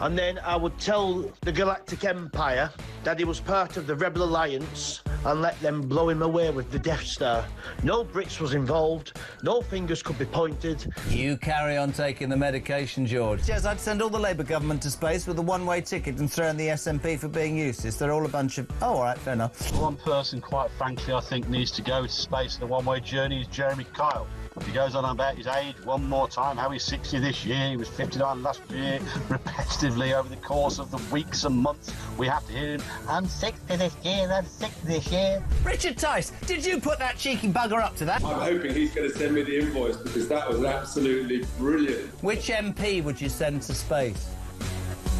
And then I would tell the Galactic Empire that he was part of the Rebel Alliance and let them blow him away with the Death Star. No Brits was involved, no fingers could be pointed. You carry on taking the medication, George. Yes, I'd send all the Labour government to space with a one-way ticket and throw in the SNP for being useless. They're all a bunch of... Oh, all right, fair enough. One person, quite frankly, I think needs to go to space in a one-way journey is Jeremy Kyle. He goes on about his age one more time, how he's 60 this year, he was 59 last year, repetitively over the course of the weeks and months, we have to hear him, I'm 60 this year, I'm 60 this year. Richard Tice, did you put that cheeky bugger up to that? I'm hoping he's going to send me the invoice because that was absolutely brilliant. Which MP would you send to space?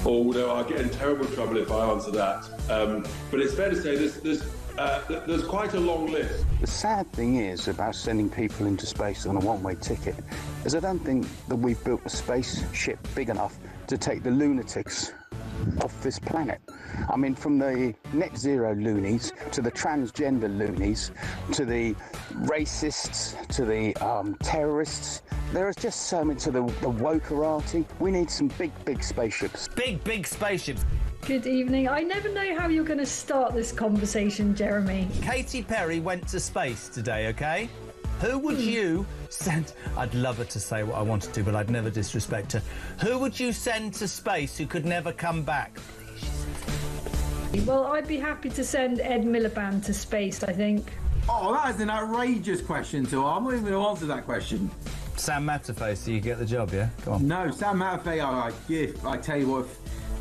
Oh, no, I'll get in terrible trouble if I answer that. But it's fair to say there's quite a long list. The sad thing is about sending people into space on a one-way ticket is I don't think that we've built a spaceship big enough to take the lunatics off this planet. I mean, from the net zero loonies to the transgender loonies to the racists to the terrorists, there is just so many to the wokerati. We need some big spaceships. Big spaceships. Good evening. I never know how you're going to start this conversation, Jeremy. Katy Perry went to space today, OK? Who would you send... I'd love her to say what I wanted to, but I'd never disrespect her. Who would you send to space who could never come back? Well, I'd be happy to send Ed Miliband to space, I think. Oh, that is an outrageous question, so I'm not even going to answer that question. Sam Matterface, so you get the job, yeah? Go on. No, Sam Matterface, I tell you what,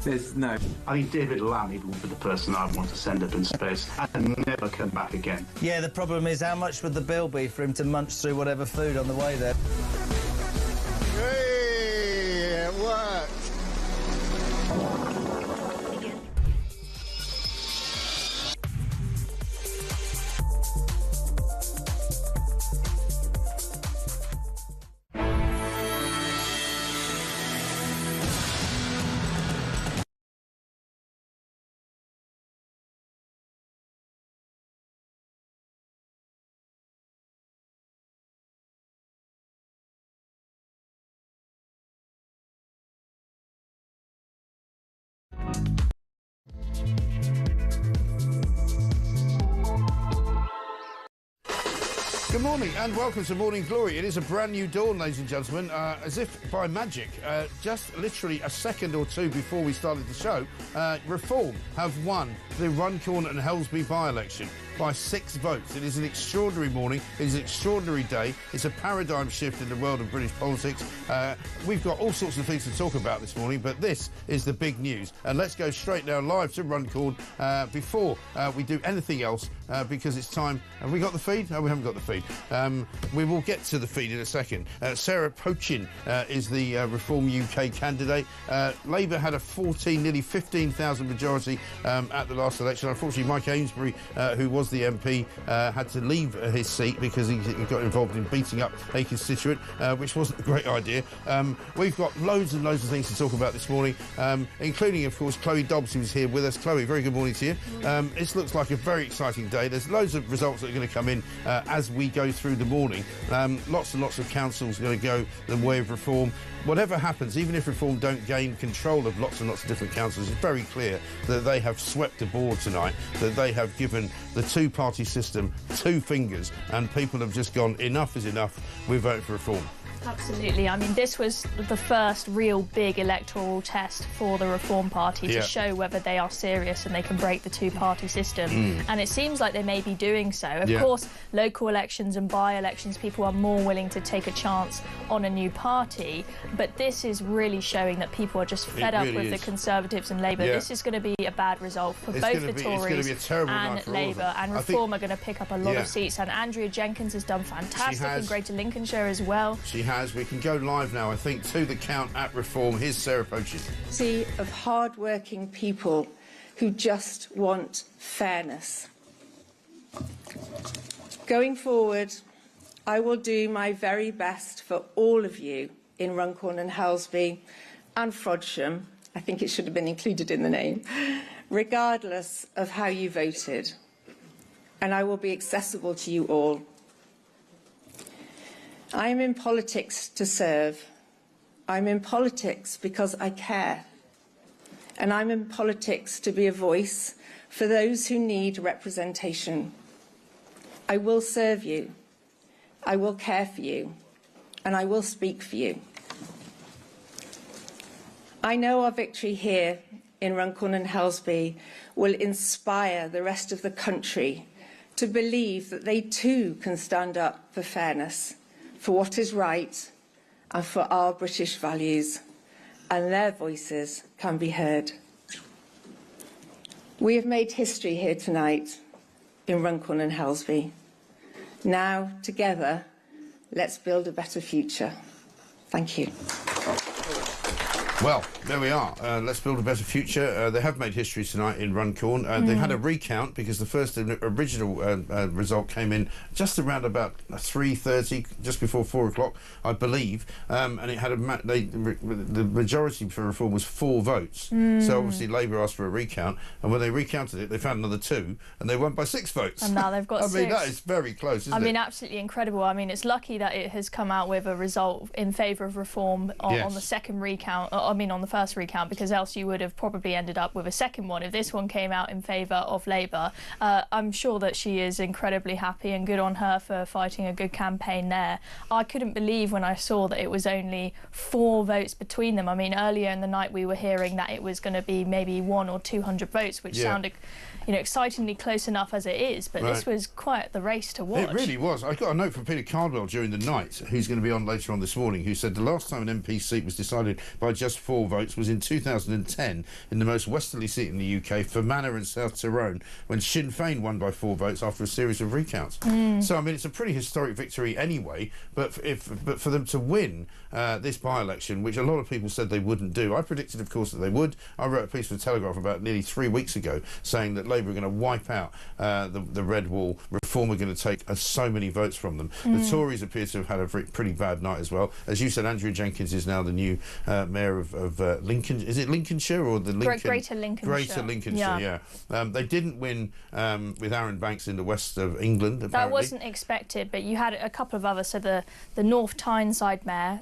there's no. I think David Lammy would be the person I'd want to send up in space and never come back again. Yeah, the problem is how much would the bill be for him to munch through whatever food on the way there? Hey, it worked. Good morning and welcome to Morning Glory. It is a brand new dawn, ladies and gentlemen, as if by magic, just literally a second or two before we started the show, Reform have won the Runcorn and Helsby by-election by 6 votes. It is an extraordinary morning. It is an extraordinary day. It's a paradigm shift in the world of British politics. We've got all sorts of things to talk about this morning, but this is the big news. And let's go straight now live to Runcorn before we do anything else, because it's time. Have we got the feed? No, we haven't got the feed. We will get to the feed in a second. Sarah Pochin is the Reform UK candidate. Labour had a 14, nearly 15,000 majority at the last election. Unfortunately, Mike Amesbury, who was the MP, had to leave his seat because he got involved in beating up a constituent, which wasn't a great idea. We've got loads and loads of things to talk about this morning, including, of course, Chloe Dobbs, who's here with us. Chloe, very good morning to you. This looks like a very exciting day. There's loads of results that are going to come in as we go through the morning. Lots and lots of councils are going to go the way of Reform. Whatever happens, even if Reform don't gain control of lots and lots of different councils, it's very clear that they have swept the board tonight, that they have given the two-party system 2 fingers, and people have just gone, enough is enough, we're voting for Reform. Absolutely. I mean, this was the first real big electoral test for the Reform Party to show whether they are serious and they can break the two-party system. And it seems like they may be doing so. Of course, local elections and by-elections, people are more willing to take a chance on a new party. But this is really showing that people are just fed up with the Conservatives and Labour. This is going to be a bad result for both the Tories and Labour. And Reform are going to pick up a lot of seats. And Andrea Jenkins has done fantastic in Greater Lincolnshire as well. She has. We can go live now, I think, to the count at Reform. Here's Sarah Pochin. Of hard-working people who just want fairness. Going forward, I will do my very best for all of you in Runcorn and Helsby and Frodsham. I think it should have been included in the name, regardless of how you voted. And I will be accessible to you all. I am in politics to serve. I'm in politics because I care. and I'm in politics to be a voice for those who need representation. I will serve you, I will care for you, and I will speak for you. I know our victory here in Runcorn and Helsby will inspire the rest of the country to believe that they too can stand up for fairness, for what is right, and for our British values, and their voices can be heard. We have made history here tonight in Runcorn and Helsby. Now, together, let's build a better future. Thank you. Well, there we are. Let's build a better future. They have made history tonight in Runcorn. They had a recount because the first original result came in just around about 3:30, just before 4 o'clock, I believe. And it had the majority for reform was 4 votes. So obviously Labour asked for a recount, and when they recounted it, they found another 2, and they won by 6 votes. And now they've got 6. I mean, that is very close, isn't it? I mean, absolutely incredible. I mean, it's lucky that it has come out with a result in favour of reform on the second recount. On the first recount, because else you would have probably ended up with a second one if this one came out in favour of Labour. I'm sure that she is incredibly happy, and good on her for fighting a good campaign there. I couldn't believe when I saw that it was only 4 votes between them. I mean, earlier in the night we were hearing that it was going to be maybe 100 or 200 votes, which sounded, excitingly close enough as it is, but this was quite the race to watch. It really was. I got a note from Peter Cardwell during the night, who's going to be on later on this morning, who said the last time an MP seat was decided by just 4 votes was in 2010 in the most westerly seat in the UK, Fermanagh and South Tyrone, when Sinn Féin won by 4 votes after a series of recounts. So, I mean, it's a pretty historic victory anyway, but for them to win this by-election, which a lot of people said they wouldn't do, I predicted, of course, that they would. I wrote a piece for the Telegraph about nearly 3 weeks ago saying that Labour are going to wipe out the Red Wall. Reform are going to take so many votes from them. The Tories appear to have had a pretty bad night as well. As you said, Andrea Jenkins is now the new mayor of Lincoln. Is it Lincolnshire or the Greater Lincolnshire? Greater Lincolnshire, yeah. They didn't win with Aaron Banks in the west of England, apparently. That wasn't expected, but you had a couple of others. So the North Tyneside mayor,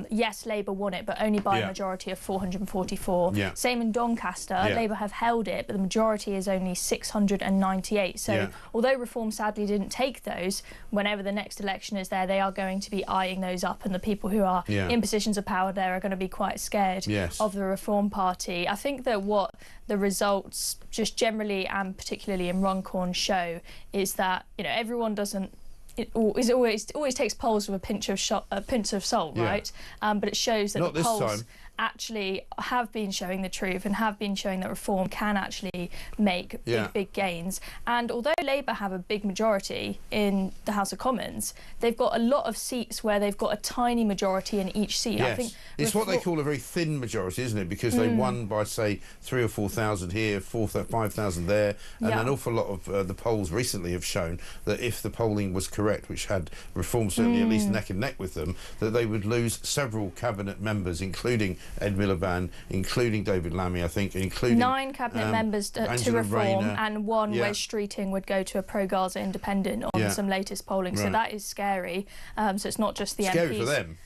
yes, Labour won it, but only by a majority of 444. Same in Doncaster, Labour have held it, but the majority is only 698. So although Reform sadly didn't take those, whenever the next election is there, they are going to be eyeing those up, and the people who are in positions of power there are going to be quite scared of the Reform Party. I think that what the results, just generally and particularly in Runcorn, show is that everyone doesn't. It always takes polls with a pinch of salt, right? But it shows that the polls actually have been showing the truth and have been showing that Reform can actually make big gains. And although Labour have a big majority in the House of Commons, they've got a lot of seats where they've got a tiny majority in each seat. Yes. I think it's what they call a very thin majority, isn't it? Because they won by, say, 3,000 or 4,000 here, 5,000 there, and an awful lot of the polls recently have shown that if the polling was correct, which had Reform certainly at least neck and neck with them, that they would lose several cabinet members, including Ed Miliband, including David Lammy, I think, including 9 cabinet members to Reform, Rayner, and 1 Wes Streeting would go to a pro-Gaza independent on some latest polling. So that is scary. So it's not just the MPs. Scary for them.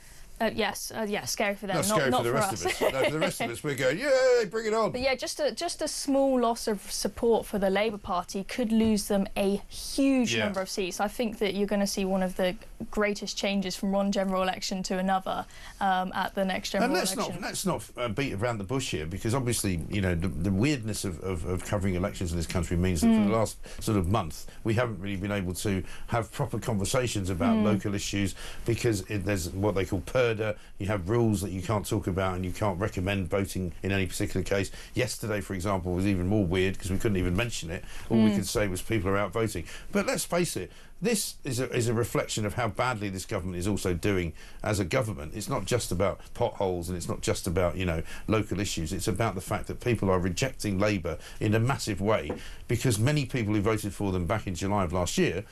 Yes, scary for them. Not scary not for the rest us. of us. No, for the rest of us, we're going, yay, bring it on. But yeah, just a small loss of support for the Labour Party could lose them a huge number of seats. I think that you're going to see one of the greatest changes from one general election to another at the next general election. Let's not beat around the bush here, because obviously, the weirdness of covering elections in this country means that for the last sort of month, we haven't really been able to have proper conversations about local issues, because there's what they call you have rules that you can't talk about, and you can't recommend voting in any particular case. Yesterday, for example, was even more weird because we couldn't even mention it. All we could say was people are out voting. But let's face it, this is a reflection of how badly this government is also doing as a government. It's not just about potholes, and it's not just about, local issues. It's about the fact that people are rejecting Labour in a massive way, because many people who voted for them back in July of last year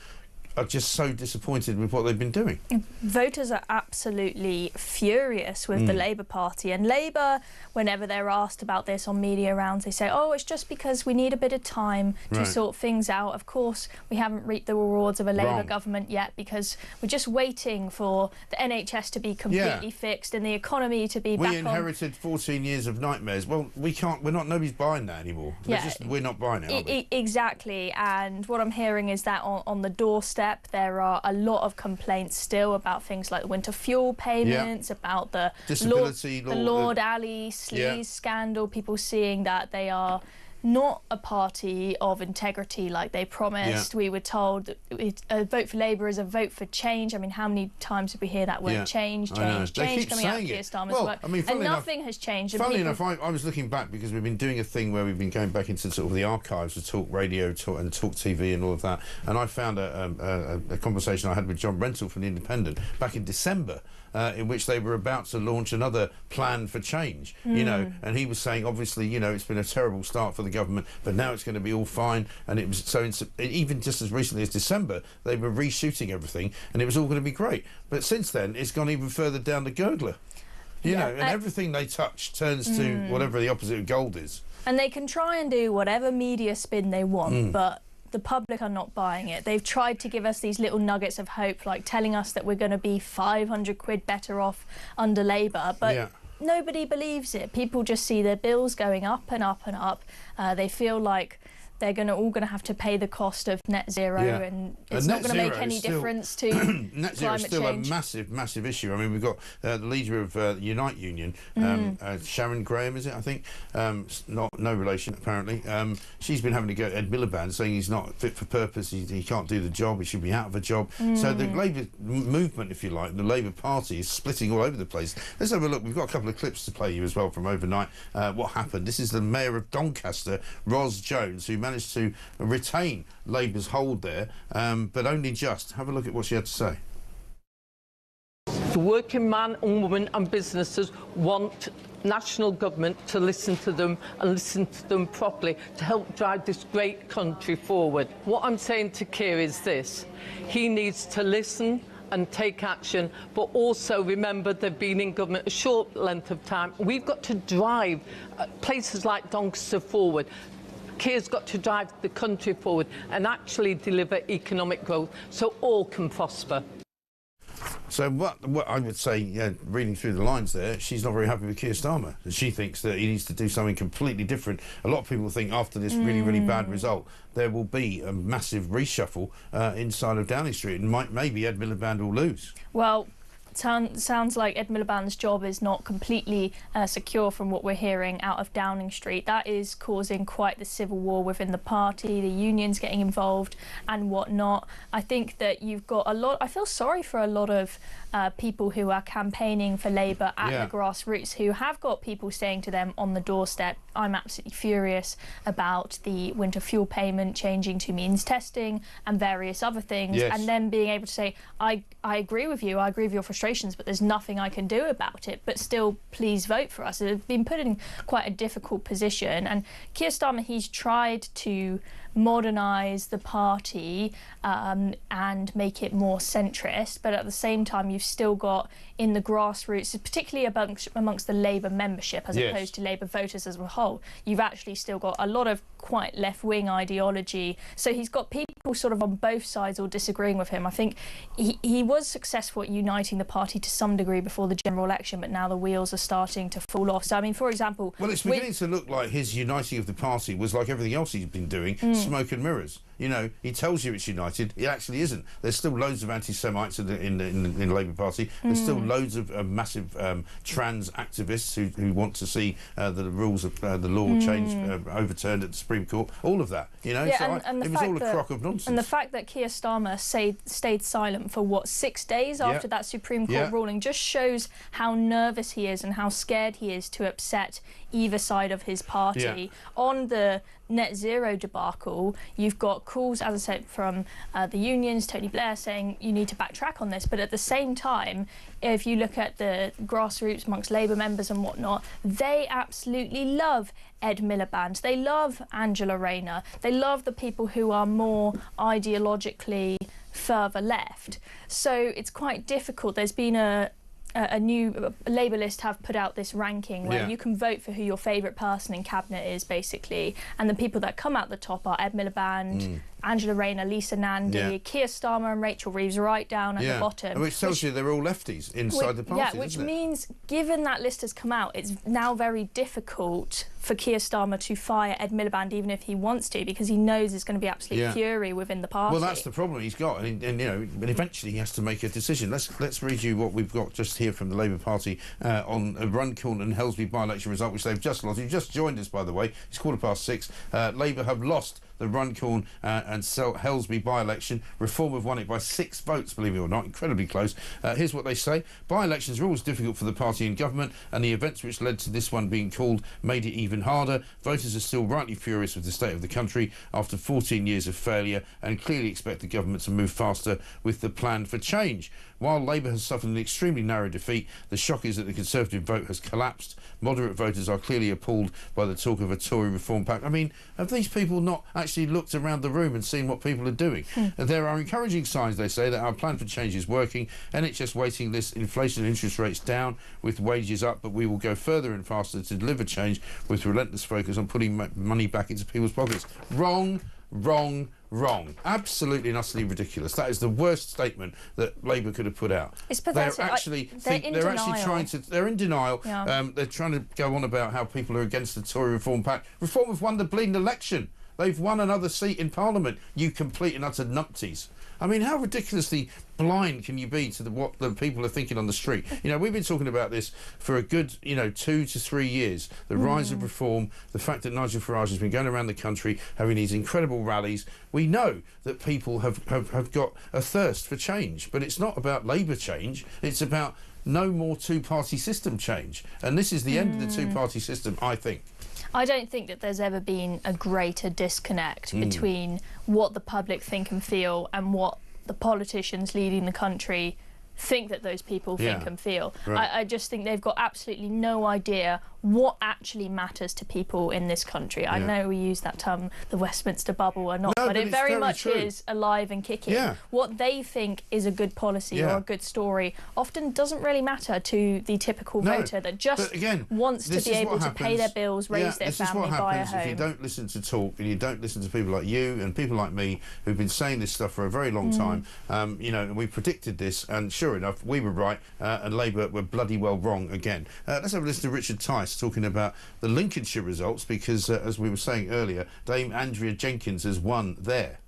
are just so disappointed with what they've been doing. Voters are absolutely furious with the Labour Party, and Labour, whenever they're asked about this on media rounds, they say, oh, it's just because we need a bit of time to sort things out. Of course, we haven't reaped the rewards of a Labour government yet because we're just waiting for the NHS to be completely fixed and the economy to be back on. We inherited 14 years of nightmares. Well, nobody's buying that anymore. We're not buying it, are we? Exactly, and what I'm hearing is that on the doorstep there are a lot of complaints still about things like the winter fuel payments, about the disability the Lord Ali sleaze scandal, people seeing that they are not a party of integrity like they promised. We were told that a vote for Labour is a vote for change. I mean, how many times did we hear that word change coming out of Keir Starmer's work? And nothing has changed. Funnily enough, I was looking back because we've been doing a thing where we've been going back into sort of the archives of Talk Radio and Talk TV and all of that, and I found a conversation I had with John Rentoul from The Independent back in December, in which they were about to launch another plan for change, you know, and he was saying, obviously, you know, it's been a terrible start for the government, but now it's going to be all fine. And it was so even just as recently as December, they were reshooting everything, and it was all going to be great. But since then, it's gone even further down the gurgler, you know, and everything they touch turns to whatever the opposite of gold is. And they can try and do whatever media spin they want, but the public are not buying it. They've tried to give us these little nuggets of hope, like telling us that we're going to be 500 quid better off under Labour, but nobody believes it. People just see their bills going up and up and up. They feel like they're all going to have to pay the cost of net zero, and it's not going to make any difference to net zero is still change. A massive issue. I mean, we've got the leader of Unite Union, Sharon Graham, is it? I think no relation apparently. She's been having to go at Ed Miliband, saying he's not fit for purpose. He can't do the job. He should be out of a job. So the Labour movement, if you like, the Labour Party is splitting all over the place. Let's have a look. We've got a couple of clips to play you as well from overnight. What happened? This is the Mayor of Doncaster, Ros Jones, who managed to retain Labour's hold there, but only just. Have a look at what she had to say. The working man and woman and businesses want national government to listen to them and listen to them properly to help drive this great country forward. What I'm saying to Keir is this: he needs to listen and take action, but also remember they've been in government a short length of time. We've got to drive places like Doncaster forward. Keir's got to drive the country forward and actually deliver economic growth so all can prosper. So what I would say, reading through the lines there, she's not very happy with Keir Starmer. She thinks that he needs to do something completely different. A lot of people think after this really bad result, there will be a massive reshuffle inside of Downing Street, and maybe Ed Miliband will lose. Well, sounds like Ed Miliband's job is not completely secure from what we're hearing out of Downing Street. That is causing quite the civil war within the party, the unions getting involved and whatnot. I think that you've got I feel sorry for a lot of people who are campaigning for Labour at the grassroots, who have got people saying to them on the doorstep, I'm absolutely furious about the winter fuel payment changing to means testing and various other things, and then being able to say, I agree with you, I agree with your frustrations, but there's nothing I can do about it, but still please vote for us. They've been put in quite a difficult position, and Keir Starmer, he's tried to modernise the party and make it more centrist, but at the same time you've still got in the grassroots, particularly amongst the Labour membership as opposed to Labour voters as a whole, you've actually still got a lot of quite left-wing ideology. So he's got people sort of on both sides or disagreeing with him. I think he was successful at uniting the party to some degree before the general election, but now the wheels are starting to fall off. So, I mean, for example... Well, it's beginning to look like his uniting of the party was like everything else he's been doing, smoke and mirrors. You know, he tells you it's united, it actually isn't. There's still loads of anti-Semites in the Labour Party. There's still loads of massive trans activists who want to see the rules of the law changed, overturned at the Supreme Court. All of that, you know. Yeah, so it was all a crock of nonsense. And the fact that Keir Starmer stayed silent for, what, 6 days after that Supreme Court ruling just shows how nervous he is and how scared he is to upset either side of his party. On the net zero debacle, you've got calls, as I said, from the unions, Tony Blair, saying you need to backtrack on this. But at the same time, if you look at the grassroots amongst Labour members and whatnot, they absolutely love Ed Miliband. They love Angela Rayner. They love the people who are more ideologically further left. So it's quite difficult. There's been a new Labour list have put out this ranking where you can vote for who your favourite person in cabinet is, basically, and the people that come out the top are Ed Miliband, Angela Rayner, Lisa Nandy, Keir Starmer and Rachel Reeves right down at the bottom. Which tells you they're all lefties inside the party, which means, given that list has come out, it's now very difficult for Keir Starmer to fire Ed Miliband, even if he wants to, because he knows there's going to be absolute fury within the party. Well, that's the problem he's got, and you know, but eventually he has to make a decision. Let's read you what we've got just here from the Labour Party on Runcorn and Helsby by-election result, which they've just lost. You just joined us, by the way. It's 6:15. Labour have lost the Runcorn and Helsby by-election. Reform have won it by 6 votes, believe it or not, incredibly close. Here's what they say. By-elections are always difficult for the party in government, and the events which led to this one being called made it even harder. Voters are still rightly furious with the state of the country after 14 years of failure, and clearly expect the government to move faster with the plan for change. While Labour has suffered an extremely narrow defeat, the shock is that the Conservative vote has collapsed. Moderate voters are clearly appalled by the talk of a Tory reform pact. I mean, have these people not actually looked around the room and seen what people are doing? There are encouraging signs, they say, that our plan for change is working. NHS waiting lists, inflation and interest rates down, with wages up, but we will go further and faster to deliver change with relentless focus on putting money back into people's pockets. Wrong, wrong, wrong. Absolutely and utterly ridiculous. That is the worst statement that Labour could have put out. It's pathetic. They're actually they're in denial. They're trying to go on about how people are against the Tory Reform Pact. Reform have won the bleeding election. They've won another seat in Parliament, you complete and utter numpties. I mean, how ridiculously blind can you be to what the people are thinking on the street? You know, we've been talking about this for a good, 2 to 3 years. The rise of reform, the fact that Nigel Farage has been going around the country having these incredible rallies. We know that people have got a thirst for change, but it's not about Labour change. It's about no more two-party system change. And this is the end of the two-party system, I think. I don't think that there's ever been a greater disconnect between what the public think and feel and what the politicians leading the country think that those people think and feel. Right. I just think they've got absolutely no idea what actually matters to people in this country. I know we use that term, the Westminster bubble or not, but it very much is alive and kicking. What they think is a good policy or a good story often doesn't really matter to the typical voter that just wants to be able to pay their bills, raise their family, buy a home. If you don't listen to talk and you don't listen to people like you and people like me who've been saying this stuff for a very long time, and we predicted this, and sure enough, we were right, and Labour were bloody well wrong again. Let's have a listen to Richard Tice talking about the Lincolnshire results, because, as we were saying earlier, Dame Andrea Jenkins has won there.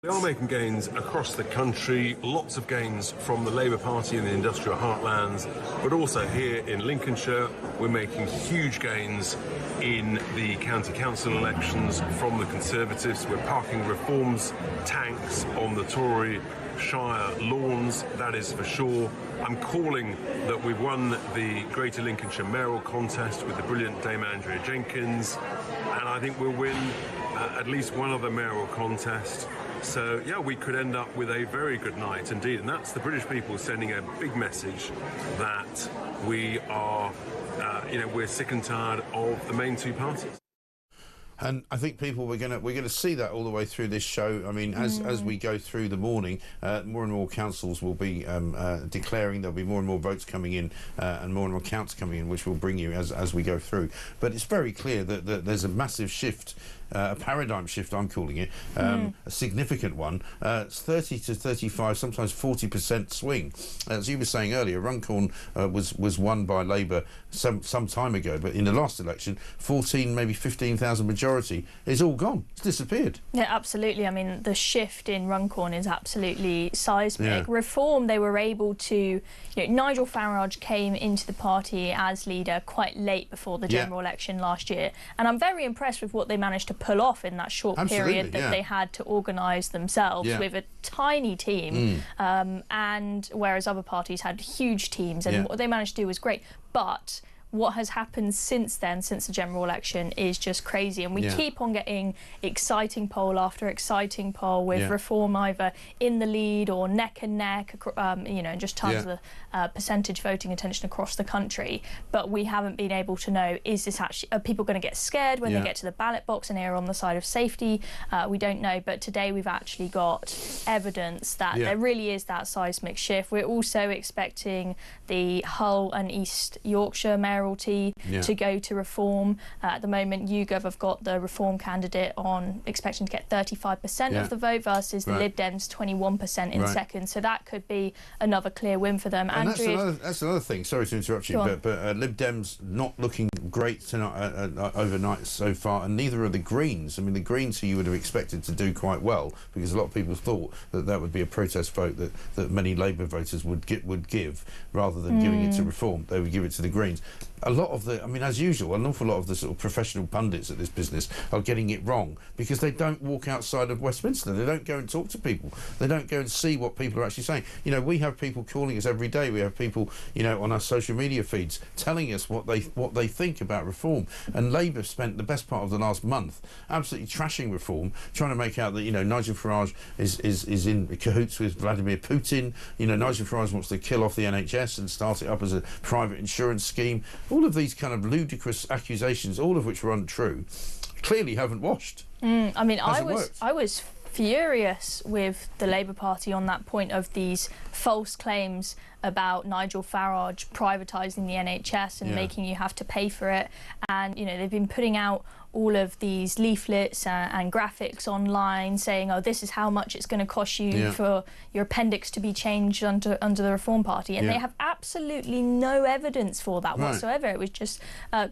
They are making gains across the country, lots of gains from the Labour Party in the industrial heartlands, but also here in Lincolnshire we're making huge gains in the county council elections from the Conservatives. We're parking reforms tanks on the Tory Shire lawns, that is for sure. I'm calling that we've won the Greater Lincolnshire mayoral contest with the brilliant Dame Andrea Jenkins, and I think we'll win at least one other mayoral contest. So, yeah, we could end up with a very good night indeed, and that's the British people sending a big message that we are, we're sick and tired of the main two parties. And I think people we're gonna see that all the way through this show. I mean, as we go through the morning, more and more councils will be declaring. There'll be more and more votes coming in, and more counts coming in, which will bring you as we go through. But it's very clear that there's a massive shift. A paradigm shift, I'm calling it, a significant one. It's 30 to 35, sometimes 40% swing. As you were saying earlier, Runcorn was won by Labour some time ago, but in the last election, 14, maybe 15,000 majority is all gone. It's disappeared. Yeah, absolutely. I mean, the shift in Runcorn is absolutely seismic. Reform, they were able to... Nigel Farage came into the party as leader quite late before the general election last year, and I'm very impressed with what they managed to pull off in that short period that they had to organise themselves with a tiny team, and whereas other parties had huge teams, and what they managed to do was great. But what has happened since then, since the general election, is just crazy. And we keep on getting exciting poll after exciting poll with Reform either in the lead or neck and neck, you know, and just tons of the percentage voting attention across the country. But we haven't been able to know, is this actually, are people going to get scared when they get to the ballot box and err on the side of safety? We don't know. But today we've actually got evidence that there really is that seismic shift. We're also expecting the Hull and East Yorkshire mayoralty to go to Reform. At the moment, YouGov have got the Reform candidate on expecting to get 35% of the vote versus the Lib Dems 21% in second. So that could be another clear win for them. And that's another thing. Sorry to interrupt you, but Lib Dems not looking great tonight, overnight so far, and neither are the Greens. I mean, the Greens, who you would have expected to do quite well, because a lot of people thought that that would be a protest vote that many Labour voters would give, rather than giving it to Reform. They would give it to the Greens. A lot of the, I mean, as usual, an awful lot of the sort of professional pundits at this business are getting it wrong because they don't walk outside of Westminster. They don't go and talk to people. They don't go and see what people are actually saying. You know, we have people calling us every day. We have people, you know, on our social media feeds telling us what they think about Reform. And Labour spent the best part of the last month absolutely trashing Reform, trying to make out that, you know, Nigel Farage is in cahoots with Vladimir Putin. You know, Nigel Farage wants to kill off the NHS and start it up as a private insurance scheme. All of these kind of ludicrous accusations, all of which were untrue, clearly haven't washed. I mean, I was furious with the Labour Party on that point of these false claims about Nigel Farage privatising the NHS and making you have to pay for it. And, you know, they've been putting out all of these leaflets and graphics online saying, oh, this is how much it's going to cost you for your appendix to be changed under the Reform Party. And they have absolutely no evidence for that whatsoever. It was just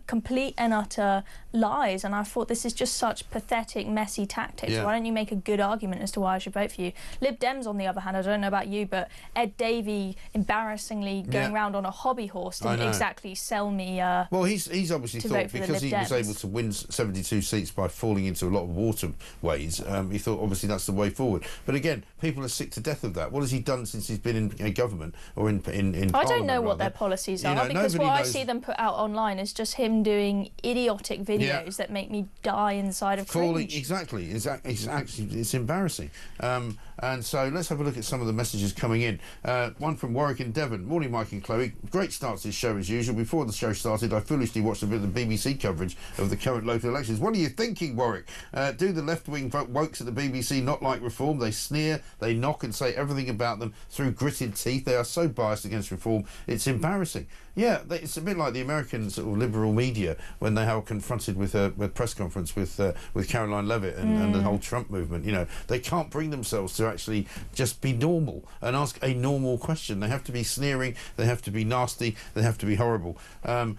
complete and utter lies. And I thought, this is just such pathetic, messy tactics. Why don't you make a good argument as to why I should vote for you? Lib Dems, on the other hand, I don't know about you, but Ed Davey embarrassingly going around on a hobby horse didn't exactly sell me well, he's obviously thought, because he was able to win 72 seats by falling into a lot of waterways, he thought obviously that's the way forward. But again, people are sick to death of that. What has he done since he's been in government or in I don't know what their policies are, because what I see them put out online is just him doing idiotic videos that make me die inside of cringe. Exactly. It's embarrassing. And so let's have a look at some of the messages coming in. One from Warwick in Devon. Morning, Mike and Chloe. Great start to this show as usual. Before the show started, I foolishly watched a bit of the BBC coverage of the current local elections. What are you thinking, Warwick? Do the left-wing wokes at the BBC not like Reform? They sneer, they knock and say everything about them through gritted teeth. They are so biased against Reform. It's embarrassing. Yeah, it's a bit like the American sort of liberal media when they are confronted with a press conference with Caroline Levitt and the whole Trump movement. You know, they can't bring themselves to actually just be normal and ask a normal question. They have to be sneering, they have to be nasty, they have to be horrible. And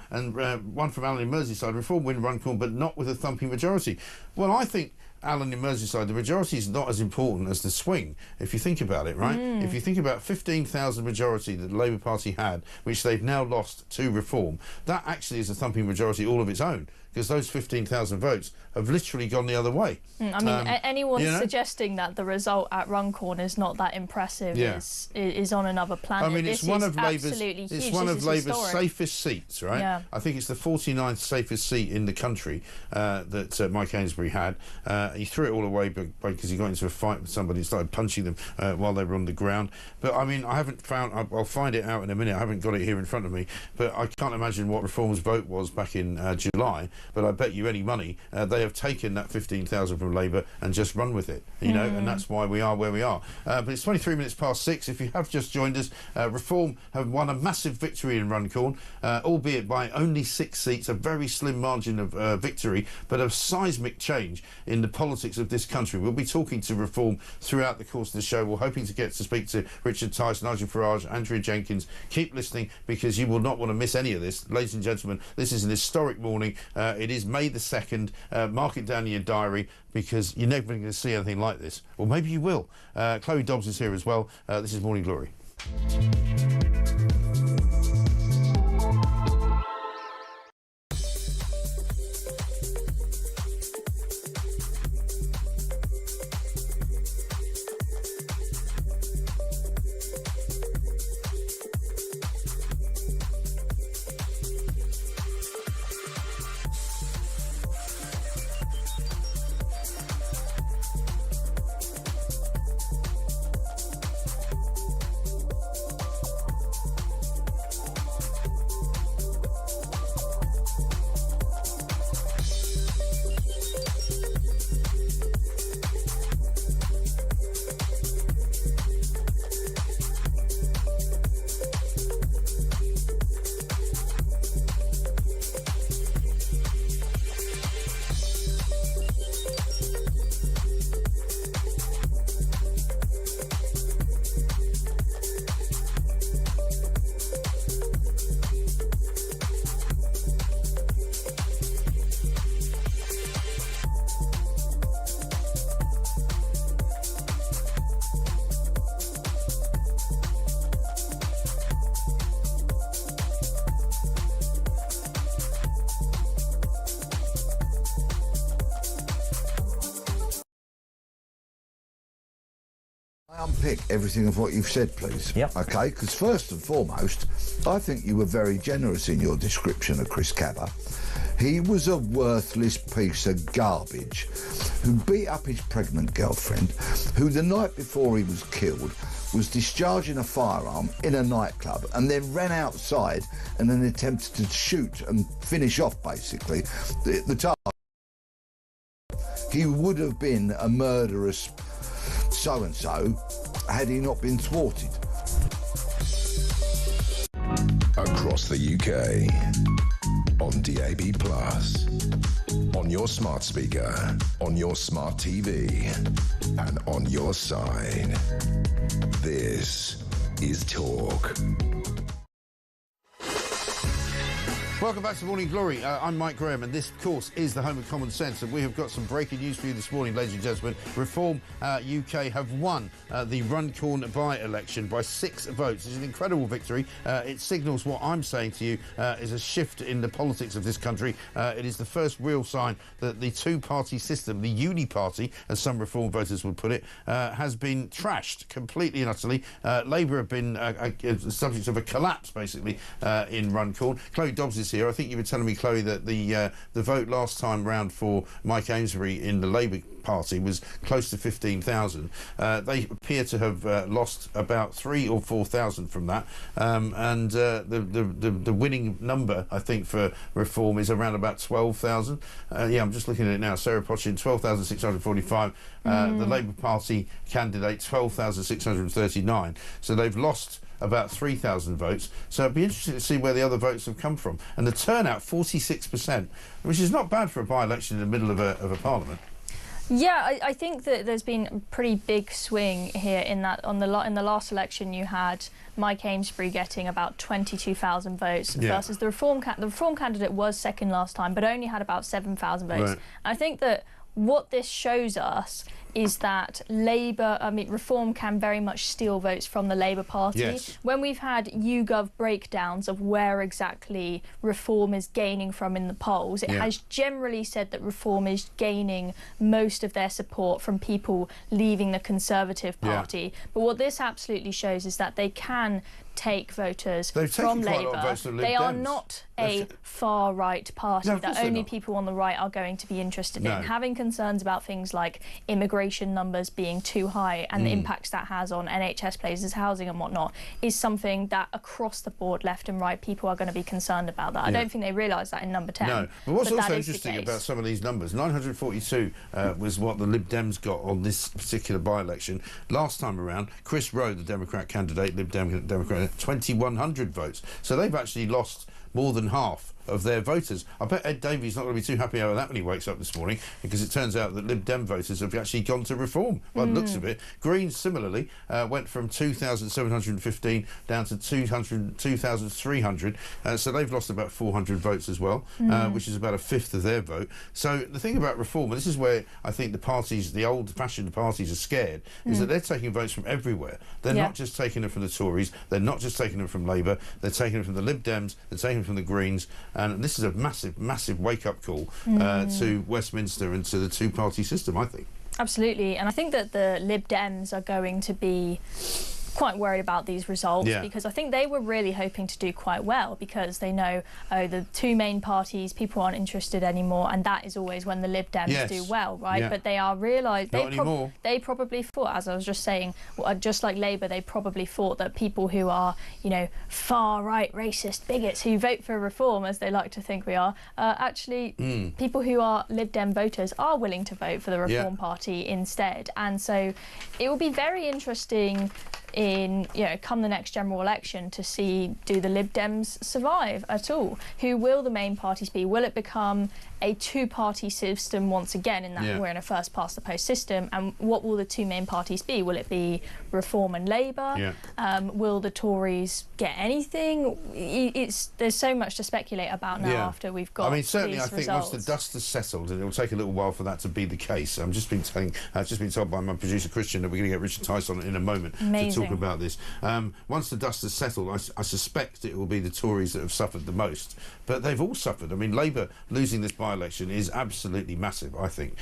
one from Alan in Merseyside: Reform win Runcorn, but not with a thumping majority. Well, I think, Alan in Merseyside, the majority is not as important as the swing, if you think about it, right? If you think about 15,000 majority that the Labour Party had, which they've now lost to Reform, that actually is a thumping majority all of its own, because those 15,000 votes have literally gone the other way. I mean, anyone suggesting that the result at Runcorn is not that impressive is on another planet. I mean, it's one of Labour's historic. safest seats, right? Yeah. I think it's the 49th safest seat in the country that Mike Ainsbury had. He threw it all away because he got into a fight with somebody and started punching them while they were on the ground. But, I mean, I haven't found... I'll find it out in a minute. I haven't got it here in front of me. But I can't imagine what Reform's vote was back in July. But I bet you any money they have taken that 15,000 from Labour and just run with it, you know, and that's why we are where we are. But it's 23 minutes past 6. If you have just joined us, Reform have won a massive victory in Runcorn, albeit by only 6 seats, a very slim margin of victory, but a seismic change in the politics of this country. We'll be talking to Reform throughout the course of the show. We're hoping to get to speak to Richard Tice, Nigel Farage, Andrea Jenkins. Keep listening, because you will not want to miss any of this. Ladies and gentlemen, this is an historic morning. It is May the 2nd. Mark it down in your diary, because you're never going to see anything like this. Or maybe you will. Chloe Dobbs is here as well. This is Morning Glory. Unpick everything of what you've said, please. Yep. OK, because first and foremost, I think you were very generous in your description of Chris Cabba. He was a worthless piece of garbage who beat up his pregnant girlfriend, who the night before he was killed was discharging a firearm in a nightclub and then ran outside and then attempted to shoot and finish off, basically, the target. He would have been a murderous so-and-so had he not been thwarted. Across the UK, on DAB+, on your smart speaker, on your smart TV, and on your side. This is Talk. Welcome back to Morning Glory. I'm Mike Graham, and this, of course, is the home of common sense. And we have got some breaking news for you this morning, ladies and gentlemen. Reform UK have won the Runcorn by-election by 6 votes. It's an incredible victory. It signals what I'm saying to you is a shift in the politics of this country. It is the first real sign that the two-party system, the uni-party, as some Reform voters would put it, has been trashed completely and utterly. Labour have been the subject of a collapse, basically, in Runcorn. Chloe Dobbs is here. I think you were telling me, Chloe, that the vote last time round for Mike Amesbury in the Labour Party was close to 15,000. They appear to have lost about 3,000 or 4,000 from that, and the winning number, I think, for Reform is around about 12,000. Yeah, I'm just looking at it now. Sarah Pochin, 12,645. The Labour Party candidate, 12,639. So they've lost about 3,000 votes. So it'd be interesting to see where the other votes have come from. And the turnout, 46%, which is not bad for a by-election in the middle of a parliament. Yeah, I think that there's been a pretty big swing here in that in the last election you had Mike Amesbury getting about 22,000 votes versus the Reform candidate was second last time but only had about 7,000 votes. Right. I think that what this shows us is that Reform can very much steal votes from the Labour Party. Yes. When we've had YouGov breakdowns of where exactly Reform is gaining from in the polls, it has generally said that Reform is gaining most of their support from people leaving the Conservative Party. But what this absolutely shows is that they can take voters from Labour. They are not a far-right party that only people on the right are going to be interested in. Having concerns about things like immigration numbers being too high and the impacts that has on NHS places, housing and whatnot is something that across the board, left and right, people are going to be concerned about that. I don't think they realise that in number 10. No, but what's also interesting about some of these numbers, 942 was what the Lib Dems got on this particular by-election. Last time around, Chris Rowe, the Democrat candidate, Lib Dem Democrat, 2,100 votes. So they've actually lost more than half of their voters. I bet Ed Davey's not going to be too happy over that when he wakes up this morning, because it turns out that Lib Dem voters have actually gone to Reform by the looks of it. Greens similarly went from 2,715 down to 2,300, so they've lost about 400 votes as well, which is about a fifth of their vote. So the thing about Reform, and this is where I think the parties, the old-fashioned parties, are scared, is that they're taking votes from everywhere. They're not just taking them from the Tories, they're not just taking them from Labour, they're taking them from the Lib Dems, they're taking them from the Greens, and this is a massive, massive wake-up call to Westminster and to the two-party system, I think. Absolutely, and I think that the Lib Dems are going to be quite worried about these results because I think they were really hoping to do quite well because they know, oh, the two main parties, people aren't interested anymore, and that is always when the Lib Dems do well, right? But they are they probably thought, as I was just saying, just like Labour, they probably thought that people who are, you know, far-right racist bigots who vote for Reform, as they like to think we are, actually people who are Lib Dem voters are willing to vote for the Reform Party instead. And so it will be very interesting in, you know, come the next general election to see, do the Lib Dems survive at all? Who will the main parties be? Will it become a two-party system once again, in that we're in a first-past-the-post system? And what will the two main parties be? Will it be Reform and Labour? Will the Tories get anything? There's so much to speculate about now after we've got certainly these I think results. once the dust has settled, and it will take a little while for that to be the case. I've just been told by my producer Christian that we're going to get Richard Tice on in a moment to talk talk about this. Once the dust has settled, I suspect it will be the Tories that have suffered the most. But they've all suffered. I mean, Labour losing this by-election is absolutely massive, I think,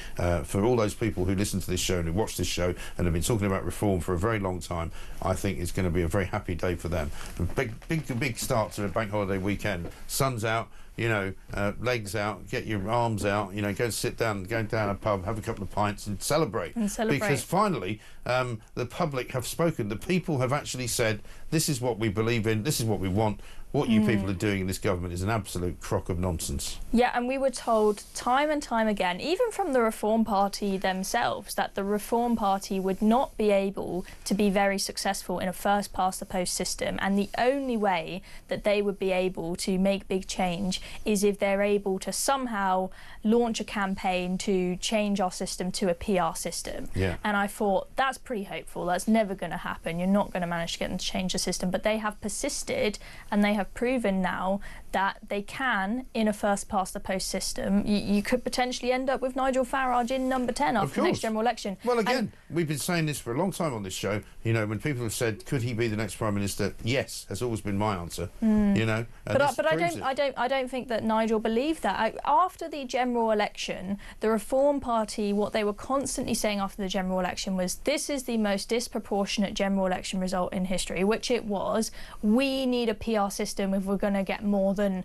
for all those people who listen to this show and who watch this show and have been talking about reform for a very long time. I think it's going to be a very happy day for them. A big start to a bank holiday weekend. Sun's out. You know, legs out, get your arms out, you know, go sit down, go down a pub, have a couple of pints and celebrate. Because finally, the public have spoken. The people have actually said, this is what we believe in, this is what we want. What you people are doing in this government is an absolute crock of nonsense. Yeah, and we were told time and time again, even from the Reform Party themselves, that the Reform Party would not be able to be very successful in a first-past-the-post system, and the only way that they would be able to make big change is if they're able to somehow launch a campaign to change our system to a PR system. Yeah. And I thought, that's pretty hopeful. That's never going to happen. You're not going to manage to get them to change the system. But they have persisted, and they have proven now that they can, in a first-past-the-post system. You could potentially end up with Nigel Farage in number 10 after the next general election. Well, again, we've been saying this for a long time on this show. You know, when people have said, could he be the next Prime Minister? Yes, has always been my answer. You know, but I don't think that Nigel believed that. After the general election, the Reform Party, what they were constantly saying after the general election was, this is the most disproportionate general election result in history, which it was. We need a PR system if we're going to get more than,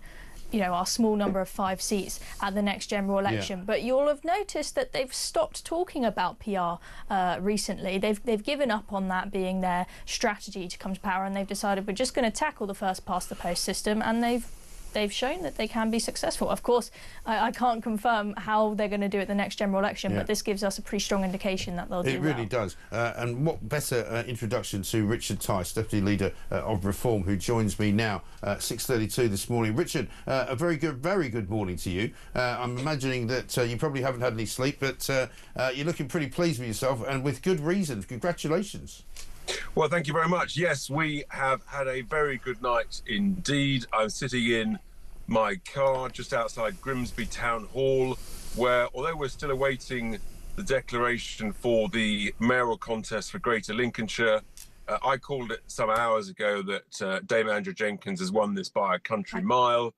you know, our small number of 5 seats at the next general election. But you'll have noticed that they've stopped talking about PR recently. They've given up on that being their strategy to come to power, and they've decided we're just going to tackle the first-past-the-post system, and they've shown that they can be successful. Of course, I can't confirm how they're going to do it the next general election, but this gives us a pretty strong indication that they'll do It really does. And what better introduction to Richard Tice, Deputy Leader of Reform, who joins me now at 6:32 this morning. Richard, a very good morning to you. I'm imagining that you probably haven't had any sleep, but you're looking pretty pleased with yourself, and with good reason. Congratulations. Well, thank you very much. Yes, we have had a very good night indeed. I'm sitting in my car just outside Grimsby Town Hall, where, although we're still awaiting the declaration for the mayoral contest for Greater Lincolnshire, I called it some hours ago that Dame Andrea Jenkins has won this by a country mile,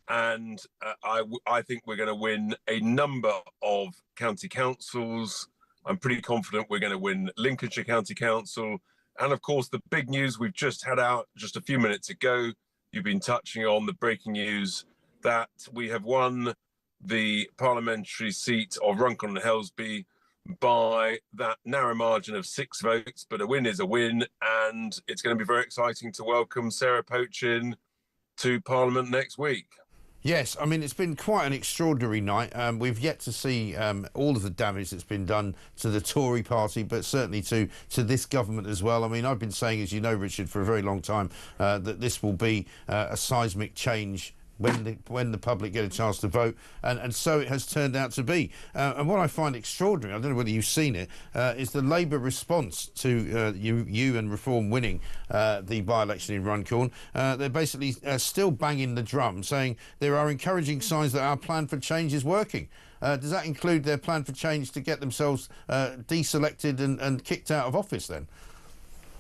and I think we're going to win a number of county councils. I'm pretty confident we're going to win Lincolnshire County Council. And of course, the big news we've just had out just a few minutes ago, you've been touching on the breaking news that we have won the parliamentary seat of Runcorn and Helsby by that narrow margin of 6 votes. But a win is a win, and it's going to be very exciting to welcome Sarah Pochin to Parliament next week. Yes, I mean, it's been quite an extraordinary night. We've yet to see all of the damage that's been done to the Tory party, but certainly to this government as well. I mean, I've been saying, as you know, Richard, for a very long time, that this will be a seismic change when the public get a chance to vote, and so it has turned out to be. And what I find extraordinary, I don't know whether you've seen it, is the Labour response to you and Reform winning the by-election in Runcorn. They're basically still banging the drum, saying there are encouraging signs that our plan for change is working. Does that include their plan for change to get themselves deselected and kicked out of office then?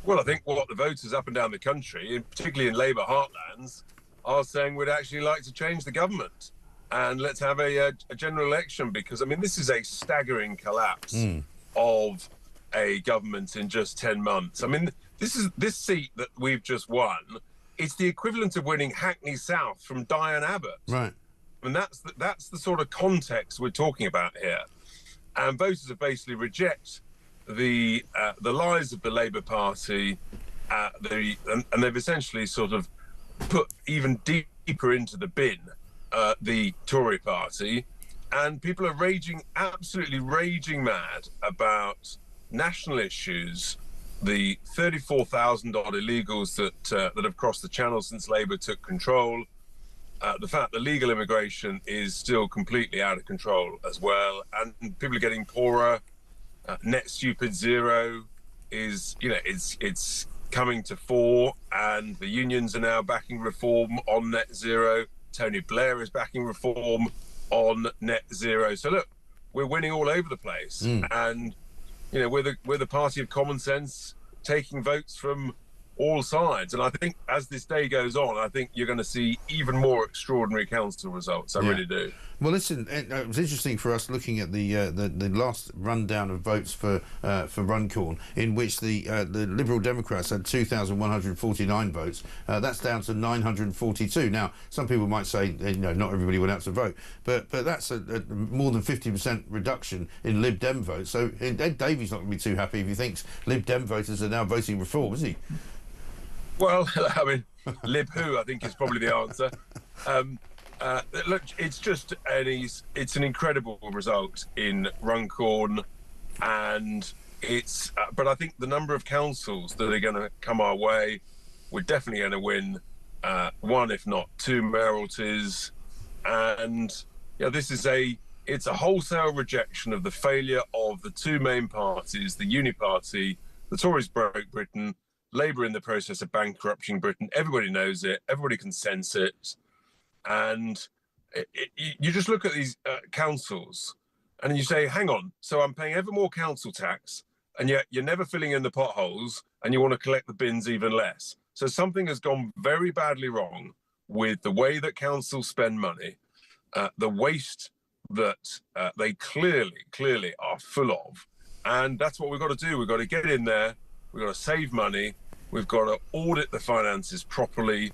Well, I think what the voters up and down the country, particularly in Labour heartlands, are saying we'd actually like to change the government and let's have a general election, because, I mean, this is a staggering collapse of a government in just 10 months. I mean, this seat that we've just won, it's the equivalent of winning Hackney South from Diane Abbott. Right. And that's the sort of context we're talking about here. And voters have basically reject the lies of the Labour Party, and they've essentially sort of put even deeper into the bin the Tory party, and people are absolutely raging mad about national issues, the 34,000 odd illegals that have crossed the channel since Labour took control, the fact that legal immigration is still completely out of control as well, and people are getting poorer. Net stupid zero is, you know, it's coming to fore, and the unions are now backing reform on net zero. Tony Blair is backing reform on net zero. So look, we're winning all over the place, and you know, we're the party of common sense, taking votes from all sides. And I think as this day goes on, I think you're going to see even more extraordinary council results. I really do. Well, listen, it was interesting for us looking at the last rundown of votes for Runcorn, in which the Liberal Democrats had 2,149 votes. That's down to 942. Now, some people might say, not everybody went out to vote, but that's a more than 50% reduction in Lib Dem votes. So Ed Davey's not going to be too happy if he thinks Lib Dem voters are now voting Reform, is he? Well, I mean, Lib who, I think, is probably the answer. Look, it's just it's an incredible result in Runcorn, and it's. But I think the number of councils that are going to come our way, we're definitely going to win one, if not two, mayoralties, and this is it's a wholesale rejection of the failure of the two main parties, the Uni Party. The Tories broke Britain. Labour in the process of bankrupting Britain. Everybody knows it. Everybody can sense it. And you just look at these councils and you say, hang on, so I'm paying ever more council tax, and yet you're never filling in the potholes, and you want to collect the bins even less. So something has gone very badly wrong with the way that councils spend money, the waste that they clearly are full of. And that's what we've got to do. We've got to get in there. We've got to save money. We've got to audit the finances properly,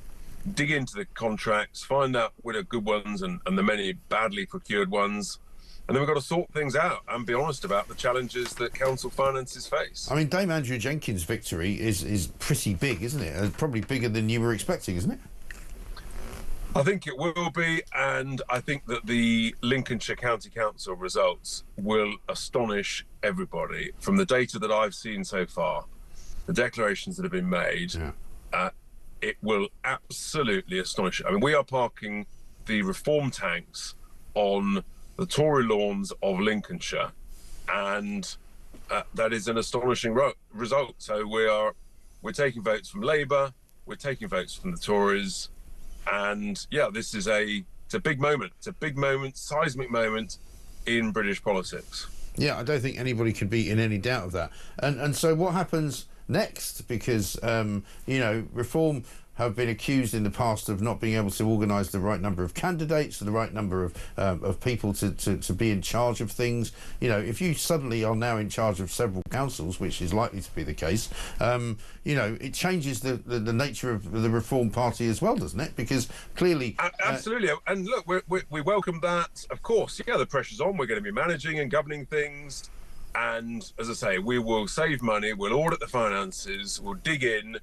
dig into the contracts, find out what are good ones and the many badly procured ones. And then we've got to sort things out and be honest about the challenges that council finances face. I mean, Dame Andrea Jenkins' victory is pretty big, isn't it? Probably bigger than you were expecting, isn't it? I think it will be, and I think that the Lincolnshire County Council results will astonish everybody. From the data that I've seen so far, the declarations that have been made, it will absolutely astonish. I mean, we are parking the Reform tanks on the Tory lawns of Lincolnshire, and that is an astonishing result. So we're taking votes from Labour, we're taking votes from the Tories, and this is it's a big moment. It's a big moment, seismic moment in British politics. Yeah, I don't think anybody could be in any doubt of that. And so what happens next? Because Reform have been accused in the past of not being able to organise the right number of candidates, the right number of people to be in charge of things. If you suddenly are now in charge of several councils, which is likely to be the case, it changes the nature of the Reform Party as well, doesn't it? Because clearly... Absolutely. And look, we welcome that. Of course, the pressure's on. We're going to be managing and governing things. And as I say, we will save money, we'll audit the finances, we'll dig in.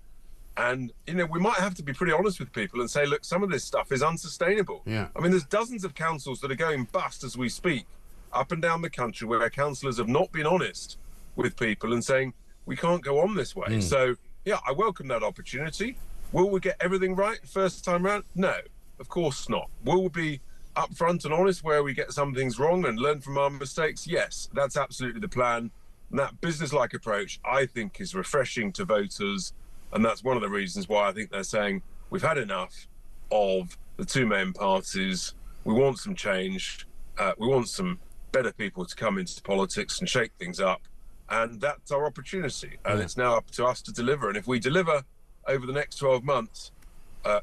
And, we might have to be pretty honest with people and say, look, some of this stuff is unsustainable. Yeah. I mean, there's dozens of councils that are going bust as we speak, up and down the country, where councillors have not been honest with people and saying, we can't go on this way. So, I welcome that opportunity. Will we get everything right first time round? No, of course not. Will we be upfront and honest where we get some things wrong and learn from our mistakes? Yes, that's absolutely the plan. And that business-like approach, I think, is refreshing to voters. And that's one of the reasons why I think they're saying we've had enough of the two main parties. We want some change. We want some better people to come into politics and shake things up. And that's our opportunity. And it's now up to us to deliver. And if we deliver over the next 12 months,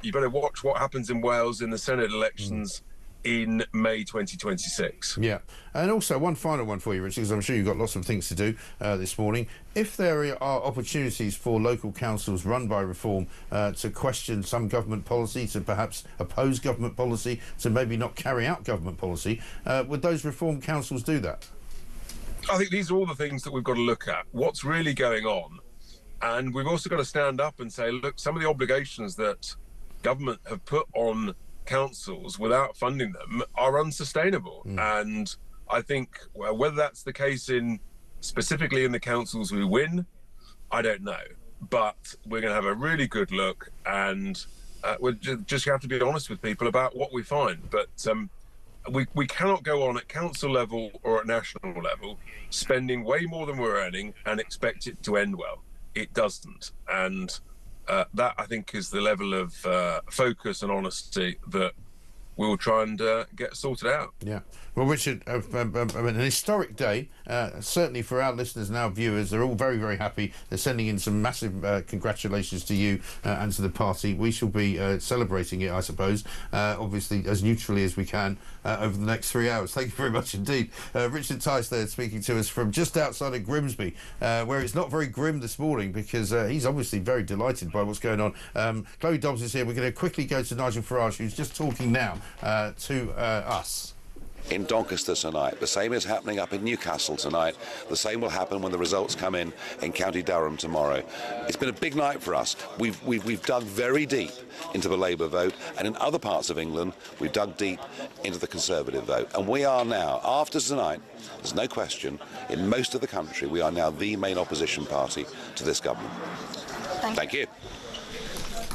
you better watch what happens in Wales in the Senate elections in May 2026. Yeah. And also one final one for you, Richard, because I'm sure you've got lots of things to do this morning. If there are opportunities for local councils run by Reform to question some government policy, to perhaps oppose government policy, to maybe not carry out government policy, would those Reform councils do that? I think these are all the things that we've got to look at. What's really going on? And we've also got to stand up and say, look, some of the obligations that government have put on councils without funding them are unsustainable. And I think whether that's the case specifically in the councils we win, I don't know. But we're going to have a really good look, and we'll just have to be honest with people about what we find. But we cannot go on at council level or at national level spending way more than we're earning and expect it to end well. It doesn't. And that, I think, is the level of focus and honesty that we'll try and get sorted out. Yeah. Well, Richard, an historic day, certainly for our listeners and our viewers. They're all very, very happy. They're sending in some massive congratulations to you and to the party. We shall be celebrating it, I suppose, obviously as neutrally as we can over the next 3 hours. Thank you very much indeed. Richard Tice there speaking to us from just outside of Grimsby, where it's not very grim this morning because he's obviously very delighted by what's going on. Chloe Dobbs is here. We're going to quickly go to Nigel Farage, who's just talking now to us. In Doncaster tonight, the same is happening up in Newcastle tonight, the same will happen when the results come in County Durham tomorrow. It's been a big night for us. We've dug very deep into the Labour vote, and in other parts of England we've dug deep into the Conservative vote, and we are now, after tonight, there's no question, in most of the country we are now the main opposition party to this government. Thank you.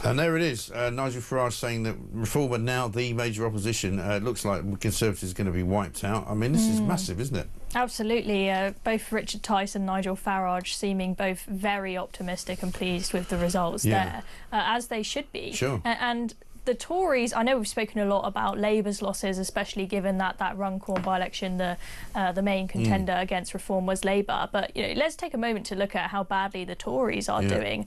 And there it is, Nigel Farage saying that Reform are now the major opposition. It looks like Conservatives are going to be wiped out. I mean, this is massive, isn't it? Absolutely. Both Richard Tice and Nigel Farage seeming both very optimistic and pleased with the results there, as they should be. Sure. And the Tories, I know we've spoken a lot about Labour's losses, especially given that Runcorn by-election, the main contender against Reform was Labour. But let's take a moment to look at how badly the Tories are doing.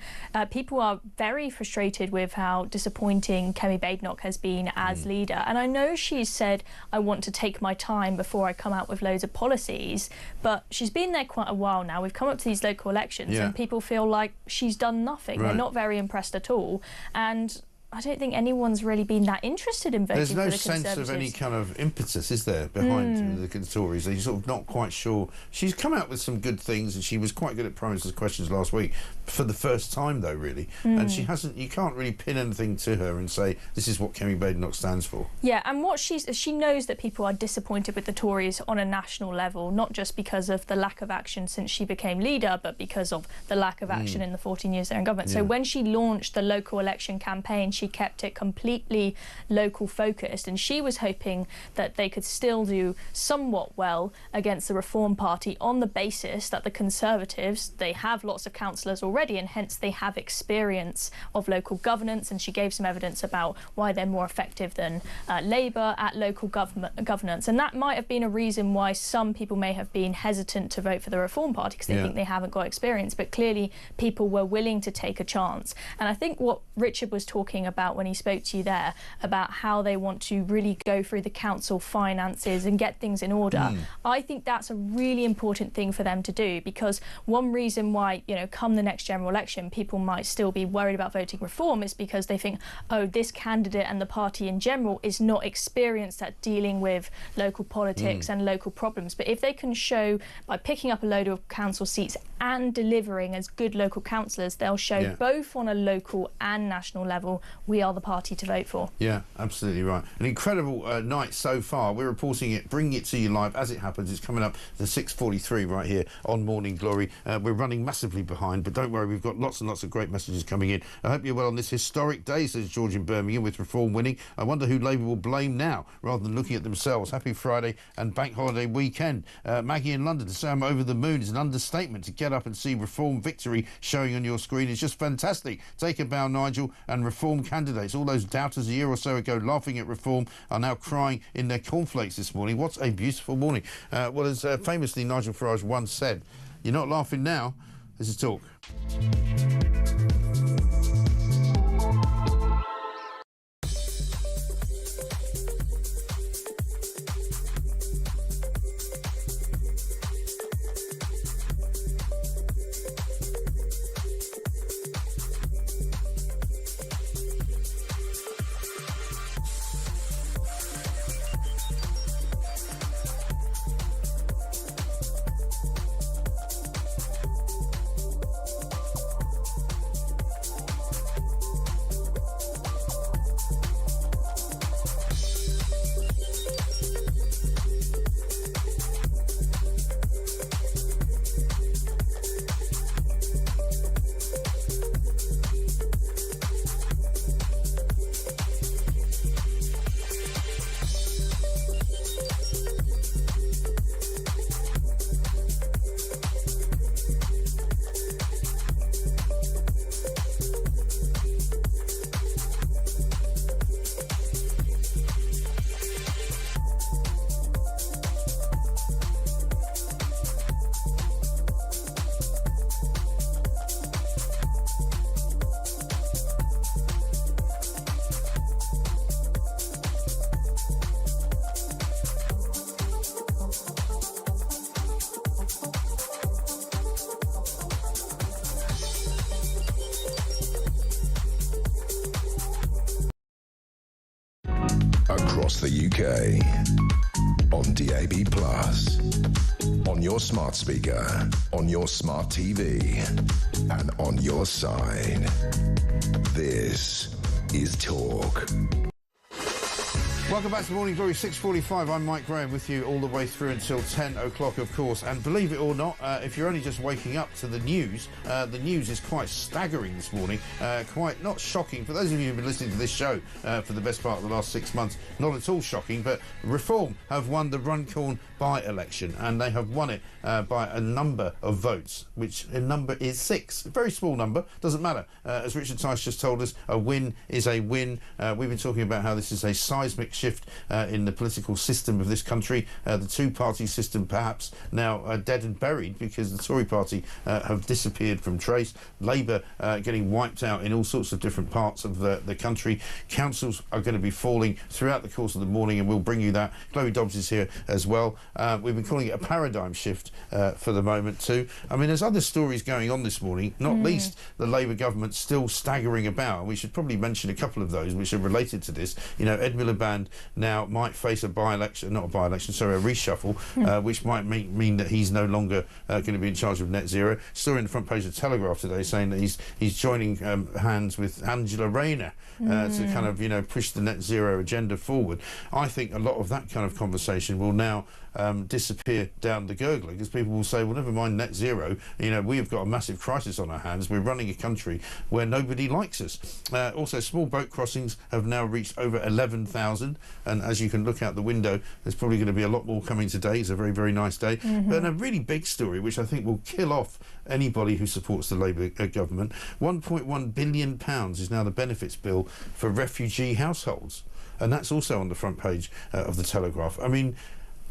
People are very frustrated with how disappointing Kemi Badenoch has been as leader. And I know she's said, I want to take my time before I come out with loads of policies. But she's been there quite a while now. We've come up to these local elections and people feel like she's done nothing. They're not very impressed at all. And I don't think anyone's really been that interested in voting for the Conservatives. There's no sense of any kind of impetus, is there, behind the Tories? They're sort of not quite sure. She's come out with some good things, and she was quite good at Prime Minister's questions last week, for the first time, though, really. And she hasn't. You can't really pin anything to her and say, this is what Kemi Badenoch stands for. Yeah, and what she knows that people are disappointed with the Tories on a national level, not just because of the lack of action since she became leader, but because of the lack of action in the 14 years they're in government. So when she launched the local election campaign, she kept it completely local focused, and she was hoping that they could still do somewhat well against the Reform Party on the basis that the Conservatives, they have lots of councillors already, and hence they have experience of local governance, and she gave some evidence about why they're more effective than Labour at local governance. And that might have been a reason why some people may have been hesitant to vote for the Reform Party, because they think they haven't got experience, but clearly people were willing to take a chance. And I think what Richard was talking about when he spoke to you there, about how they want to really go through the council finances and get things in order, I think that's a really important thing for them to do, because one reason why, come the next general election, people might still be worried about voting Reform is because they think, oh, this candidate and the party in general is not experienced at dealing with local politics and local problems. But if they can show, by picking up a load of council seats and delivering as good local councillors, they'll show both on a local and national level, we are the party to vote for. Yeah, absolutely right. An incredible night so far. We're reporting it, bringing it to you live as it happens. It's coming up to 6:43 right here on Morning Glory. We're running massively behind, but don't worry, we've got lots and lots of great messages coming in. I hope you're well on this historic day, says George in Birmingham, with Reform winning. I wonder who Labour will blame now, rather than looking at themselves. Happy Friday and bank holiday weekend. Maggie in London, to say I'm over the moon is an understatement. To get up and see Reform victory showing on your screen is just fantastic. Take a bow, Nigel, and Reform candidates. All those doubters a year or so ago laughing at Reform are now crying in their cornflakes this morning. What a beautiful morning. Well, as famously Nigel Farage once said, you're not laughing now, this is talk. across the UK. On DAB+, on your smart speaker, on your smart TV, and on your side. This is Talk. Welcome back to Morning Glory, 6:45. I'm Mike Graham with you all the way through until 10 o'clock, of course. And believe it or not, if you're only just waking up to the news is quite staggering this morning. Quite not shocking. For those of you who've been listening to this show for the best part of the last 6 months, not at all shocking, but Reform have won the Runcorn by-election, and they have won it by a number of votes, which a number is 6. A very small number, doesn't matter. As Richard Tice just told us, a win is a win. We've been talking about how this is a seismic shift in the political system of this country. The two-party system perhaps now dead and buried because the Tory party have disappeared from trace. Labour getting wiped out in all sorts of different parts of the country. Councils are going to be falling throughout the course of the morning, and we'll bring you that. Chloe Dobbs is here as well. We've been calling it a paradigm shift for the moment too. I mean, there's other stories going on this morning, not least the Labour government still staggering about. We should probably mention a couple of those which are related to this. You know, Ed Miliband now might face a by-election, not a by-election, sorry, a reshuffle, which might mean that he's no longer going to be in charge of net zero. Story in the front page of the Telegraph today saying that he's joining hands with Angela Rayner to kind of, you know, push the net zero agenda forward. I think a lot of that kind of conversation will now disappear down the gurgler, because people will say, well, never mind net zero, you know, we have got a massive crisis on our hands. We're running a country where nobody likes us. Also, small boat crossings have now reached over 11,000, and as you can look out the window, there's probably going to be a lot more coming today. It's a very, very nice day. But a really big story, which I think will kill off anybody who supports the Labour government. £1.1 billion is now the benefits bill for refugee households, and that's also on the front page of the Telegraph. I mean,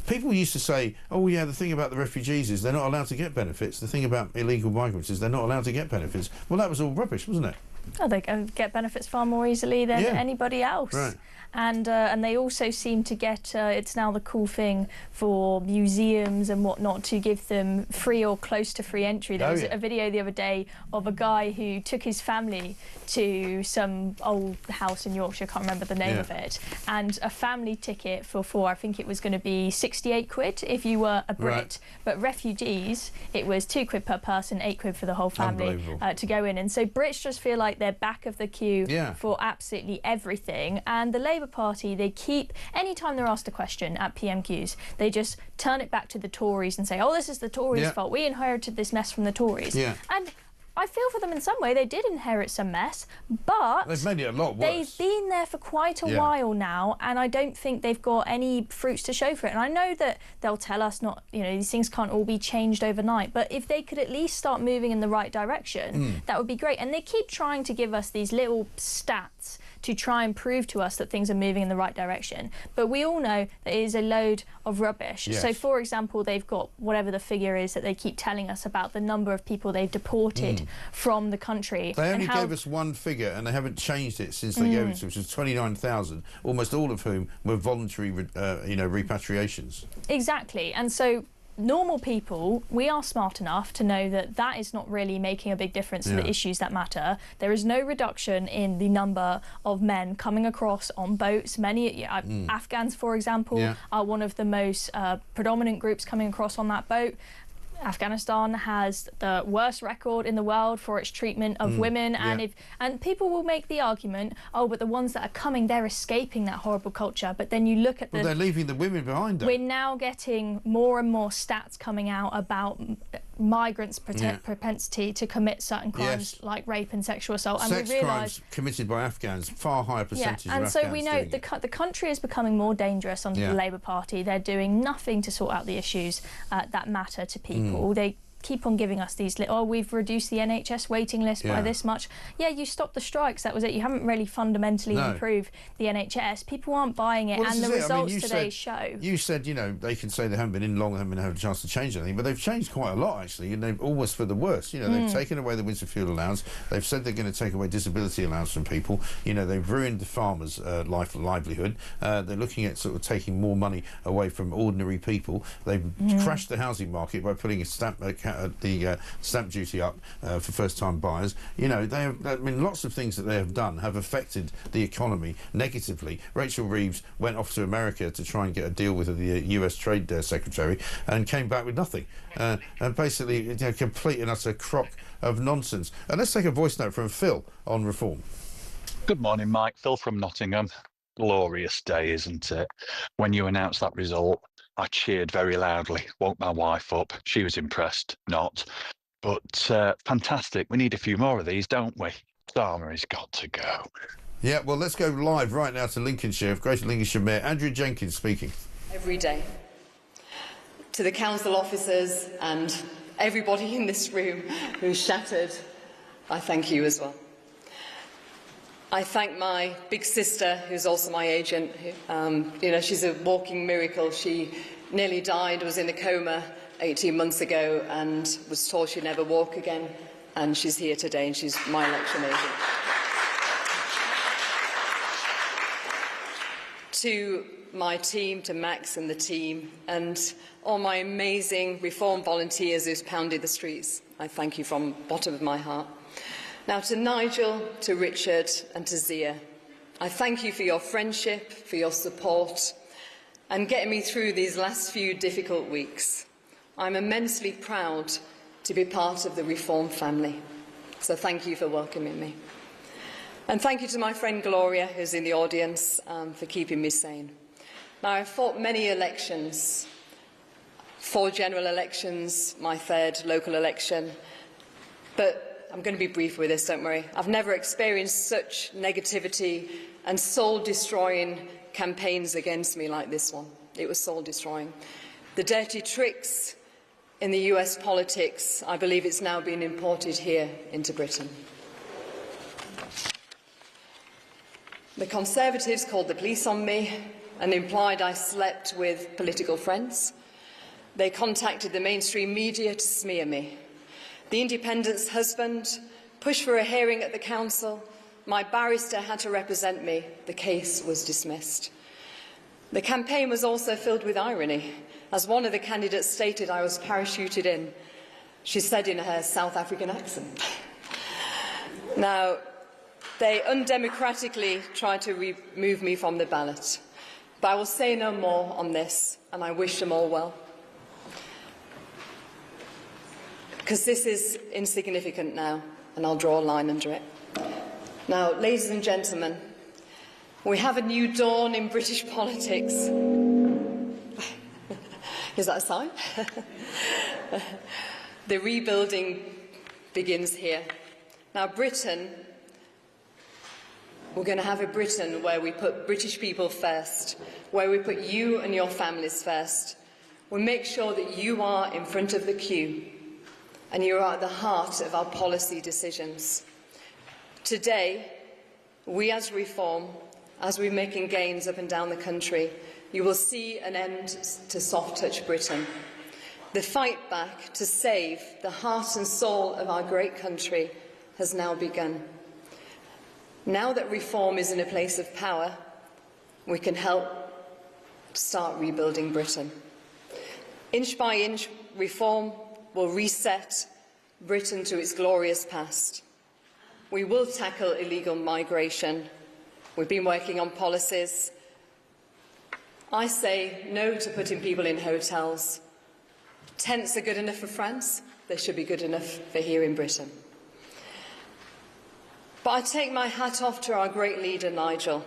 people used to say, oh yeah, the thing about the refugees is they're not allowed to get benefits. The thing about illegal migrants is they're not allowed to get benefits. Well, that was all rubbish, wasn't it? Oh, they can get benefits far more easily than anybody else. Right. And they also seem to get, it's now the cool thing for museums and whatnot to give them free or close to free entry. There was a video the other day of a guy who took his family to some old house in Yorkshire, I can't remember the name of it, and a family ticket for I think it was going to be 68 quid if you were a Brit, but refugees, it was £2 per person, £8 for the whole family to go in. And so Brits just feel like they're back of the queue for absolutely everything. And the Labour Party, they keep, anytime they're asked a question at PMQs, they just turn it back to the Tories and say, oh, this is the Tories' fault. We inherited this mess from the Tories. And I feel for them in some way. They did inherit some mess, but they've made it a lot worse. They've been there for quite a while now, and I don't think they've got any fruits to show for it. And I know that they'll tell us not, you know, these things can't all be changed overnight, but if they could at least start moving in the right direction, that would be great. And they keep trying to give us these little stats to try and prove to us that things are moving in the right direction. But we all know that it is a load of rubbish. So, for example, they've got whatever the figure is that they keep telling us about the number of people they've deported from the country. They only gave us one figure, and they haven't changed it since they gave it to us, which was 29,000, almost all of whom were voluntary, you know, repatriations. Exactly. And so normal people, we are smart enough to know that that is not really making a big difference to the issues that matter. There is no reduction in the number of men coming across on boats. Many Afghans, for example, are one of the most predominant groups coming across on that boat. Afghanistan has the worst record in the world for its treatment of women, and people will make the argument, oh, but the ones that are coming, they're escaping that horrible culture. But then you look at they're leaving the women behind them. We're now getting more and more stats coming out about migrants' propensity to commit certain crimes like rape and sexual assault. Sex crimes committed by Afghans, far higher percentage of and Afghans. So we know the country is becoming more dangerous under the Labour Party. They're doing nothing to sort out the issues that matter to people. They keep on giving us these little, oh, we've reduced the NHS waiting list by this much. Yeah, you stopped the strikes, that was it. You haven't really fundamentally improved the NHS. People aren't buying it, and the results today show. You said, you know, they can say they haven't been in long, haven't had a chance to change anything, but they've changed quite a lot, actually, and they've almost for the worse. You know, they've taken away the winter fuel allowance. They've said they're going to take away disability allowance from people. You know, they've ruined the farmers' livelihood. They're looking at sort of taking more money away from ordinary people. They've crashed the housing market by putting a stamp stamp duty up for first-time buyers. You know, lots of things that they have done have affected the economy negatively. Rachel Reeves went off to America to try and get a deal with the US Trade Secretary and came back with nothing. And basically, complete and utter crock of nonsense. And let's take a voice note from Phil on reform. Good morning, Mike. Phil from Nottingham. Glorious day, isn't it? When you announced that result, I cheered very loudly, woke my wife up. She was impressed, not. But fantastic. We need a few more of these, don't we? Starmer has got to go. Yeah, well, let's go live right now to Lincolnshire. Greater Lincolnshire Mayor Andrea Jenkins speaking. Every day. To the council officers and everybody in this room who's shattered, I thank you as well. I thank my big sister, who's also my agent. You know, she's a walking miracle. She nearly died, was in a coma 18 months ago and was told she'd never walk again. And she's here today and she's my election agent. To my team, to Max and the team, and all my amazing reform volunteers who's pounded the streets, I thank you from the bottom of my heart. Now to Nigel, to Richard and to Zia, I thank you for your friendship, for your support and getting me through these last few difficult weeks. I'm immensely proud to be part of the Reform family, so thank you for welcoming me. And thank you to my friend Gloria, who's in the audience, for keeping me sane. Now, I've fought many elections, 4 general elections, my 3rd local election, but I'm going to be brief with this, don't worry. I've never experienced such negativity and soul-destroying campaigns against me like this one. It was soul-destroying. The dirty tricks in the US politics, I believe it's now being imported here into Britain. The Conservatives called the police on me and implied I slept with political friends. They contacted the mainstream media to smear me. The Independent's husband pushed for a hearing at the council. My barrister had to represent me. The case was dismissed. The campaign was also filled with irony. As one of the candidates stated, I was parachuted in. She said in her South African accent. Now, they undemocratically tried to remove me from the ballot. But I will say no more on this, and I wish them all well. Because this is insignificant now, and I'll draw a line under it. Now, ladies and gentlemen, we have a new dawn in British politics. Is that a sign? The rebuilding begins here. Now, Britain, we're going to have a Britain where we put British people first, where we put you and your families first. We make sure that you are in front of the queue and you are at the heart of our policy decisions. Today, we as Reform, as we're making gains up and down the country, you will see an end to soft-touch Britain. The fight back to save the heart and soul of our great country has now begun. Now that Reform is in a place of power, we can help start rebuilding Britain. Inch by inch, Reform will reset Britain to its glorious past. We will tackle illegal migration. We've been working on policies. I say no to putting people in hotels. Tents are good enough for France. They should be good enough for here in Britain. But I take my hat off to our great leader, Nigel.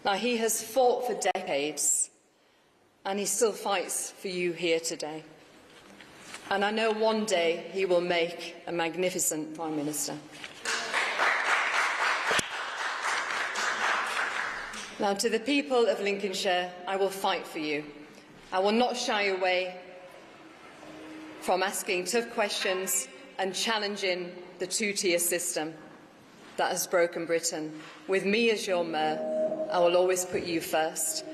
Now, he has fought for decades, and he still fights for you here today. And I know one day he will make a magnificent Prime Minister. Now, to the people of Lincolnshire, I will fight for you. I will not shy away from asking tough questions and challenging the two-tier system that has broken Britain. With me as your mayor, I will always put you first.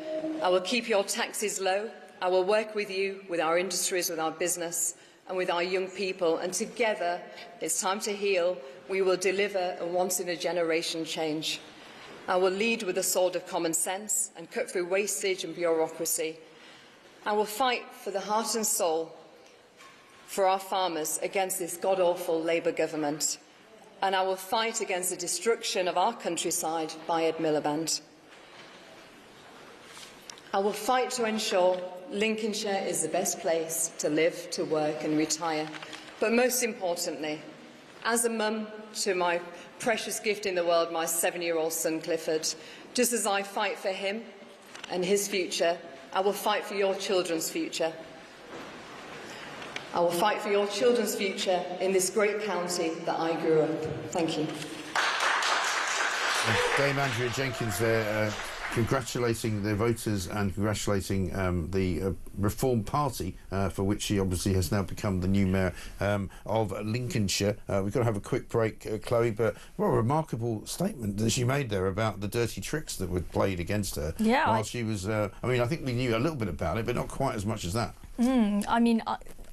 I will keep your taxes low. I will work with you, with our industries, with our business, and with our young people. And together, it's time to heal. We will deliver a once-in-a-generation change. I will lead with a sword of common sense and cut through wastage and bureaucracy. I will fight for the heart and soul for our farmers against this god-awful Labour government. And I will fight against the destruction of our countryside by Ed Miliband. I will fight to ensure Lincolnshire is the best place to live, to work and retire. But most importantly, as a mum to my precious gift in the world, my 7-year-old son Clifford, just as I fight for him and his future, I will fight for your children's future. I will fight for your children's future in this great county that I grew up. Thank you. Dame Andrea Jenkins there, congratulating the voters and congratulating the Reform Party, for which she obviously has now become the new mayor of Lincolnshire. We've got to have a quick break, Chloe, but what a remarkable statement that she made there about the dirty tricks that were played against her while she was... I mean, I think we knew a little bit about it, but not quite as much as that. I mean...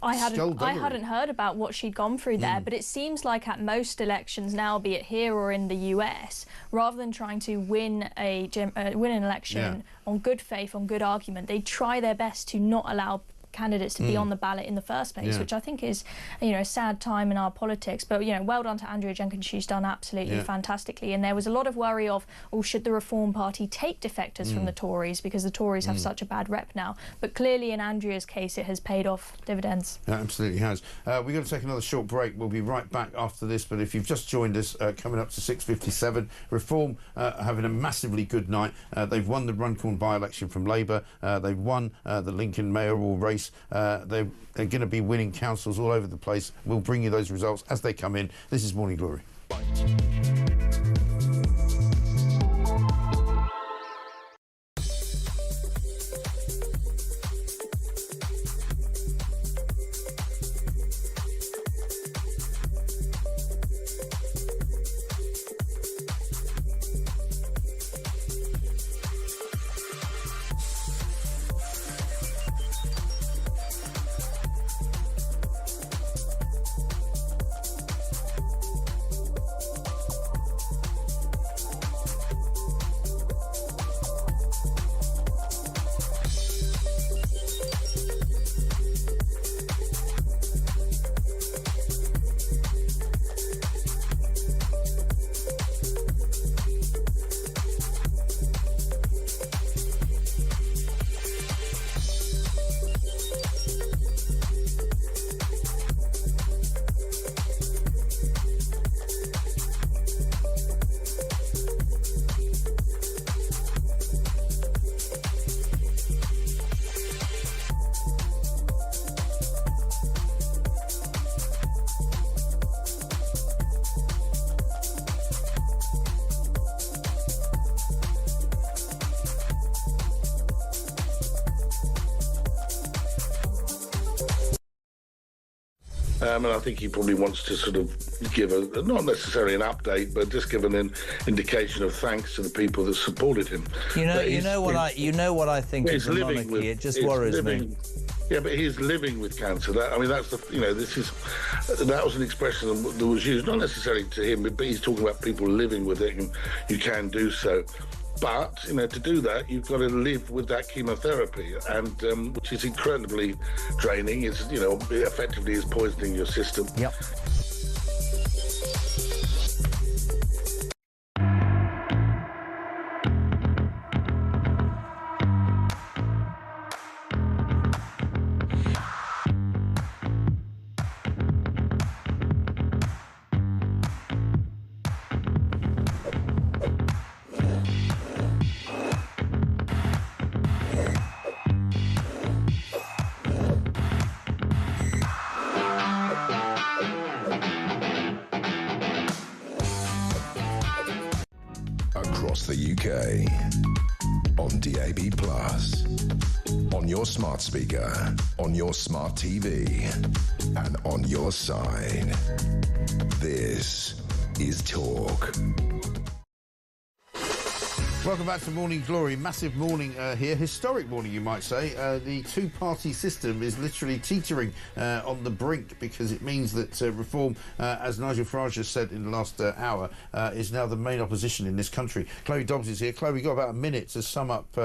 I hadn't heard about what she'd gone through there, but it seems like at most elections now, be it here or in the US, rather than trying to win an election on good faith, on good argument, they try their best to not allow candidates to be on the ballot in the first place, which I think is, you know, a sad time in our politics. But, you know, well done to Andrea Jenkins. She's done absolutely fantastically. And there was a lot of worry of, oh, should the Reform Party take defectors from the Tories because the Tories have such a bad rep now? But clearly in Andrea's case, it has paid off dividends. It absolutely has. We're going to take another short break. We'll be right back after this. But if you've just joined us, coming up to 6:57, Reform having a massively good night. They've won the Runcorn by-election from Labour. They've won the Lincoln mayoral race. They're going to be winning councils all over the place. We'll bring you those results as they come in. This is Morning Glory. And I think he probably wants to sort of give a, not necessarily an update, but just give an indication of thanks to the people that supported him. You know what I think of the monarchy. It just worries me. Yeah, but he's living with cancer. That was an expression that was used not necessarily to him, but he's talking about people living with it, and you can do so. But, to do that, you've got to live with that chemotherapy, and which is incredibly draining. It's, effectively is poisoning your system. Yep. Across the UK, on DAB+, on your smart speaker, on your smart TV, and on your side. This is Talk. Welcome back to Morning Glory. Massive morning here. Historic morning, you might say. The two-party system is literally teetering on the brink, because it means that Reform, as Nigel Farage has said in the last hour, is now the main opposition in this country. Chloe Dobbs is here. Chloe, we've got about a minute to sum up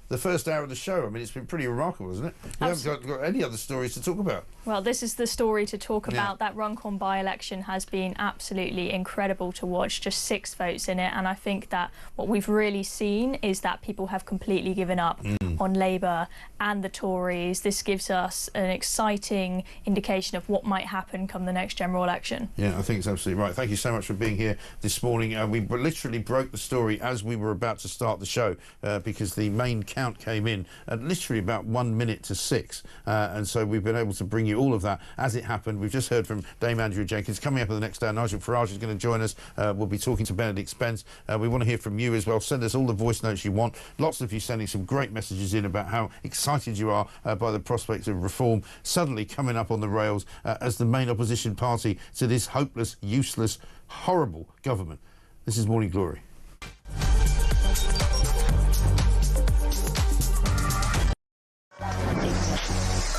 the first hour of the show. I mean, it's been pretty remarkable, isn't it? We haven't got any other stories to talk about. Well, this is the story to talk about. That Runcorn by-election has been absolutely incredible to watch, just 6 votes in it, and I think that what we've really seen is that people have completely given up on Labour and the Tories. This gives us an exciting indication of what might happen come the next general election. Yeah, I think it's absolutely right. Thank you so much for being here this morning. We literally broke the story as we were about to start the show because the main count came in at literally about 1 minute to 6, and so we've been able to bring you all of that as it happened. We've just heard from Dame Andrea Jenkins. Coming up in the next hour, Nigel Farage is going to join us. We'll be talking to Benedict Spence. We want to hear from you as well. Send us all the voice notes you want. Lots of you sending some great messages in about how excited you are by the prospect of reform suddenly coming up on the rails as the main opposition party to this hopeless, useless, horrible government. This is Morning Glory.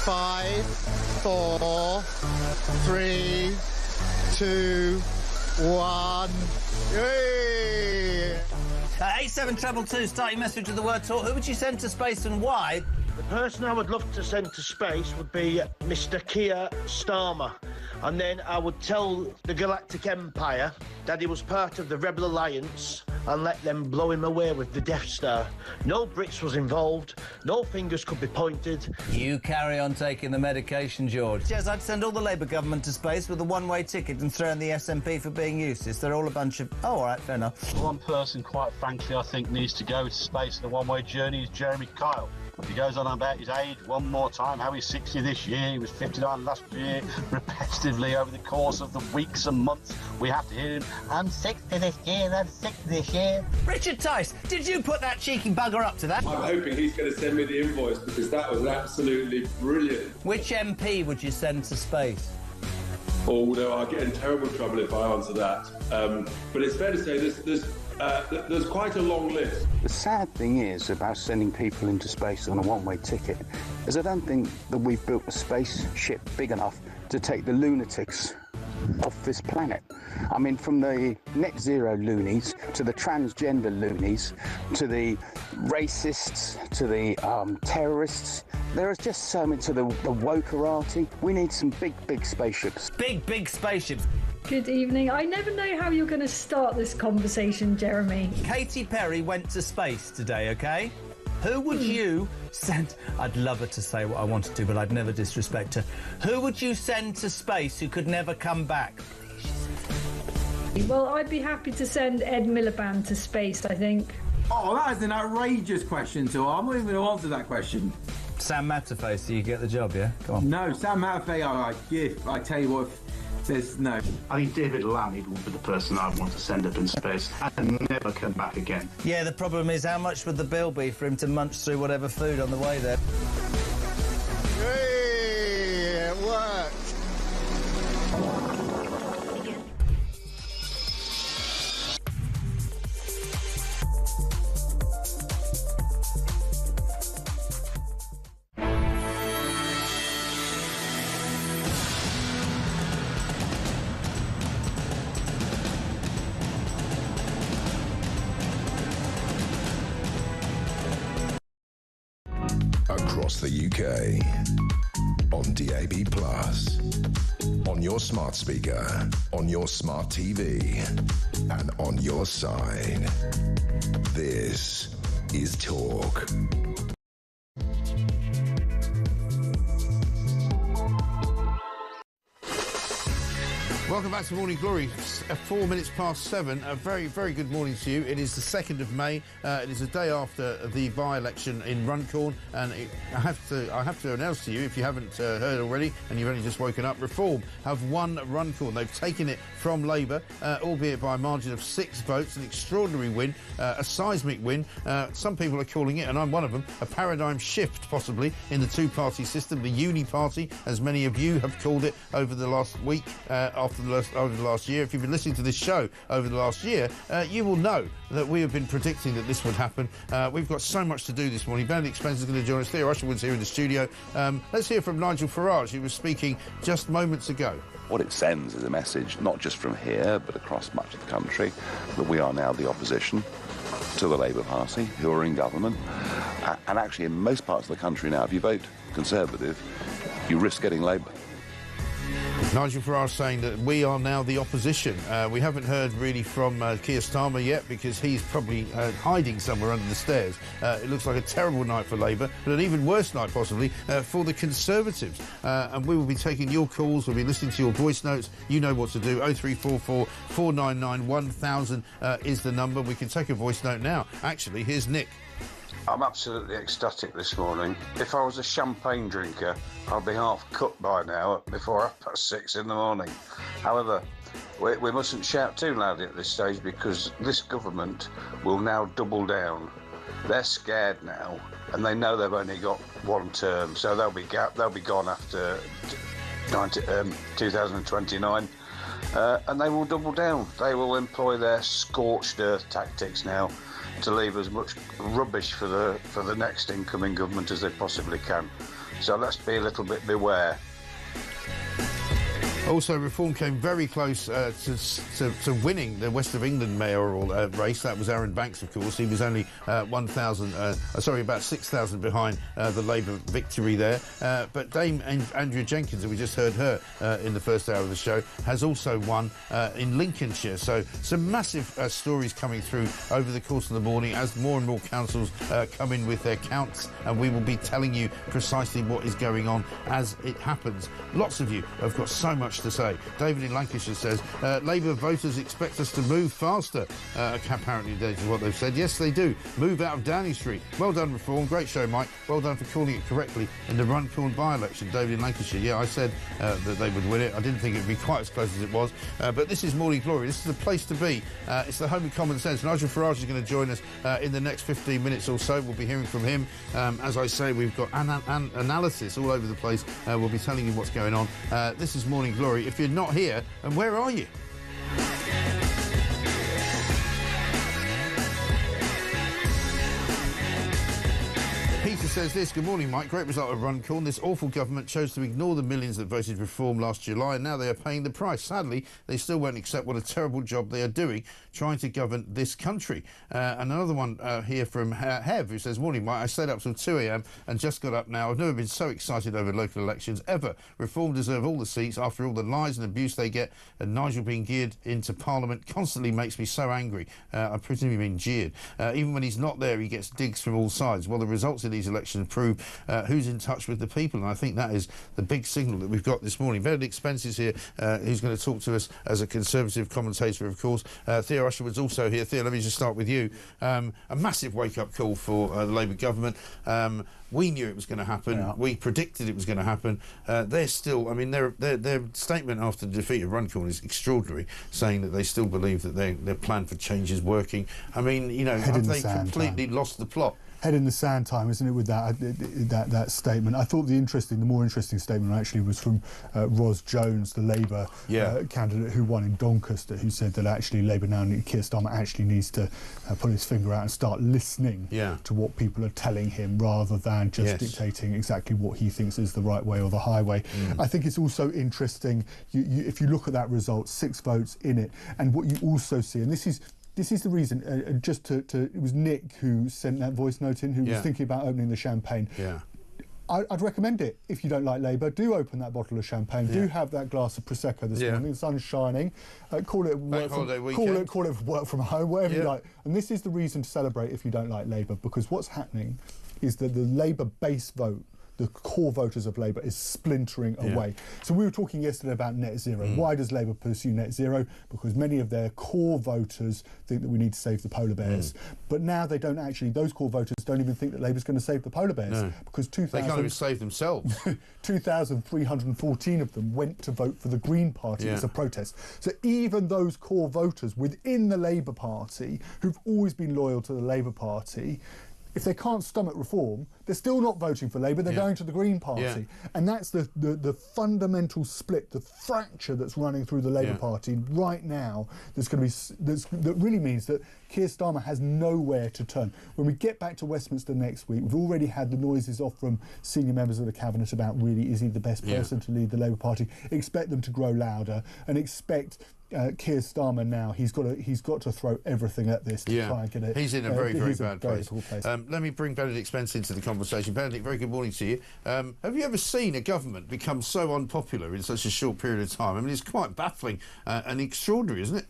Five, 4, 3, 2, 1. Yay! 87222, start your message with the word talk. Who would you send to space and why? The person I would love to send to space would be Mr. Keir Starmer. And then I would tell the Galactic Empire that he was part of the Rebel Alliance and let them blow him away with the Death Star. No Brits was involved, no fingers could be pointed. You carry on taking the medication, George. Yes, I'd send all the Labour government to space with a one-way ticket and throw in the SNP for being useless. They're all a bunch of... Oh, all right, fair enough. One person, quite frankly, I think needs to go to space in a one-way journey is Jeremy Kyle. He goes on about his age one more time, how he's 60 this year, he was 59 last year, repetitively over the course of the weeks and months. We have to hear him, I'm 60 this year, I'm 60 this year. Richard Tice, did you put that cheeky bugger up to that? I'm hoping he's going to send me the invoice because that was absolutely brilliant. Which MP would you send to space? Although I'll get in terrible trouble if I answer that. But it's fair to say there's quite a long list. The sad thing is about sending people into space on a one-way ticket is I don't think that we've built a spaceship big enough to take the lunatics off this planet. I mean, from the net zero loonies to the transgender loonies to the racists to the terrorists, there is just so much to the wokerati. We need some big spaceships. Big spaceships. Good evening. I never know how you're going to start this conversation, Jeremy. Katy Perry went to space today, OK? Who would you send... I'd love her to say what I wanted to, but I'd never disrespect her. Who would you send to space who could never come back? Well, I'd be happy to send Ed Miliband to space, I think. Oh, that is an outrageous question, so I'm not even going to answer that question. Sam Matterface, so you get the job, yeah? Come on. No, Sam Matterface, I tell you what... There's no. I think David Lammy would be the person I'd want to send up in space and never come back again. Yeah, the problem is how much would the bill be for him to munch through whatever food on the way there? Hey, it worked. Across the UK, on DAB+, on your smart speaker, on your smart TV, and on your side. This is Talk. Welcome back to Morning Glory. 4 minutes past 7. A very, very good morning to you. It is the 2nd of May. It is the day after the by-election in Runcorn, and I have to announce to you, if you haven't heard already and you've only just woken up, Reform have won Runcorn. They've taken it from Labour, albeit by a margin of 6 votes, an extraordinary win, a seismic win. Some people are calling it, and I'm one of them, a paradigm shift possibly in the two-party system, the uni party, as many of you have called it over the last week, over the last year. If you've been listening to this show over the last year, you will know that we have been predicting that this would happen. We've got so much to do this morning. Benedict Spence is going to join us. Theo Usherwood's here in the studio. Let's hear from Nigel Farage, who was speaking just moments ago. What it sends is a message, not just from here, but across much of the country, that we are now the opposition. to the Labour Party, who are in government. And actually, in most parts of the country now, if you vote Conservative, you risk getting Labour. Nigel Farage saying that we are now the opposition. We haven't heard really from Keir Starmer yet because he's probably hiding somewhere under the stairs. It looks like a terrible night for Labour, but an even worse night possibly for the Conservatives. And we will be taking your calls, we'll be listening to your voice notes. You know what to do. 0344 499 1000 is the number. We can take a voice note now. Actually, here's Nick. I'm absolutely ecstatic this morning. If I was a champagne drinker, I'd be half cut by now before 6:30 in the morning. However, we mustn't shout too loudly at this stage because this government will now double down. They're scared now, and they know they've only got one term, so they'll be gone after 2029. And they will double down. They will employ their scorched earth tactics now to leave as much rubbish for the next incoming government as they possibly can. So let's be a little bit beware. Also, Reform came very close to winning the West of England mayoral race. That was Aaron Banks, of course. He was only about 6,000 behind the Labour victory there. But Dame Andrea Jenkins, and we just heard her in the first hour of the show, has also won in Lincolnshire. So some massive stories coming through over the course of the morning as more and more councils come in with their counts, and we will be telling you precisely what is going on as it happens. Lots of you have got so much to say. David in Lancashire says Labour voters expect us to move faster. Apparently that is what they've said. Yes, they do. Move out of Downing Street. Well done, Reform. Great show, Mike. Well done for calling it correctly in the Runcorn by-election. David in Lancashire. Yeah, I said that they would win it. I didn't think it would be quite as close as it was. But this is Morning Glory. This is the place to be. It's the home of common sense. Nigel Farage is going to join us in the next 15 minutes or so. We'll be hearing from him. As I say, we've got analysis all over the place. We'll be telling you what's going on. This is Morning Glory. If you're not here, and where are you? Peter says this. Good morning, Mike. Great result of Runcorn. This awful government chose to ignore the millions that voted Reform last July, and now they are paying the price. Sadly, they still won't accept what a terrible job they are doing trying to govern this country. And another one here from Hev, who says, morning, Mike. I stayed up till 2 a.m. and just got up now. I've never been so excited over local elections ever. Reform deserve all the seats after all the lies and abuse they get, and Nigel being geared into Parliament constantly makes me so angry. I presume you mean jeered. Even when he's not there, he gets digs from all sides. Well, the results of these elections prove who's in touch with the people, and I think that is the big signal that we've got this morning. Benedict Spencer's here, who's going to talk to us as a Conservative commentator, of course. Theo Usherwood's also here. Theo, let me just start with you. A massive wake-up call for the Labour government. We knew it was going to happen. Yeah. We predicted it was going to happen. They're still, I mean, their statement after the defeat of Runcorn is extraordinary, saying that they still believe that their plan for change is working. I mean, you know, have they completely lost the plot? Head in the sand time, isn't it, with that statement? I thought the more interesting statement actually was from Ros Jones, the Labour candidate who won in Doncaster, who said that actually Labour now, Keir Starmer actually needs to put his finger out and start listening to what people are telling him rather than just dictating exactly what he thinks is the right way or the highway. I think it's also interesting, if you look at that result, 6 votes in it, and what you also see, and this is the reason, it was Nick who sent that voice note in, who was thinking about opening the champagne. Yeah. I'd recommend it. If you don't like Labour, do open that bottle of champagne. Do have that glass of Prosecco this morning. The sun's shining. Call it work from home, whatever you like. And this is the reason to celebrate if you don't like Labour, because what's happening is that the Labour base vote, the core voters of Labour, is splintering away. So we were talking yesterday about net zero. Why does Labour pursue net zero? Because many of their core voters think that we need to save the polar bears. But now they don't actually, those core voters don't even think that Labour's going to save the polar bears. Because they can't even save themselves. 2,314 of them went to vote for the Green Party as a protest. So even those core voters within the Labour Party, who've always been loyal to the Labour Party, if they can't stomach reform, they're still not voting for Labour, they're going to the Green Party. Yeah. And that's the fundamental split, the fracture that's running through the Labour Party right now that really means that Keir Starmer has nowhere to turn. When we get back to Westminster next week, we've already had the noises off from senior members of the Cabinet about really is he the best person to lead the Labour Party. Expect them to grow louder and expect Keir Starmer now, he's got to throw everything at this to try and get it. He's in a very bad place. Poor place. Let me bring Benedict Spence into the conversation. Benedict, very good morning to you. Have you ever seen a government become so unpopular in such a short period of time? I mean, it's quite baffling and extraordinary, isn't it?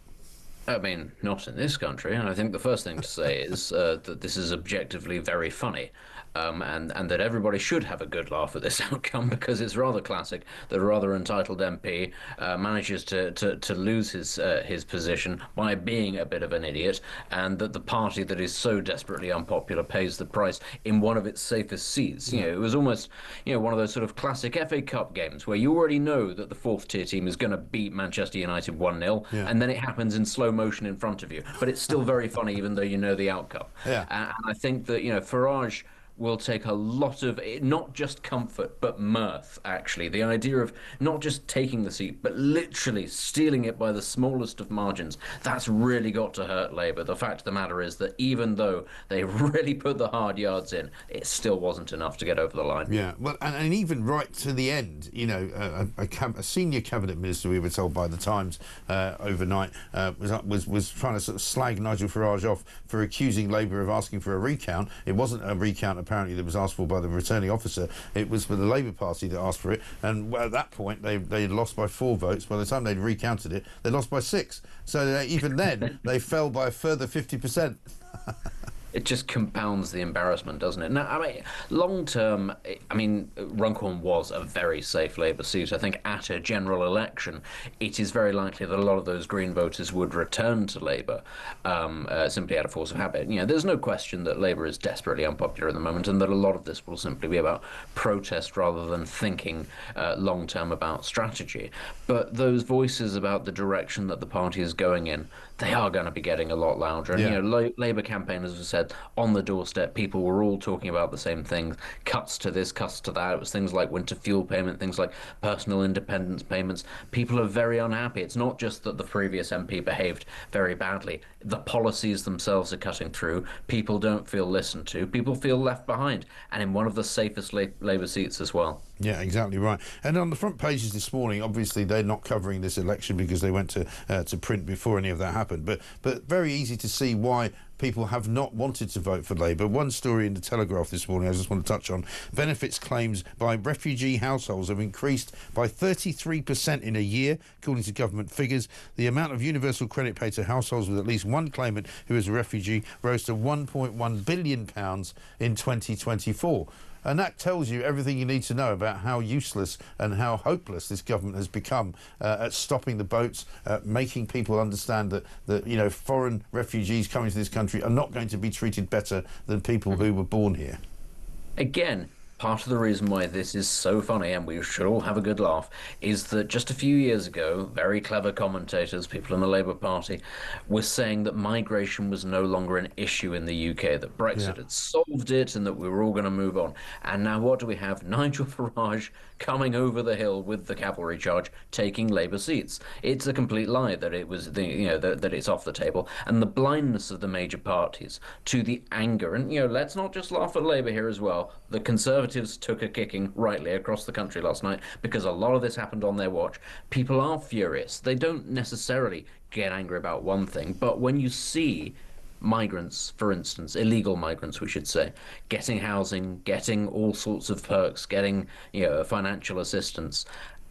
I mean, not in this country. And I think the first thing to say is that this is objectively very funny. And that everybody should have a good laugh at this outcome, because it's rather classic that a rather entitled MP manages to lose his position by being a bit of an idiot, and that the party that is so desperately unpopular pays the price in one of its safest seats. You know, it was almost, one of those sort of classic FA Cup games where you already know that the fourth tier team is going to beat Manchester United 1-0, and then it happens in slow motion in front of you. But it's still very funny, even though you know the outcome. And I think that, Farage will take a lot of, not just comfort, but mirth, actually. The idea of not just taking the seat, but literally stealing it by the smallest of margins. That's really got to hurt Labour. The fact of the matter is that even though they really put the hard yards in, it still wasn't enough to get over the line. Yeah, well, and even right to the end, a senior cabinet minister, we were told by the Times overnight, was trying to sort of slag Nigel Farage off for accusing Labour of asking for a recount. It wasn't a recount apparently that was asked for by the returning officer. It was for the Labour Party that asked for it, and at that point they had lost by 4 votes. By the time they'd recounted it, they lost by 6. So even then they fell by a further 50%. It just compounds the embarrassment, doesn't it? Now, I mean, long term, Runcorn was a very safe Labour seat. I think at a general election, it is very likely that a lot of those Green voters would return to Labour simply out of force of habit. There's no question that Labour is desperately unpopular at the moment, and that a lot of this will simply be about protest rather than thinking long term about strategy. But those voices about the direction that the party is going in, they are going to be getting a lot louder. And, Labour campaigners have said on the doorstep, people were all talking about the same things, cuts to this, cuts to that. It was things like winter fuel payment, things like personal independence payments. People are very unhappy. It's not just that the previous MP behaved very badly. The policies themselves are cutting through. People don't feel listened to. People feel left behind, and in one of the safest Labour seats as well. Yeah, exactly right. And on the front pages this morning, obviously they're not covering this election because they went to print before any of that happened. But very easy to see why people have not wanted to vote for Labour. One story in the Telegraph this morning I just want to touch on. Benefits claims by refugee households have increased by 33% in a year, according to government figures. The amount of universal credit paid to households with at least one claimant who is a refugee rose to £1.1 billion in 2024. And that tells you everything you need to know about how useless and how hopeless this government has become at stopping the boats, making people understand that foreign refugees coming to this country are not going to be treated better than people who were born here. Again, part of the reason why this is so funny, and we should all have a good laugh, is that just a few years ago, very clever commentators, people in the Labour Party, were saying that migration was no longer an issue in the UK, that Brexit had solved it and that we were all going to move on. And now what do we have? Nigel Farage coming over the hill with the cavalry charge, taking Labour seats. It's a complete lie that it was that it's off the table, and the blindness of the major parties to the anger. And let's not just laugh at Labour here as well. The Conservatives took a kicking rightly across the country last night because a lot of this happened on their watch. People are furious. They don't necessarily get angry about one thing, but when you see migrants, for instance, illegal migrants, we should say, getting housing, getting all sorts of perks, getting financial assistance,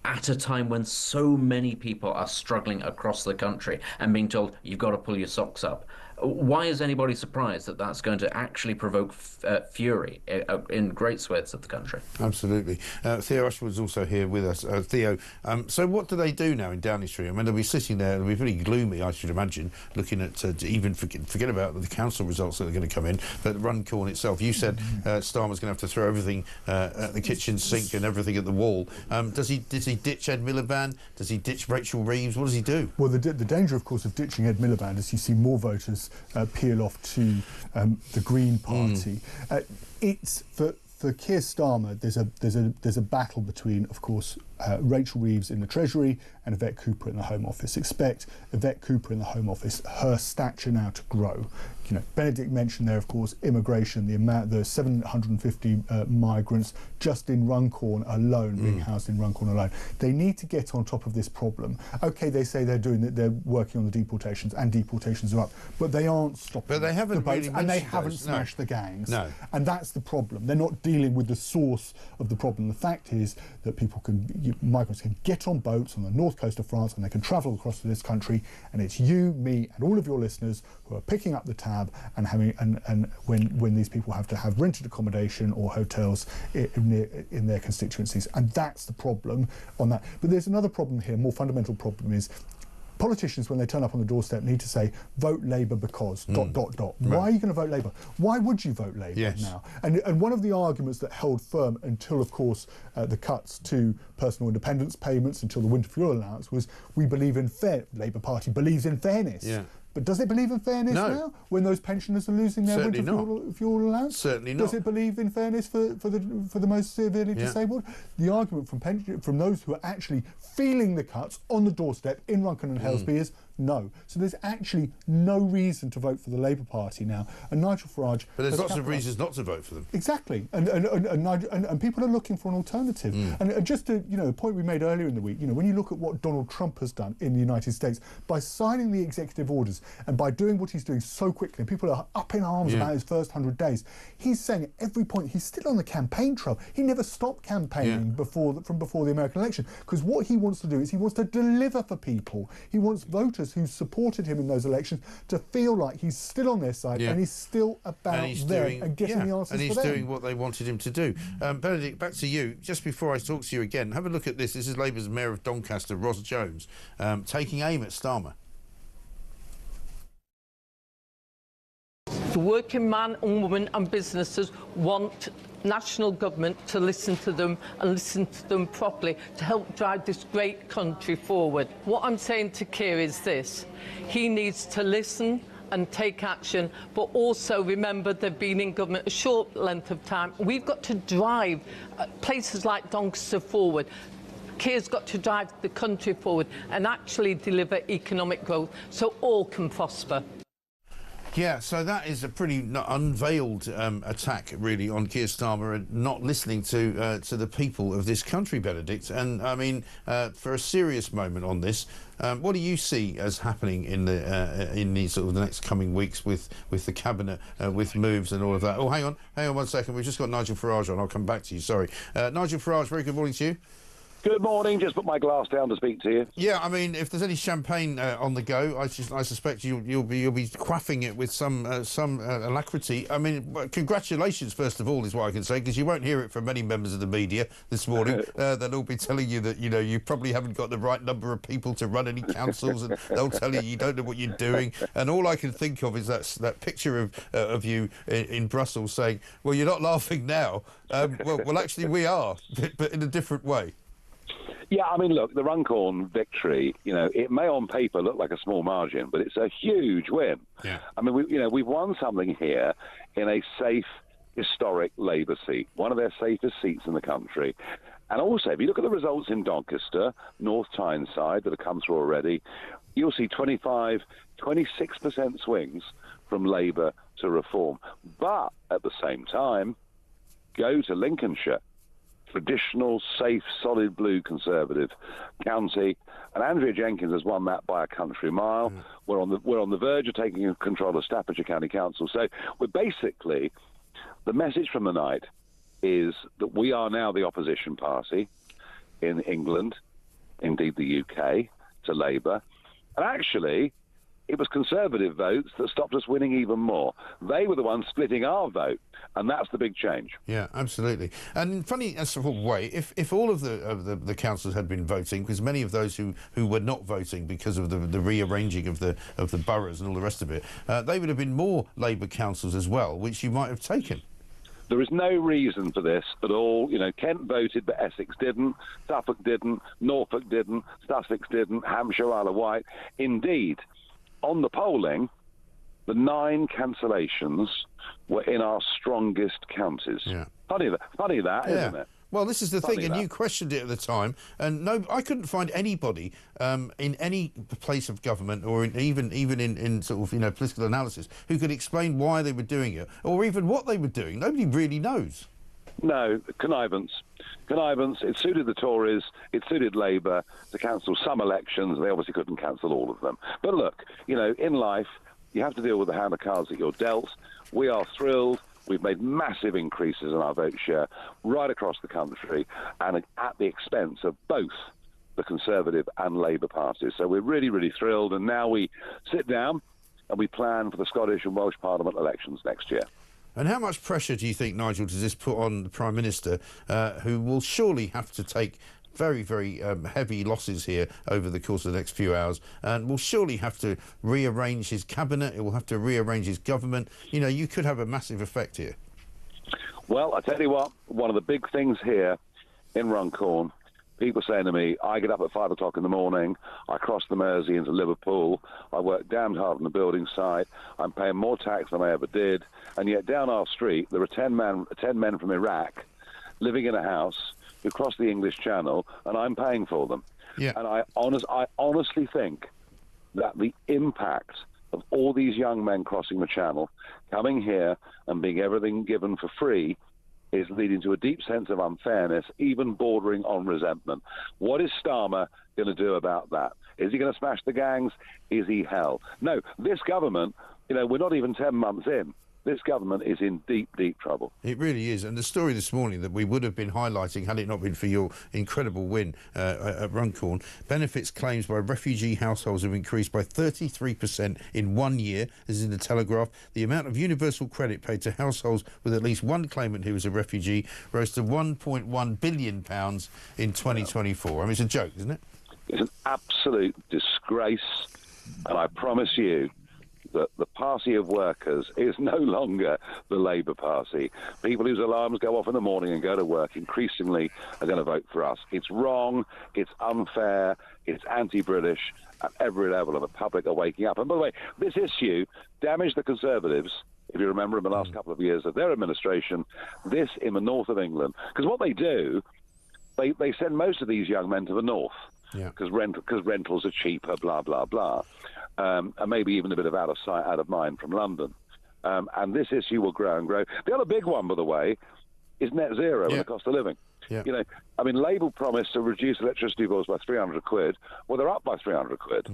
at a time when so many people are struggling across the country and being told you've got to pull your socks up. Why is anybody surprised that that's going to actually provoke fury in great swathes of the country? Absolutely. Theo Ashwood's also here with us. Theo, so what do they do now in Downing Street? I mean, they'll be sitting there, they'll be pretty gloomy, I should imagine, looking at, even forget about the council results that are going to come in, but Runcorn itself. You said Starmer's going to have to throw everything at the kitchen sink and everything at the wall. Does he ditch Ed Miliband? Does he ditch Rachel Reeves? What does he do? Well, the danger, of course, of ditching Ed Miliband is you see more voters peel off to the Green Party. It's for for Keir Starmer, there's a battle between, of course, Rachel Reeves in the Treasury and Yvette Cooper in the Home Office. Expect Yvette Cooper in the Home Office, her stature now to grow. You know, Benedict mentioned there, of course, immigration, the 750 migrants just in Runcorn alone, being housed in Runcorn alone. They need to get on top of this problem. OK, they say they're working on the deportations, and deportations are up, but they aren't stopping. But they haven't really and they mentioned haven't those, smashed the gangs. No. And that's the problem. They're not dealing with the source of the problem. The fact is that migrants can get on boats on the north coast of France and they can travel across to this country, and it's you, me, and all of your listeners who are picking up the tab and having when these people have to have rented accommodation or hotels in their constituencies, and that's the problem on that. But there's another problem here, more fundamental problem is politicians, when they turn up on the doorstep, need to say, vote Labour because, ... Right. Why are you going to vote Labour? Why would you vote Labour now? And one of the arguments that held firm until, of course, the cuts to personal independence payments, until the winter fuel allowance, was we believe in Labour Party believes in fairness. Yeah. But does it believe in fairness now, when those pensioners are losing their winter fuel allowance? Certainly not. Does it believe in fairness for the most severely disabled? The argument from those who are actually feeling the cuts on the doorstep in Runcorn and Helsby is no. So there's actually no reason to vote for the Labour Party now. And Nigel Farage... But there's lots of reasons not to vote for them. Exactly. And people are looking for an alternative. And just to, the point we made earlier in the week, when you look at what Donald Trump has done in the United States, by signing the executive orders and by doing what he's doing so quickly, and people are up in arms about his first 100 days, he's saying at every point he's still on the campaign trail. He never stopped campaigning before the American election, because what he wants to do is he wants to deliver for people. He wants voters who supported him in those elections to feel like he's still on their side and he's still about them and getting the answers for them. And he's doing what they wanted him to do. Benedict, back to you. Just before I talk to you again, have a look at this. This is Labour's Mayor of Doncaster, Ros Jones, taking aim at Starmer. The working man and woman and businesses want national government to listen to them and listen to them properly to help drive this great country forward. What I'm saying to Keir is this: he needs to listen and take action, but also remember they've been in government a short length of time. We've got to drive places like Doncaster forward. Keir's got to drive the country forward and actually deliver economic growth so all can prosper. Yeah, so that is a pretty unveiled attack, really, on Keir Starmer and not listening to the people of this country, Benedict. And I mean, for a serious moment on this, what do you see as happening in the sort of the next coming weeks with the cabinet, with moves and all of that? Oh, hang on 1 second. We've just got Nigel Farage on. I'll come back to you. Sorry, Nigel Farage. Very good morning to you. Good morning. Just put my glass down to speak to you. Yeah, I mean, if there's any champagne on the go, I suspect you'll be quaffing it with some alacrity. I mean, congratulations, first of all, is what I can say, because you won't hear it from many members of the media this morning. They'll all be telling you that you probably haven't got the right number of people to run any councils, and they'll tell you don't know what you're doing. And all I can think of is that picture of you in Brussels saying, "Well, you're not laughing now." Well, actually, we are, but in a different way. Yeah, I mean, look, the Runcorn victory, it may on paper look like a small margin, but it's a huge win. Yeah. I mean, we've won something here in a safe, historic Labour seat, one of their safest seats in the country. And also, if you look at the results in Doncaster, North Tyneside that have come through already, you'll see 26% swings from Labour to Reform. But at the same time, go to Lincolnshire, traditional, safe, solid blue Conservative county, and Andrea Jenkins has won that by a country mile. We're on the verge of taking control of Staffordshire County Council. So we're basically, the message from the night is that we are now the opposition party in England, indeed the UK, to Labour. And actually, it was Conservative votes that stopped us winning even more. They were the ones splitting our vote, and that's the big change. Yeah, absolutely. And funny sort of way, if all of the councillors had been voting, because many of those who were not voting because of the rearranging of the boroughs and all the rest of it, they would have been more Labour councils as well, which you might have taken. There is no reason for this at all. Kent voted, but Essex didn't. Suffolk didn't. Norfolk didn't. Sussex didn't. Hampshire, Isle of Wight. Indeed, on the polling, the 9 cancellations were in our strongest counties. Yeah. Funny that, Yeah. isn't it? Well, this is the Funny thing, and that. you questioned it at the time, and no, I couldn't find anybody in any place of government or even in sort of political analysis who could explain why they were doing it or even what they were doing. Nobody really knows. No, connivance. It suited the Tories, it suited Labour to cancel some elections. They obviously couldn't cancel all of them. But look, in life, you have to deal with the hand of cards that you're dealt. We are thrilled. We've made massive increases in our vote share right across the country and at the expense of both the Conservative and Labour parties. So we're really, really thrilled. And now we sit down and we plan for the Scottish and Welsh Parliament elections next year. And how much pressure do you think, Nigel, does this put on the Prime Minister, who will surely have to take very, very heavy losses here over the course of the next few hours, and will surely have to rearrange his cabinet, it will have to rearrange his government? You could have a massive effect here. Well, I tell you what, one of the big things here in Runcorn, people saying to me, I get up at 5 o'clock in the morning, I cross the Mersey into Liverpool, I work damned hard on the building site, I'm paying more tax than I ever did, and yet down our street there are 10 men from Iraq living in a house who cross the English Channel, and I'm paying for them. Yeah. And I honestly think that the impact of all these young men crossing the Channel, coming here and being everything given for free, is leading to a deep sense of unfairness, even bordering on resentment. What is Starmer going to do about that? Is he going to smash the gangs? Is he hell? No, this government, we're not even 10 months in. This government is in deep, deep trouble. It really is. And the story this morning that we would have been highlighting had it not been for your incredible win at Runcorn, benefits claims by refugee households have increased by 33% in 1 year. This is in the Telegraph. The amount of universal credit paid to households with at least one claimant who was a refugee rose to £1.1 billion in 2024. I mean, it's a joke, isn't it? It's an absolute disgrace. And I promise you, that the Party of Workers is no longer the Labour Party. People whose alarms go off in the morning and go to work increasingly are going to vote for us. It's wrong, it's unfair, it's anti-British at every level, and the public are waking up. And by the way, this issue damaged the Conservatives, if you remember, in the last couple of years of their administration, this in the north of England. Because what they do, they send most of these young men to the north, because rentals are cheaper, blah, blah, blah. And maybe even a bit of out of sight, out of mind from London. And this issue will grow and grow. The other big one, by the way, is net zero and the cost of living. Yeah. Labour promised to reduce electricity bills by 300 quid. Well, they're up by 300 quid.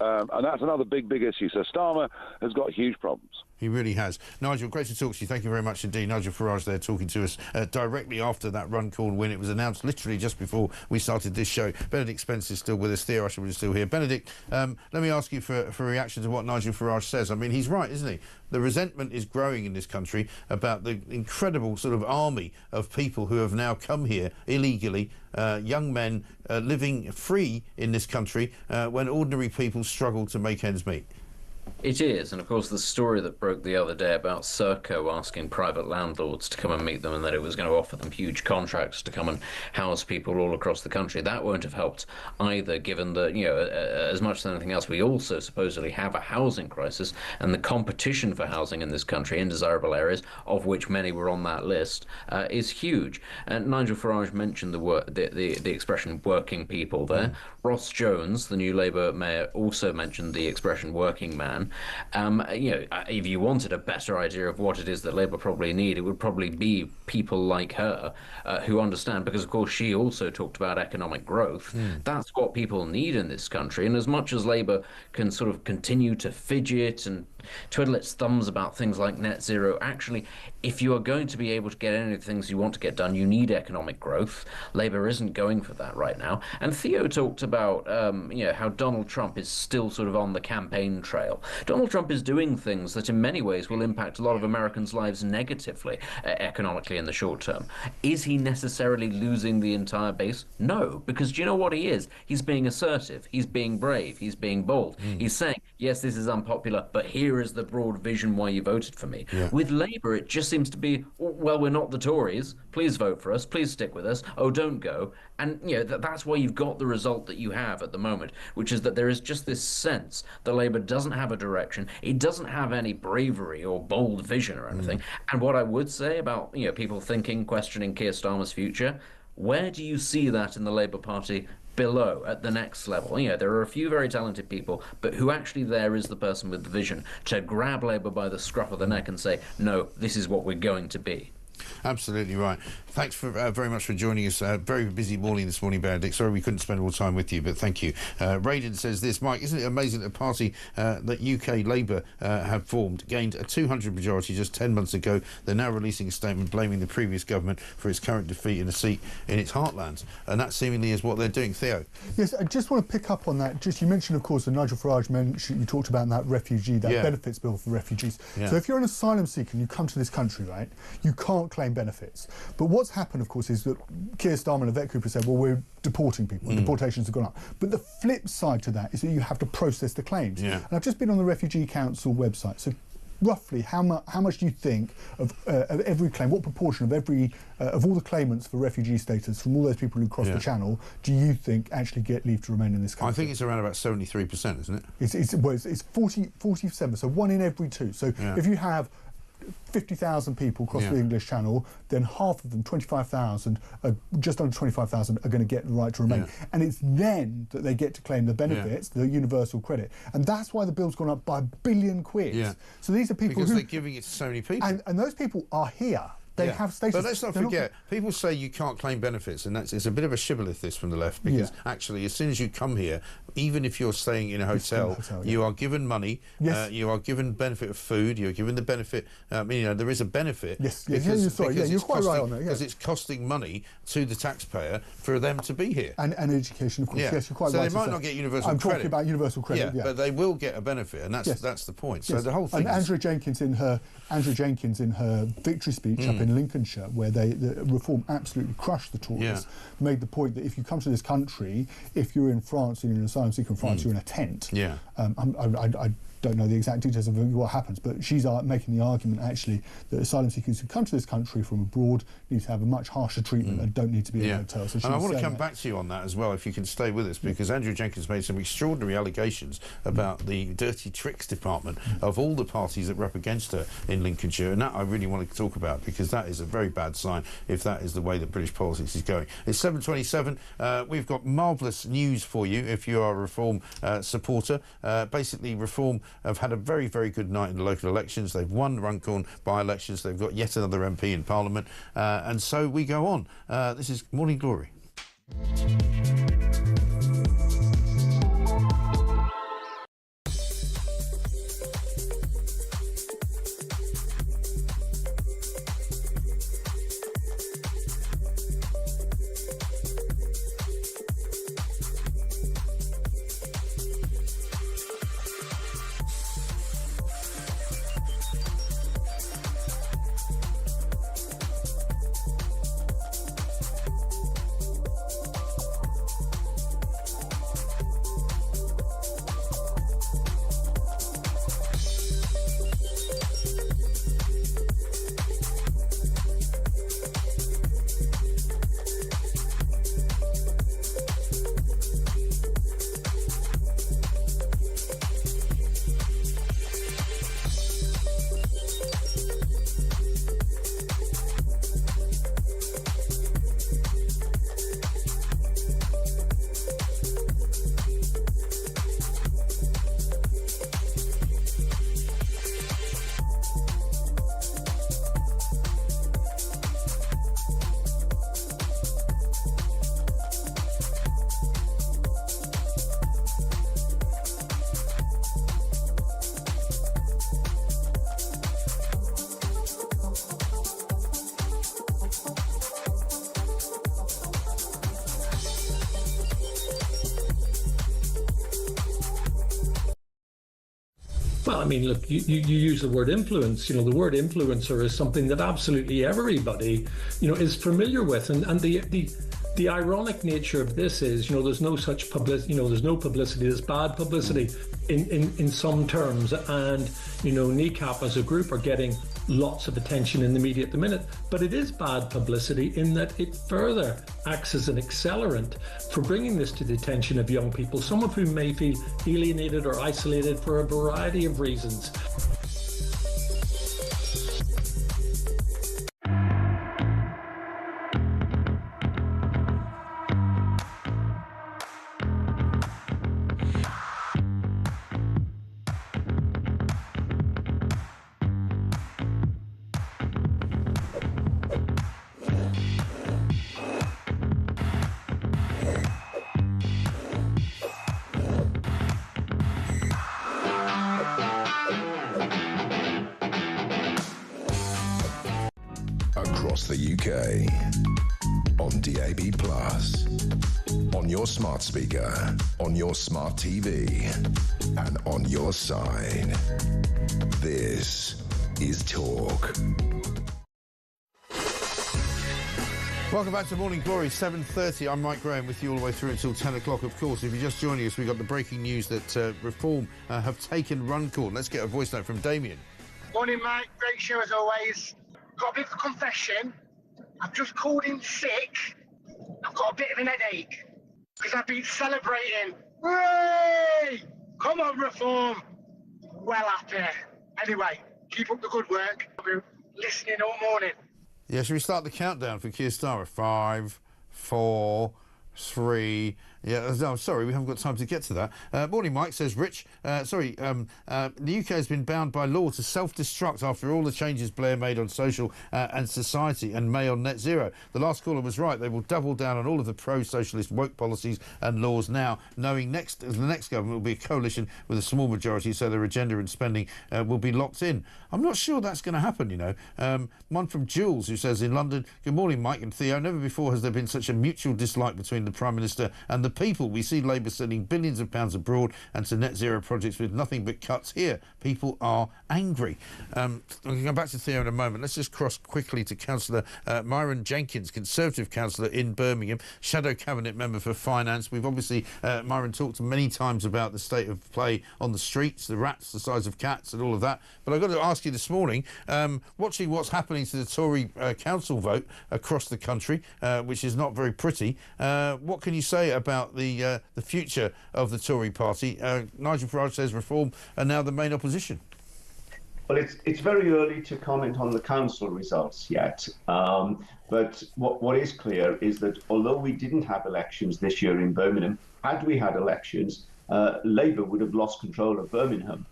And that's another big, big issue. So Starmer has got huge problems. He really has. Nigel, great to talk to you. Thank you very much indeed. Nigel Farage there talking to us directly after that Runcorn win. It was announced literally just before we started this show. Benedict Spence is still with us. Theo Usher is still here. Benedict, let me ask you for a reaction to what Nigel Farage says. I mean, he's right, isn't he? The resentment is growing in this country about the incredible sort of army of people who have now come here illegally, young men living free in this country when ordinary people struggle to make ends meet. It is, and of course the story that broke the other day about Serco asking private landlords to come and meet them and that it was going to offer them huge contracts to come and house people all across the country, that won't have helped either, given that, as much as anything else, we also supposedly have a housing crisis, and the competition for housing in this country in desirable areas, of which many were on that list, is huge. And Nigel Farage mentioned the expression working people there. Ross Jones, the new Labour mayor, also mentioned the expression working man. If you wanted a better idea of what it is that Labour probably need, it would probably be people like her who understand, because of course she also talked about economic growth. That's what people need in this country. And as much as Labour can sort of continue to fidget and twiddle its thumbs about things like net zero, actually, if you are going to be able to get any of the things you want to get done, you need economic growth. Labour isn't going for that right now. And Theo talked about how Donald Trump is still sort of on the campaign trail. Donald Trump is doing things that in many ways will impact a lot of Americans' lives negatively, economically in the short term. Is he necessarily losing the entire base? No, because do you know what he is? He's being assertive, he's being brave, he's being bold. He's saying, yes, this is unpopular, but here here is the broad vision why you voted for me. Yeah. With Labour, it just seems to be, well, we're not the Tories. Please vote for us. Please stick with us. Oh, don't go. And, that's why you've got the result that you have at the moment, which is that there is just this sense that Labour doesn't have a direction. It doesn't have any bravery or bold vision or anything. And what I would say about, people thinking, questioning Keir Starmer's future, where do you see that in the Labour Party below, at the next level? There are a few very talented people, but who actually there is the person with the vision to grab Labour by the scruff of the neck and say, no, this is what we're going to be. Absolutely right. Thanks very much for joining us. Very busy morning this morning, Benedict. Sorry we couldn't spend all time with you, but thank you. Raiden says this, Mike, isn't it amazing that a party that UK Labour have formed gained a 200 majority just 10 months ago? They're now releasing a statement blaming the previous government for its current defeat in a seat in its heartlands. And that seemingly is what they're doing. Theo? Yes, I just want to pick up on that. You mentioned, of course, the Nigel Farage mentioned, you talked about that benefits bill for refugees. Yeah. So if you're an asylum seeker and you come to this country, right, you can't claim benefits. But what's happened, of course, is that Keir Starmer and Yvette Cooper said, well, we're deporting people, and deportations have gone up. But the flip side to that is that you have to process the claims. Yeah. And I've just been on the Refugee Council website. So roughly, how much do you think of every claim, what proportion of of all the claimants for refugee status from all those people who cross the Channel do you think actually get leave to remain in this country? I think it's around about 73%, isn't it? It's 47, so 1 in every 2. So if you have 50,000 people across the English Channel, then half of them, 25,000, just under 25,000, are going to get the right to remain. Yeah. And it's then that they get to claim the benefits, the universal credit. And that's why the bill's gone up by £1 billion. Yeah. So these are people because who... they're giving it to so many people. And those people are here. They have status. But let's not forget, people say you can't claim benefits, and it's a bit of a shibboleth, this, from the left, because actually, as soon as you come here, even if you're staying in a hotel, you are given money, you are given benefit of food, you're given the benefit, there is a benefit. You're quite right on that. Because it's costing money to the taxpayer for them to be here. And education, of course, yes, you're quite right. So they might not get universal credit. I'm talking about universal credit, but they will get a benefit, and that's the point. So the whole thing And Andrea Jenkins in her victory speech up in Lincolnshire, where the reform absolutely crushed the Tories, made the point that if you come to this country, if you're in France and you're an asylum seeker in France, you're in a tent. I don't know the exact details of what happens, but she's making the argument actually that asylum seekers who come to this country from abroad need to have a much harsher treatment and don't need to be in a hotel. So and I want to come back to you on that as well, if you can stay with us, because Andrea Jenkins made some extraordinary allegations about the dirty tricks department of all the parties that were up against her in Lincolnshire, and that I really want to talk about, because that is a very bad sign if that is the way that British politics is going. It's 7:27. We've got marvellous news for you if you are a Reform supporter. Basically, Reform have had a very, very good night in the local elections. They've won Runcorn by-elections. They've got yet another MP in Parliament. And so we go on. This is Morning Glory. Well, I mean, look, you use the word influence. The word influencer is something that absolutely everybody, is familiar with. And the The ironic nature of this is, there's no such publicity, there's no publicity, there's bad publicity in some terms, and, NECAP as a group are getting lots of attention in the media at the minute, but it is bad publicity in that it further acts as an accelerant for bringing this to the attention of young people, some of whom may feel alienated or isolated for a variety of reasons. Across the UK, on DAB+, on your smart speaker, on your smart TV, and on your side. This is Talk. Welcome back to Morning Glory, 7:30. I'm Mike Graham with you all the way through until 10 o'clock, of course. If you're just joining us, we've got the breaking news that Reform have taken Runcorn. Let's get a voice note from Damien. Morning, Mike. Great show as always. Got a bit of a confession. I've just called in sick. I've got a bit of an headache because I've been celebrating. Hooray! Come on, Reform. Well happy. Anyway, keep up the good work. I've been listening all morning. Yeah, should we start the countdown for Keir Starmer? 5, 4, 3... Yeah, no, sorry, we haven't got time to get to that. Morning, Mike, says Rich. The UK has been bound by law to self-destruct after all the changes Blair made on social and society and May on net zero. The last caller was right. They will double down on all of the pro-socialist woke policies and laws now, knowing the next government will be a coalition with a small majority, so their agenda and spending will be locked in. I'm not sure that's going to happen, One from Jules, who says in London, good morning, Mike and Theo. Never before has there been such a mutual dislike between the Prime Minister and the people. We see Labour sending billions of pounds abroad and to net zero projects with nothing but cuts here. People are angry. We'll go back to Theo in a moment. Let's just cross quickly to Councillor Andrea Jenkins, Conservative councillor in Birmingham, Shadow Cabinet Member for Finance. We've obviously, Myron, talked many times about the state of play on the streets, the rats the size of cats and all of that. But I've got to ask you this morning, watching what's happening to the Tory council vote across the country, which is not very pretty, what can you say about the future of the Tory party? Nigel Farage says Reform are now the main opposition. Well, it's very early to comment on the council results yet, but what is clear is that although we didn't have elections this year in Birmingham, had we had elections, Labour would have lost control of Birmingham.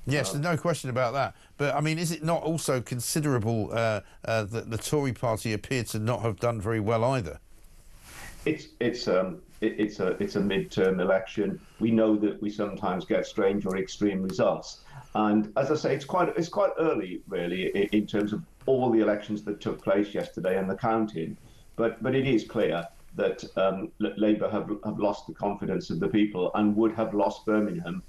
Yes, there's no question about that. But I mean, is it not also considerable that the Tory party appeared to not have done very well either? It's a mid-term election. We know that we sometimes get strange or extreme results, and as I say, it's quite early, really, in terms of all the elections that took place yesterday and the counting. But it is clear that Labour have lost the confidence of the people and would have lost Birmingham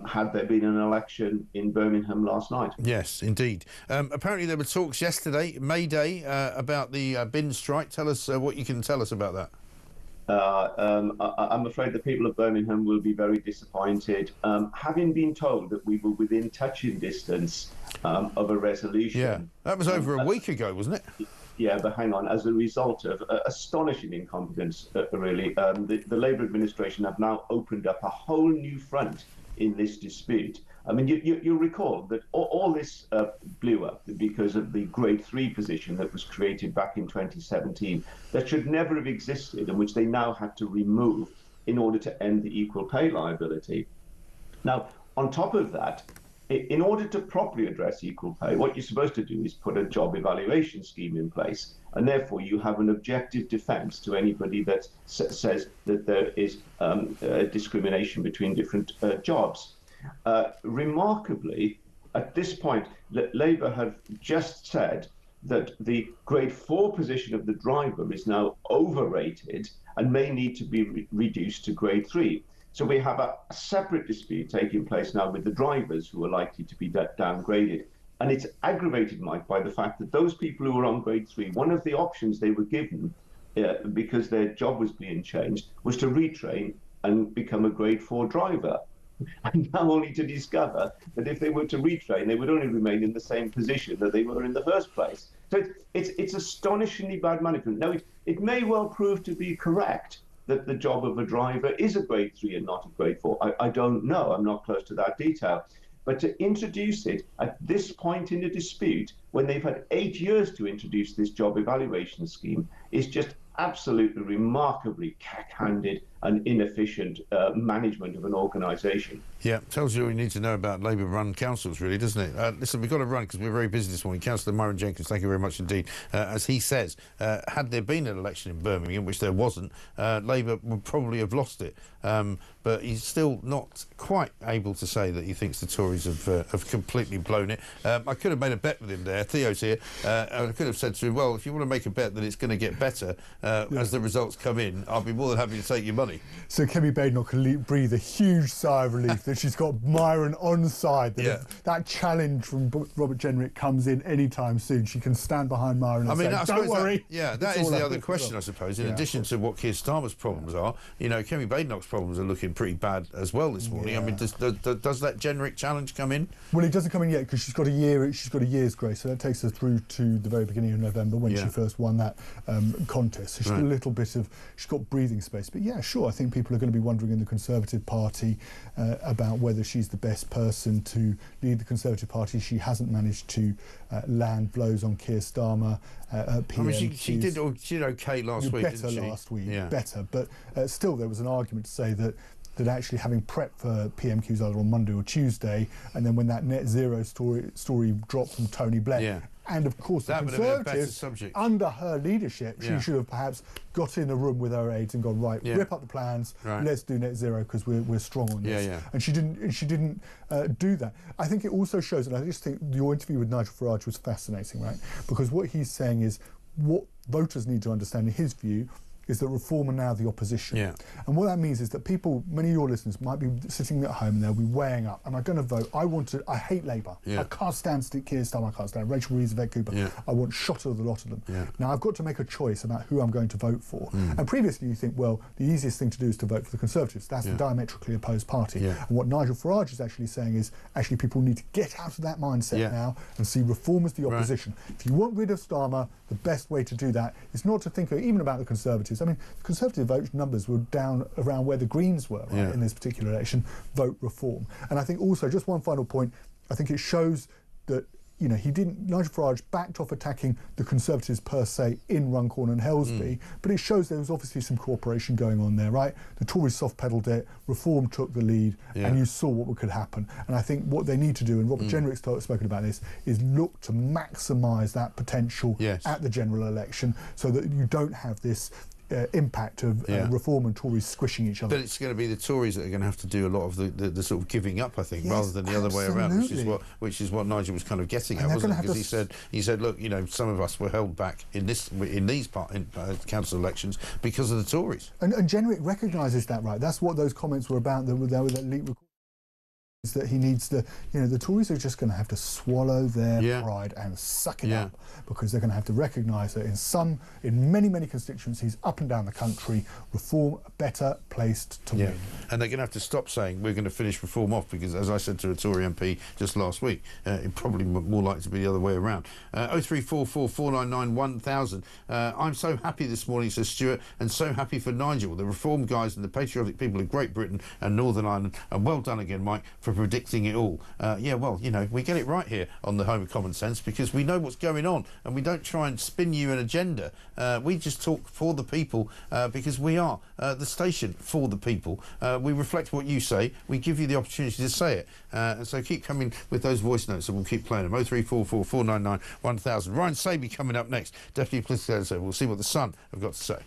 had there been an election in Birmingham last night. Yes, indeed. Apparently there were talks yesterday, May Day, about the bin strike. Tell us what you can tell us about that. I'm afraid the people of Birmingham will be very disappointed, having been told that we were within touching distance of a resolution. Yeah, that was over a week ago, wasn't it? Yeah, but hang on. As a result of astonishing incompetence, really, the Labour administration have now opened up a whole new front in this dispute. I mean, you'll recall that all this blew up because of the grade 3 position that was created back in 2017 that should never have existed and which they now had to remove in order to end the equal pay liability. Now, on top of that, in order to properly address equal pay, what you're supposed to do is put a job evaluation scheme in place, and therefore you have an objective defence to anybody that says that there is discrimination between different jobs. Remarkably, at this point, Labour have just said that the grade 4 position of the driver is now overrated and may need to be reduced to grade 3. So we have a separate dispute taking place now with the drivers who are likely to be downgraded. And it's aggravated, Mike, by the fact that those people who are on grade 3, one of the options they were given because their job was being changed, was to retrain and become a grade 4 driver. And now only to discover that if they were to retrain, they would only remain in the same position that they were in the first place. So it's astonishingly bad management. Now, it may well prove to be correct that the job of a driver is a grade 3 and not a grade 4. I don't know. I'm not close to that detail. But to introduce it at this point in the dispute, when they've had 8 years to introduce this job evaluation scheme, is just absolutely remarkably cack-handed and inefficient management of an organisation. Yeah, tells you all you need to know about Labour-run councils, really, doesn't it? Listen, we've got to run because we're very busy this morning. Councillor Andrea Jenkins, thank you very much indeed. As he says, had there been an election in Birmingham, which there wasn't, Labour would probably have lost it. But he's still not quite able to say that he thinks the Tories have completely blown it. I could have made a bet with him there. Theo's here. I could have said to him, well, if you want to make a bet that it's going to get better as the results come in, I'll be more than happy to take your money. So Kemi Badenoch can breathe a huge sigh of relief that she's got Myron on side. That if that challenge from Robert Jenrick comes in anytime soon, she can stand behind Myron and say, don't worry. That is the other question, I suppose. In addition to what Keir Starmer's problems are, you know, Kemi Badenoch's problems are looking pretty bad as well this morning. I mean, does that Jenrick challenge come in? Well, it doesn't come in yet because she's got a year's grace, so that takes her through to the very beginning of November when she first won that contest. So she's got a little bit of, she's got breathing space. But yeah, sure, I think people are going to be wondering in the Conservative Party about whether she's the best person to lead the Conservative Party. She hasn't managed to land blows on Keir Starmer. I mean, she did okay last week, better didn't she? Last week, better. But still, there was an argument to say that actually having prepped for PMQs either on Monday or Tuesday, and then when that net zero story dropped from Tony Blair, and of course the Conservatives, under her leadership, she should have perhaps got in a room with her aides and gone, rip up the plans, let's do net zero because we're strong on this. And she didn't do that. I think it also shows, and I just think your interview with Nigel Farage was fascinating, right? Because what he's saying is what voters need to understand, in his view, is that Reform are now the opposition. And what that means is that people, many of your listeners, might be sitting at home and they'll be weighing up, am I going to vote? I hate Labour. I can't stand Keir Starmer, I can't stand Rachel Reeves, Yvette Cooper. I want shot of the lot of them. Now, I've got to make a choice about who I'm going to vote for. And previously you think, well, the easiest thing to do is to vote for the Conservatives. That's the diametrically opposed party. And what Nigel Farage is actually saying is, actually people need to get out of that mindset now and see Reform as the opposition. If you want rid of Starmer, the best way to do that is not to think even about the Conservatives. I mean, the Conservative vote numbers were down around where the Greens were in this particular election. Vote Reform. And I think also, just one final point, I think it shows that, you know, Nigel Farage backed off attacking the Conservatives per se in Runcorn and Helsby, but it shows there was obviously some cooperation going on there, right? The Tories soft-pedalled it, Reform took the lead, and you saw what could happen. And I think what they need to do, and Robert Jenrick's spoken about this, is look to maximise that potential at the general election so that you don't have this impact of Reform and Tories squishing each other. But it's going to be the Tories that are going to have to do a lot of the sort of giving up, I think, rather than the other way around, which is what Nigel was kind of getting at, wasn't it? Because he said, look, you know, some of us were held back in these council elections because of the Tories. And Jenrick recognises that, right? That's what those comments were about. There were that leaked recording. That he needs to, you know, the Tories are just going to have to swallow their pride and suck it up, because they're going to have to recognise that in many constituencies up and down the country, Reform are better placed to win. And they're going to have to stop saying we're going to finish Reform off, because, as I said to a Tory MP just last week, it probably more likely to be the other way around. 0344 499 1000. I'm so happy this morning, says Stuart, and so happy for Nigel, the Reform guys and the patriotic people of Great Britain and Northern Ireland, and well done again, Mike, for predicting it all. Well, you know, we get it right here on the Home of Common Sense, because we know what's going on and we don't try and spin you an agenda. We just talk for the people, because we are the station for the people. We reflect what you say. We give you the opportunity to say it. And so keep coming with those voice notes and we'll keep playing them. 0344 499 1000. Ryan Saby coming up next. Deputy Political Editor. We'll see what the Sun have got to say.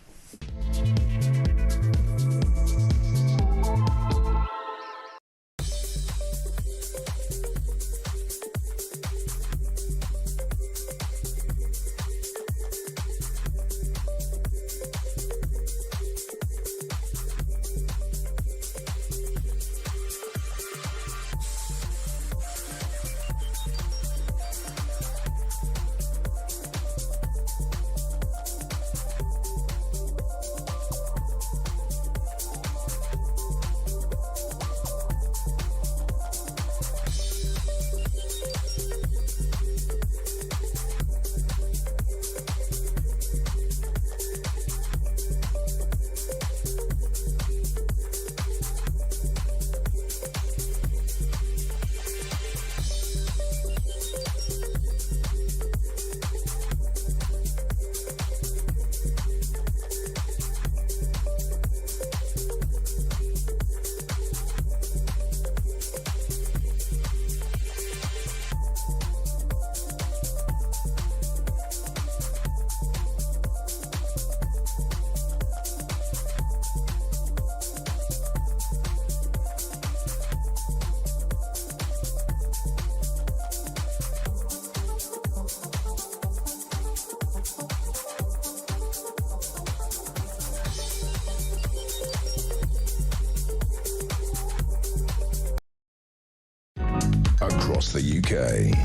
across the UK.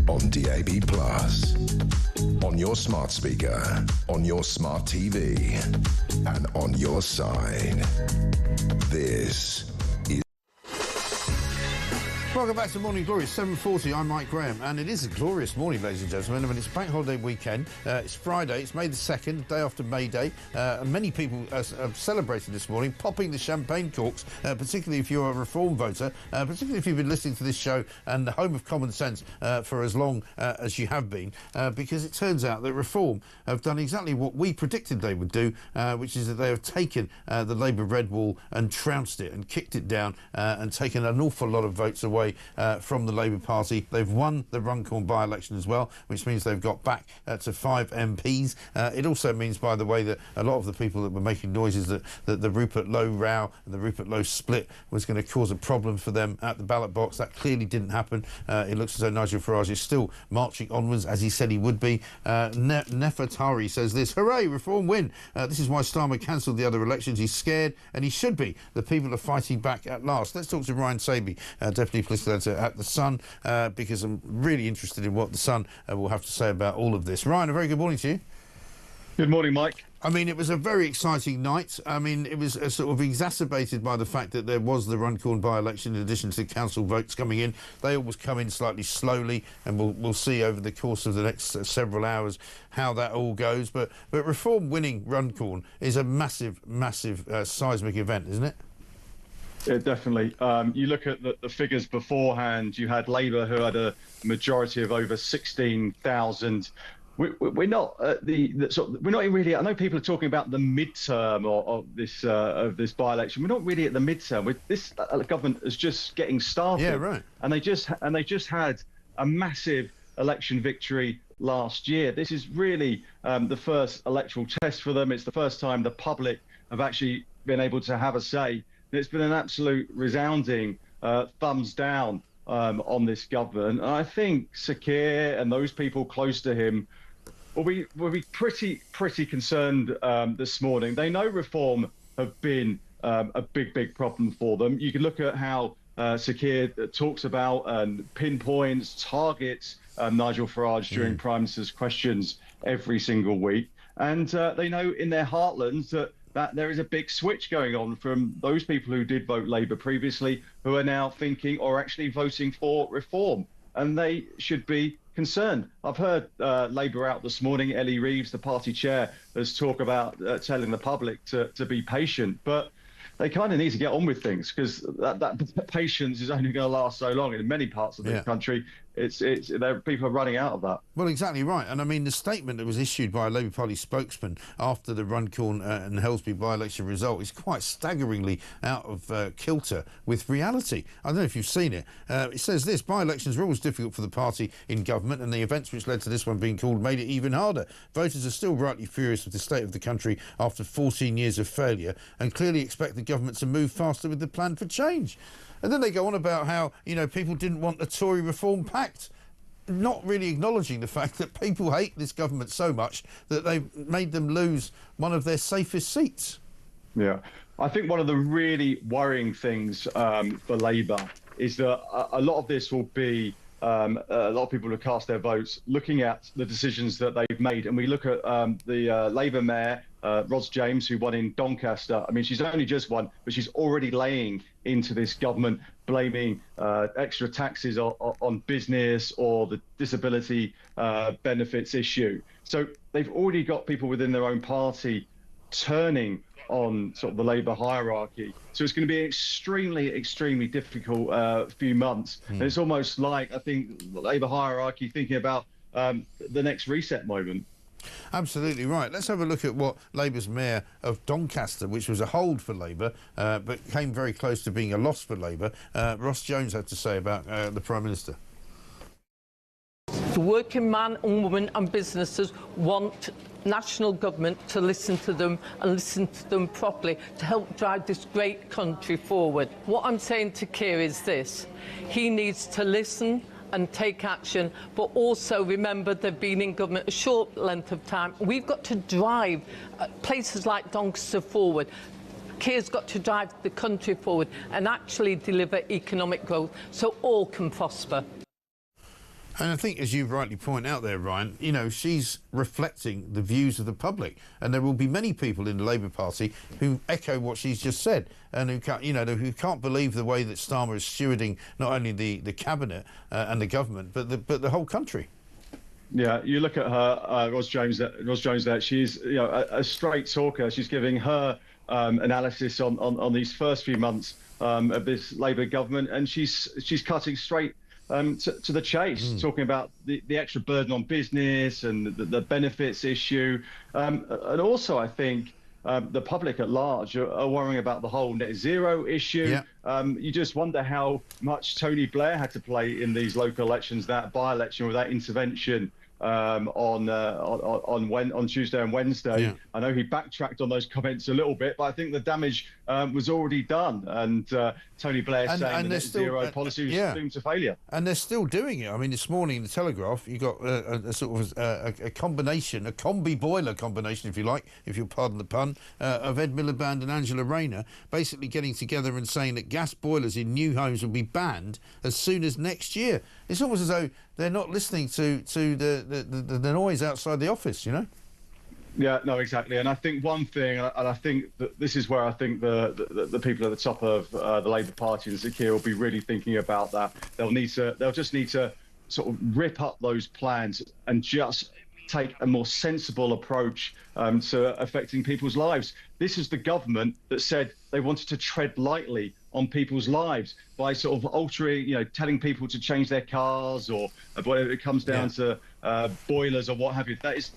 On DAB+, on your smart speaker, on your smart TV, and on your side. This is... Welcome back to Morning Glory. It's 7:40. I'm Mike Graham, and it is a glorious morning, ladies and gentlemen. I mean, it's bank holiday weekend. It's Friday. It's May the 2nd, day after May Day. And many people have celebrated this morning, popping the champagne corks, particularly if you're a Reform voter, particularly if you've been listening to this show and the home of common sense for as long as you have been, because it turns out that Reform have done exactly what we predicted they would do, which is that they have taken the Labour red wall and trounced it and kicked it down and taken an awful lot of votes away from the Labour Party. They've won the Runcorn by-election as well, which means they've got back to 5 MPs. It also means, by the way, that a lot of the people that were making noises that the Rupert Lowe row and the Rupert Lowe split was going to cause a problem for them at the ballot box, that clearly didn't happen. It looks as though Nigel Farage is still marching onwards, as he said he would be. Nefertari says this: hooray, Reform win. This is why Starmer cancelled the other elections. He's scared, and he should be. The people are fighting back at last. Let's talk to Ryan Saby, Deputy Police Editor at The Sun, because I'm really interested in what The Sun will have to say about all of this. Ryan, a very good morning to you. Good morning, Mike. I mean, it was a very exciting night. I mean, it was sort of exacerbated by the fact that there was the Runcorn by-election in addition to council votes coming in. They always come in slightly slowly, and we'll see over the course of the next several hours how that all goes. But Reform winning Runcorn is a massive, massive seismic event, isn't it? Yeah, definitely. You look at the figures beforehand. You had Labour, who had a majority of over 16,000. We're not we're not really. I know people are talking about the midterm of this by-election. We're not really at the midterm. This government is just getting started. Yeah, right. And they just had a massive election victory last year. This is really the first electoral test for them. It's the first time the public have actually been able to have a say. It's been an absolute resounding thumbs down on this government. And I think Sakir and those people close to him will be pretty concerned this morning. They know Reform have been a big problem for them. You can look at how Sakir talks about and pinpoints, targets Nigel Farage during Prime Minister's questions every single week. And they know in their heartlands that there is a big switch going on from those people who did vote Labour previously, who are now thinking or actually voting for Reform. And they should be concerned. I've heard Labour out this morning. Ellie Reeves, the party chair, has talked about telling the public to be patient. But they kind of need to get on with things, because that patience is only going to last so long. In many parts of the country, people are running out of that. Well, exactly right. And I mean, the statement that was issued by a Labour Party spokesman after the Runcorn and Helsby by-election result is quite staggeringly out of kilter with reality. I don't know if you've seen it. It says this: by-elections are always difficult for the party in government, and the events which led to this one being called made it even harder. Voters are still rightly furious with the state of the country after 14 years of failure, and clearly expect the government to move faster with the plan for change. And then they go on about how, people didn't want the Tory Reform Pact, not really acknowledging the fact that people hate this government so much that they've made them lose one of their safest seats. Yeah. I think one of the really worrying things for Labour is that a lot of this will be a lot of people who cast their votes looking at the decisions that they've made. And we look at the Labour mayor, Ros James, who won in Doncaster. I mean, she's only just won, but she's already laying into this government, blaming extra taxes on business or the disability benefits issue. So they've already got people within their own party turning on sort of the Labour hierarchy. So it's going to be an extremely difficult few months. And it's almost like, I think, the Labour hierarchy thinking about the next reset moment. Absolutely right. Let's have a look at what Labour's mayor of Doncaster, which was a hold for Labour, but came very close to being a loss for Labour, Ros Jones had to say about the Prime Minister. The working man and woman and businesses want national government to listen to them and listen to them properly to help drive this great country forward. What I'm saying to Keir is this: he needs to listen and take action, but also remember they've been in government a short length of time. We've got to drive places like Doncaster forward. Keir's got to drive the country forward and actually deliver economic growth so all can prosper. And I think, as you rightly point out there, Ryan, you know, she's reflecting the views of the public, and there will be many people in the Labour Party who echo what she's just said, and who can't, you know, who can't believe the way that Starmer is stewarding not only the cabinet and the government, but the whole country. Yeah, you look at her, Ros Jones. There, she's a straight talker. She's giving her analysis on these first few months of this Labour government, and she's cutting straight to the chase, talking about the extra burden on business and the benefits issue. And also, I think the public at large are worrying about the whole net zero issue. Yeah. You just wonder how much Tony Blair had to play in these local elections, that by-election, with that intervention on Tuesday and Wednesday. Yeah. I know he backtracked on those comments a little bit, but I think the damage was already done. And Tony Blair saying the net zero policy was doomed to failure. And they're still doing it. I mean, this morning in the Telegraph, you got a sort of a combination, a combi boiler combination, if you like, if you'll pardon the pun, of Ed Miliband and Angela Rayner, basically getting together and saying that gas boilers in new homes will be banned as soon as next year. It's almost as though they're not listening to the noise outside the office, you know? Yeah, no, exactly. And I think one thing, and I think that this is where I think the people at the top of the Labour Party and Sir Keir will be really thinking about that. They'll just need to sort of rip up those plans and just take a more sensible approach to affecting people's lives. This is the government that said they wanted to tread lightly on people's lives by sort of altering, telling people to change their cars, or whatever it comes down to boilers or what have you. That is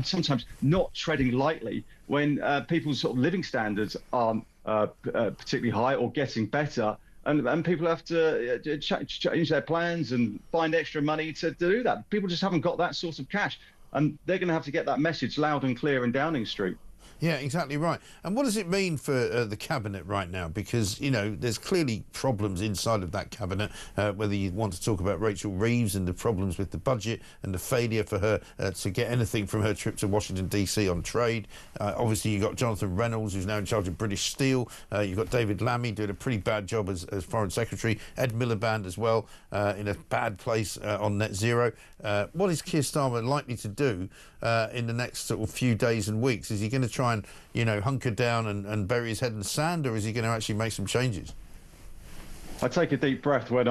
sometimes not treading lightly when people's sort of living standards aren't particularly high or getting better. And people have to change their plans and find extra money to do that. People just haven't got that sort of cash. And they're going to have to get that message loud and clear in Downing Street. Yeah, exactly right. And what does it mean for the cabinet right now? Because, there's clearly problems inside of that cabinet, whether you want to talk about Rachel Reeves and the problems with the budget and the failure for her to get anything from her trip to Washington, D.C. on trade. Obviously, you've got Jonathan Reynolds, who's now in charge of British Steel. You've got David Lammy doing a pretty bad job as Foreign Secretary. Ed Miliband as well, in a bad place on net zero. What is Keir Starmer likely to do in the next sort of few days and weeks? Is he going to try and, hunker down and bury his head in the sand, or is he going to actually make some changes? I take a deep breath when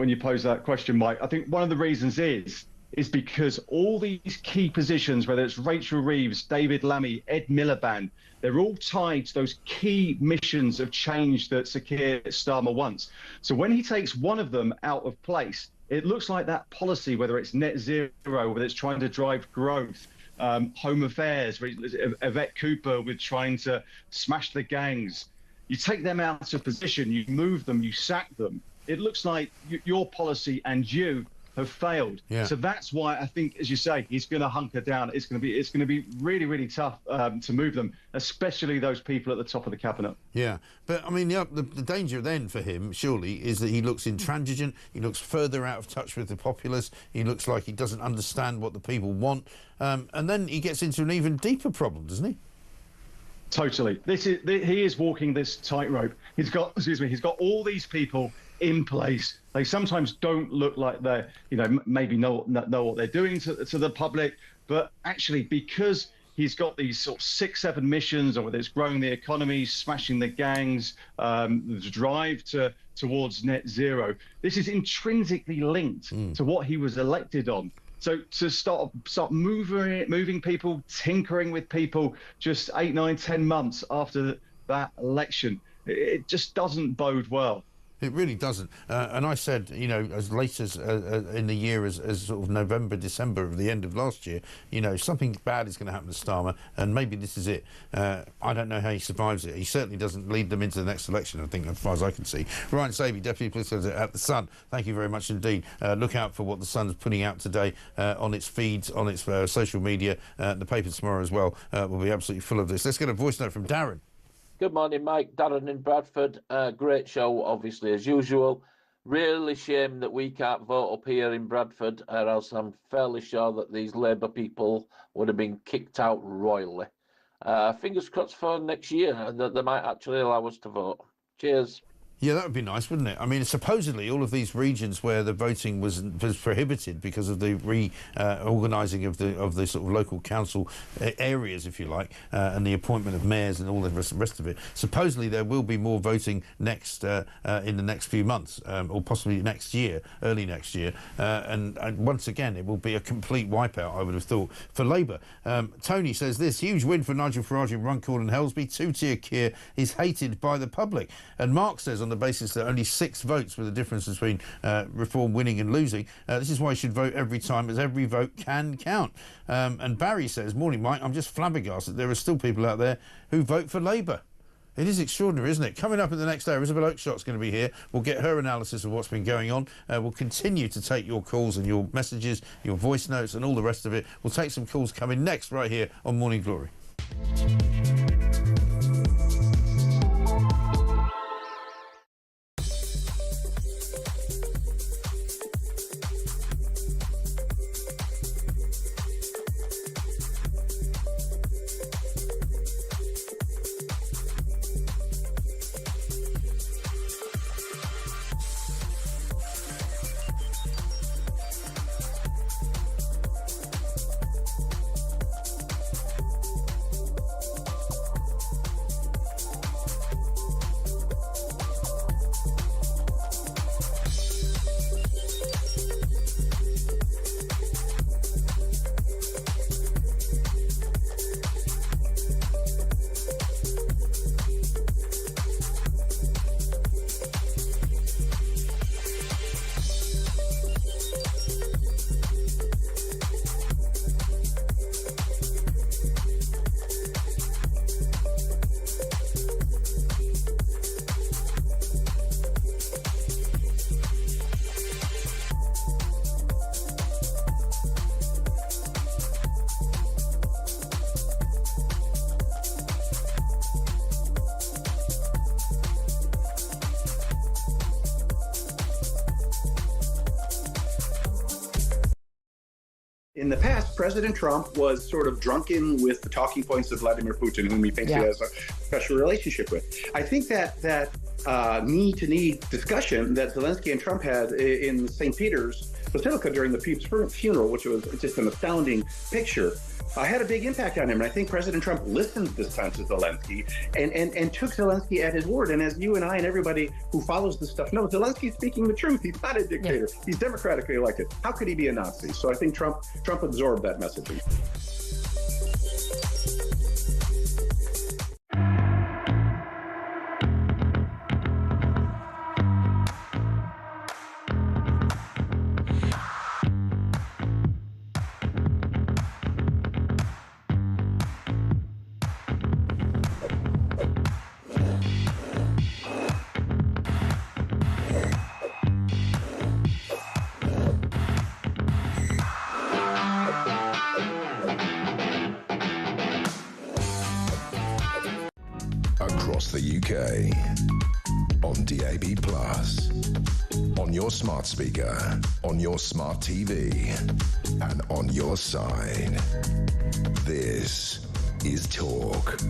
you pose that question, Mike. I think one of the reasons is because all these key positions, whether it's Rachel Reeves, David Lammy, Ed Miliband, they're all tied to those key missions of change that Sir Keir Starmer wants. So when he takes one of them out of place, it looks like that policy, whether it's net zero, whether it's trying to drive growth, home affairs, Yvette Cooper with trying to smash the gangs. You take them out of position, you move them, you sack them. It looks like your policy and you have failed. Yeah. So that's why I think, as you say, he's going to hunker down. It's going to be really, really tough to move them, especially those people at the top of the cabinet. Yeah, but I mean, the danger then for him, surely, is that he looks intransigent. He looks further out of touch with the populace. He looks like he doesn't understand what the people want, and then he gets into an even deeper problem, doesn't he? Totally. He is walking this tightrope. He's got all these people in place. They sometimes don't look like they're, maybe know what they're doing to the public, but actually because he's got these sort of 6-7 missions, or whether it's growing the economy, smashing the gangs, the drive towards net zero, this is intrinsically linked to what he was elected on. So to start moving people, tinkering with people just 8, 9, 10 months after that election, it just doesn't bode well. It really doesn't. And I said, as late as in the year as sort of November, December of the end of last year, something bad is going to happen to Starmer, and maybe this is it. I don't know how he survives it. He certainly doesn't lead them into the next election, I think, as far as I can see. Ryan Sabey, Deputy Political Editor at The Sun, thank you very much indeed. Look out for what The Sun's putting out today on its feeds, on its social media. The paper tomorrow as well will be absolutely full of this. Let's get a voice note from Darren. Good morning, Mike. Darren in Bradford. Great show, obviously, as usual. Really shame that we can't vote up here in Bradford, or else I'm fairly sure that these Labour people would have been kicked out royally. Fingers crossed for next year that they might actually allow us to vote. Cheers. Yeah, that would be nice, wouldn't it? I mean, supposedly all of these regions where the voting was prohibited because of the reorganising of the sort of local council areas, if you like, and the appointment of mayors and all the rest of it. Supposedly there will be more voting next in the next few months, or possibly next year, early next year. And once again, it will be a complete wipeout, I would have thought, for Labour. Tony says this: huge win for Nigel Farage in Runcorn and Helsby. Two-tier Keir is hated by the public. And Mark says, on the basis that only 6 votes were the difference between Reform winning and losing, this is why you should vote every time, as every vote can count. And Barry says, morning Mike, I'm just flabbergasted there are still people out there who vote for Labour. It is extraordinary, isn't it? Coming up in the next hour, Isabel Oakeshot's going to be here. We'll get her analysis of what's been going on. We'll continue to take your calls and your messages, your voice notes and all the rest of it. We'll take some calls coming next right here on Morning Glory. In the past, President Trump was sort of drunken with the talking points of Vladimir Putin, whom he thinks he has a special relationship with. I think that knee-to-knee discussion that Zelensky and Trump had in St. Peter's Basilica during the Pope's funeral, which was just an astounding picture, had a big impact on him. And I think President Trump listened this time to Zelensky and took Zelensky at his word. And as you and I and everybody who follows this stuff know, Zelensky's speaking the truth. He's not a dictator. Yeah. He's democratically elected. How could he be a Nazi? So I think Trump absorbed that messaging. Across the UK, on DAB+, on your smart speaker, on your smart TV, and on your side. This is Talk.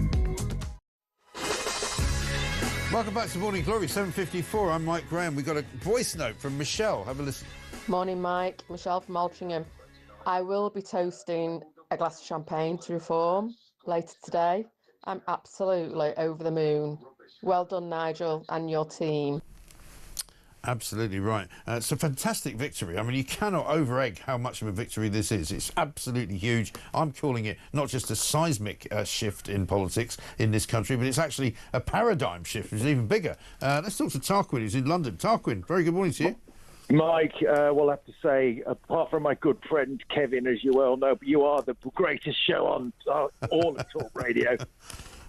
Welcome back to Morning Glory, 7:54. I'm Mike Graham. We've got a voice note from Michelle. Have a listen. Morning, Mike. Michelle from Altrincham. I will be toasting a glass of champagne to Reform later today. I'm absolutely over the moon. Well done, Nigel, and your team. Absolutely right. It's a fantastic victory. I mean, you cannot over-egg how much of a victory this is. It's absolutely huge. I'm calling it not just a seismic shift in politics in this country, but it's actually a paradigm shift, which is even bigger. Let's talk to Tarquin, who's in London. Tarquin, very good morning to you. Mike, well, I have to say, apart from my good friend Kevin, as you well know, you are the greatest show on all of Talk Radio.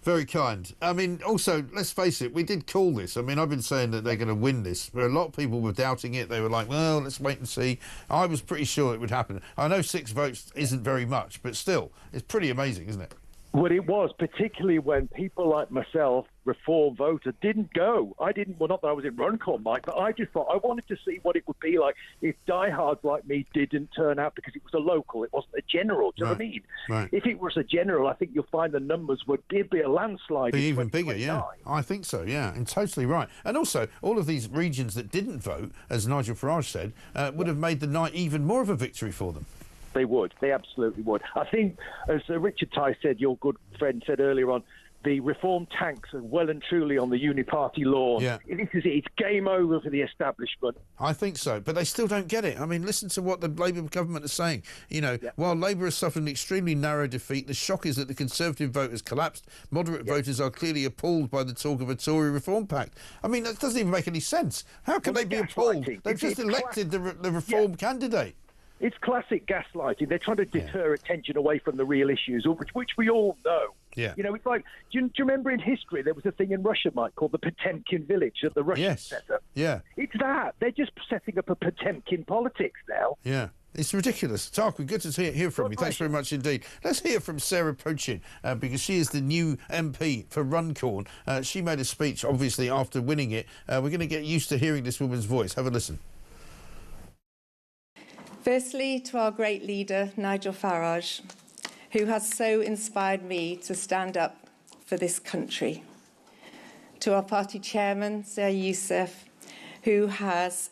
Very kind. I mean, also, let's face it, we did call this. I mean, I've been saying that they're going to win this. But a lot of people were doubting it. They were like, well, let's wait and see. I was pretty sure it would happen. I know 6 votes isn't very much, but still, it's pretty amazing, isn't it? Well, it was, particularly when people like myself, Reform voter, didn't go. I didn't, well, not that I was in Runcorn, Mike, but I just thought I wanted to see what it would be like if diehards like me didn't turn out because it was a local, it wasn't a general. Do you know what I mean? Right. If it was a general, I think you'll find the numbers would be a landslide. Be even bigger, yeah. I think so, yeah, and totally right. And also, all of these regions that didn't vote, as Nigel Farage said, would have made the night even more of a victory for them. They would. They absolutely would. I think, as Richard Tice said, your good friend said earlier on, the Reform tanks are well and truly on the Uniparty lawn. Yeah. It's game over for the establishment. I think so, but they still don't get it. I mean, listen to what the Labour government is saying. You know, while Labour has suffered an extremely narrow defeat, the shock is that the Conservative vote has collapsed. Moderate voters are clearly appalled by the talk of a Tory Reform Pact. I mean, that doesn't even make any sense. How can they be appalled? They've just elected the Reform candidate. It's classic gaslighting. They're trying to deter attention away from the real issues, which we all know. Yeah. You know, it's like, do you remember in history there was a thing in Russia, Mike, called the Potemkin village that the Russians set up? Yeah. It's that. They're just setting up a Potemkin politics now. Yeah. It's ridiculous. Tarquin, good to hear from you. Thanks very much indeed. Let's hear from Sarah Pochin, because she is the new MP for Runcorn. She made a speech, obviously, after winning it. We're going to get used to hearing this woman's voice. Have a listen. Firstly, to our great leader, Nigel Farage, who has so inspired me to stand up for this country. To our party chairman, Sir Youssef, who has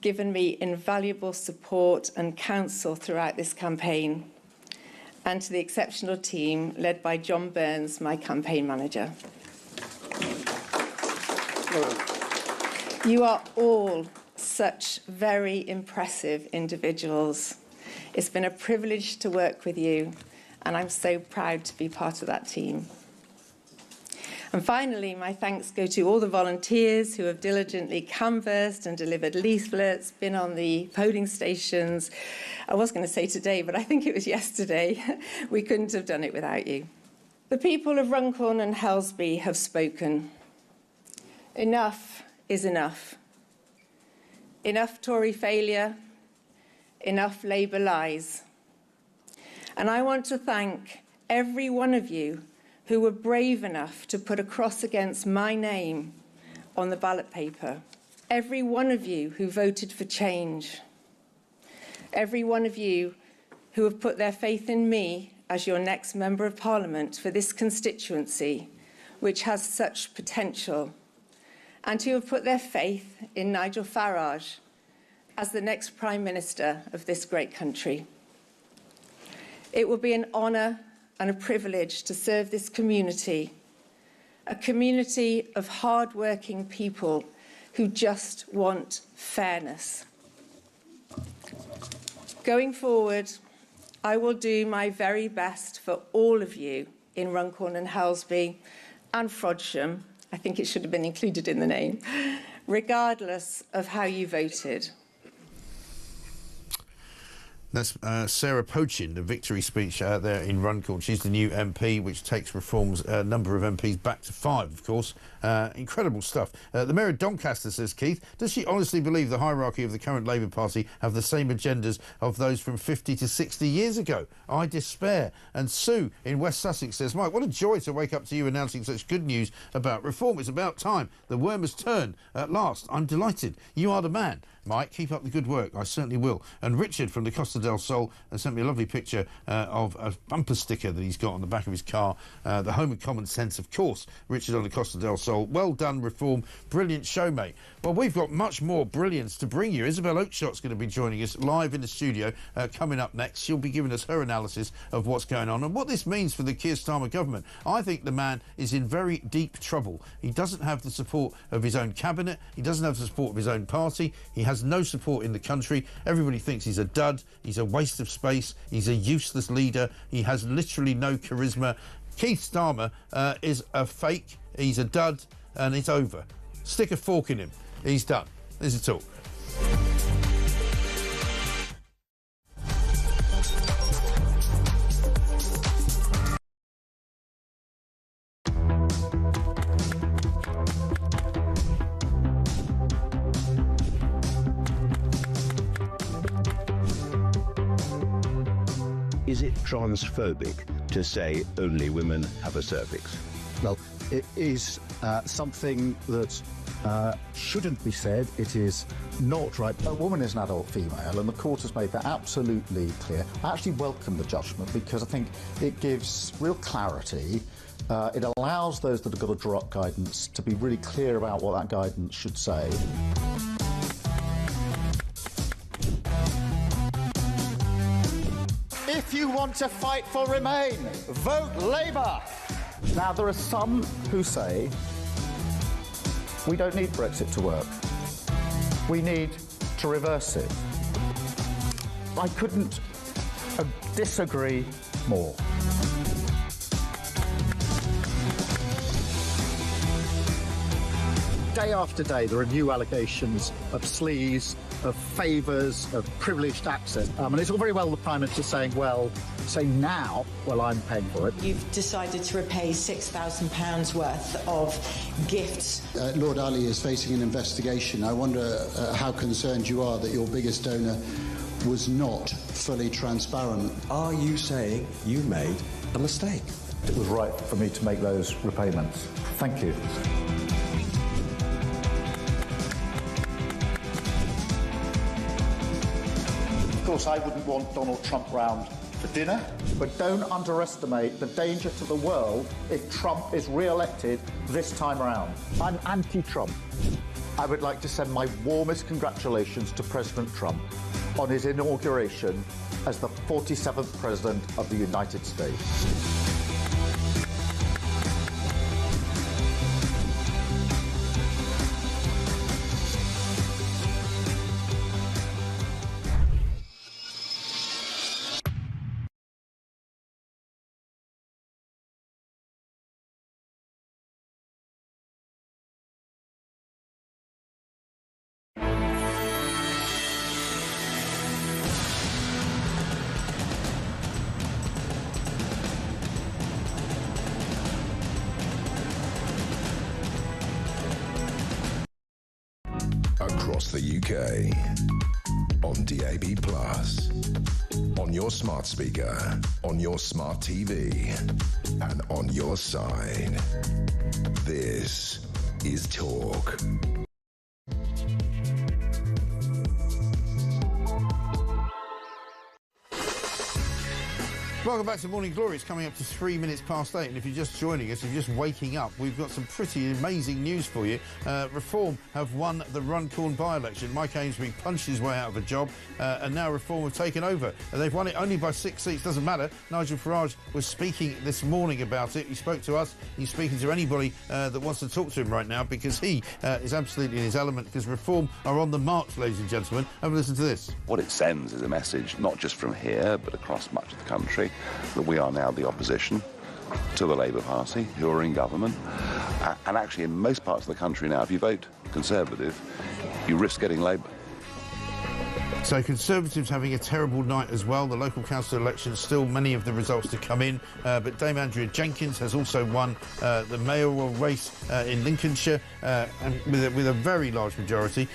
given me invaluable support and counsel throughout this campaign. And to the exceptional team led by John Burns, my campaign manager. You are all such very impressive individuals. It's been a privilege to work with you, and I'm so proud to be part of that team. And finally, my thanks go to all the volunteers who have diligently canvassed and delivered leaflets, been on the polling stations. I was going to say today, but I think it was yesterday. We couldn't have done it without you. The people of Runcorn and Helsby have spoken. Enough is enough. Enough Tory failure, enough Labour lies. And I want to thank every one of you who were brave enough to put a cross against my name on the ballot paper. Every one of you who voted for change. Every one of you who have put their faith in me as your next Member of Parliament for this constituency, which has such potential, and who have put their faith in Nigel Farage as the next Prime Minister of this great country. It will be an honour and a privilege to serve this community, a community of hard-working people who just want fairness. Going forward, I will do my very best for all of you in Runcorn and Helsby and Frodsham. I think it should have been included in the name, regardless of how you voted. That's Sarah Pochin, the victory speech there in Runcorn. She's the new MP, which takes Reform's number of MPs back to 5, of course. Incredible stuff. The Mayor of Doncaster says, Keith, does she honestly believe the hierarchy of the current Labour Party have the same agendas of those from 50 to 60 years ago? I despair. And Sue in West Sussex says, Mike, what a joy to wake up to you announcing such good news about Reform. It's about time. The worm has turned at last. I'm delighted. You are the man. Mike, keep up the good work. I certainly will. And Richard from the Costa del Sol sent me a lovely picture of a bumper sticker that he's got on the back of his car. The home of common sense, of course. Richard on the Costa del Sol. Well done, Reform. Brilliant show, mate. Well, we've got much more brilliance to bring you. Isabel Oakeshot's going to be joining us live in the studio coming up next. She'll be giving us her analysis of what's going on and what this means for the Keir Starmer government. I think the man is in very deep trouble. He doesn't have the support of his own cabinet. He doesn't have the support of his own party. He has no support in the country. Everybody thinks he's a dud. He's a waste of space. He's a useless leader. He has literally no charisma. Keith Starmer is a fake. He's a dud, and it's over. Stick a fork in him. He's done. This is Talk. Is it transphobic to say only women have a cervix? Well, it is something that shouldn't be said. It is not right. A woman is an adult female, and the court has made that absolutely clear. I actually welcome the judgment because I think it gives real clarity. It allows those that have got to draw up guidance to be really clear about what that guidance should say. If you want to fight for Remain, vote Labour. Now, there are some who say we don't need Brexit to work. We need to reverse it. I couldn't disagree more. Day after day, there are new allegations of sleaze, of favours, of privileged access. And it's all very well the Prime Minister saying, well, say now, well, I'm paying for it. You've decided to repay £6,000 worth of gifts. Lord Ali is facing an investigation. I wonder how concerned you are that your biggest donor was not fully transparent. Are you saying you made a mistake? It was right for me to make those repayments. Thank you. Of course, I wouldn't want Donald Trump round for dinner, but don't underestimate the danger to the world if Trump is re-elected this time around. I'm anti-Trump. I would like to send my warmest congratulations to President Trump on his inauguration as the 47th President of the United States. Across the UK, on DAB+, on your smart speaker, on your smart TV, and on your side. This is Talk. Welcome back to Morning Glory. It's coming up to 3 minutes past 8, and if you're just joining us, if you're just waking up, we've got some pretty amazing news for you. Reform have won the Runcorn by-election. Mike Amesbury punched his way out of a job, and now Reform have taken over. And they've won it only by 6 seats. Doesn't matter. Nigel Farage was speaking this morning about it. He spoke to us. He's speaking to anybody that wants to talk to him right now, because he is absolutely in his element, because Reform are on the march, ladies and gentlemen. Have a listen to this. What it sends is a message, not just from here, but across much of the country, that we are now the opposition to the Labour Party, who are in government. And actually, in most parts of the country now, if you vote Conservative, you risk getting Labour. So Conservatives having a terrible night as well. The local council elections, still many of the results to come in. But Dame Andrea Jenkins has also won the mayoral race in Lincolnshire, and with a very large majority.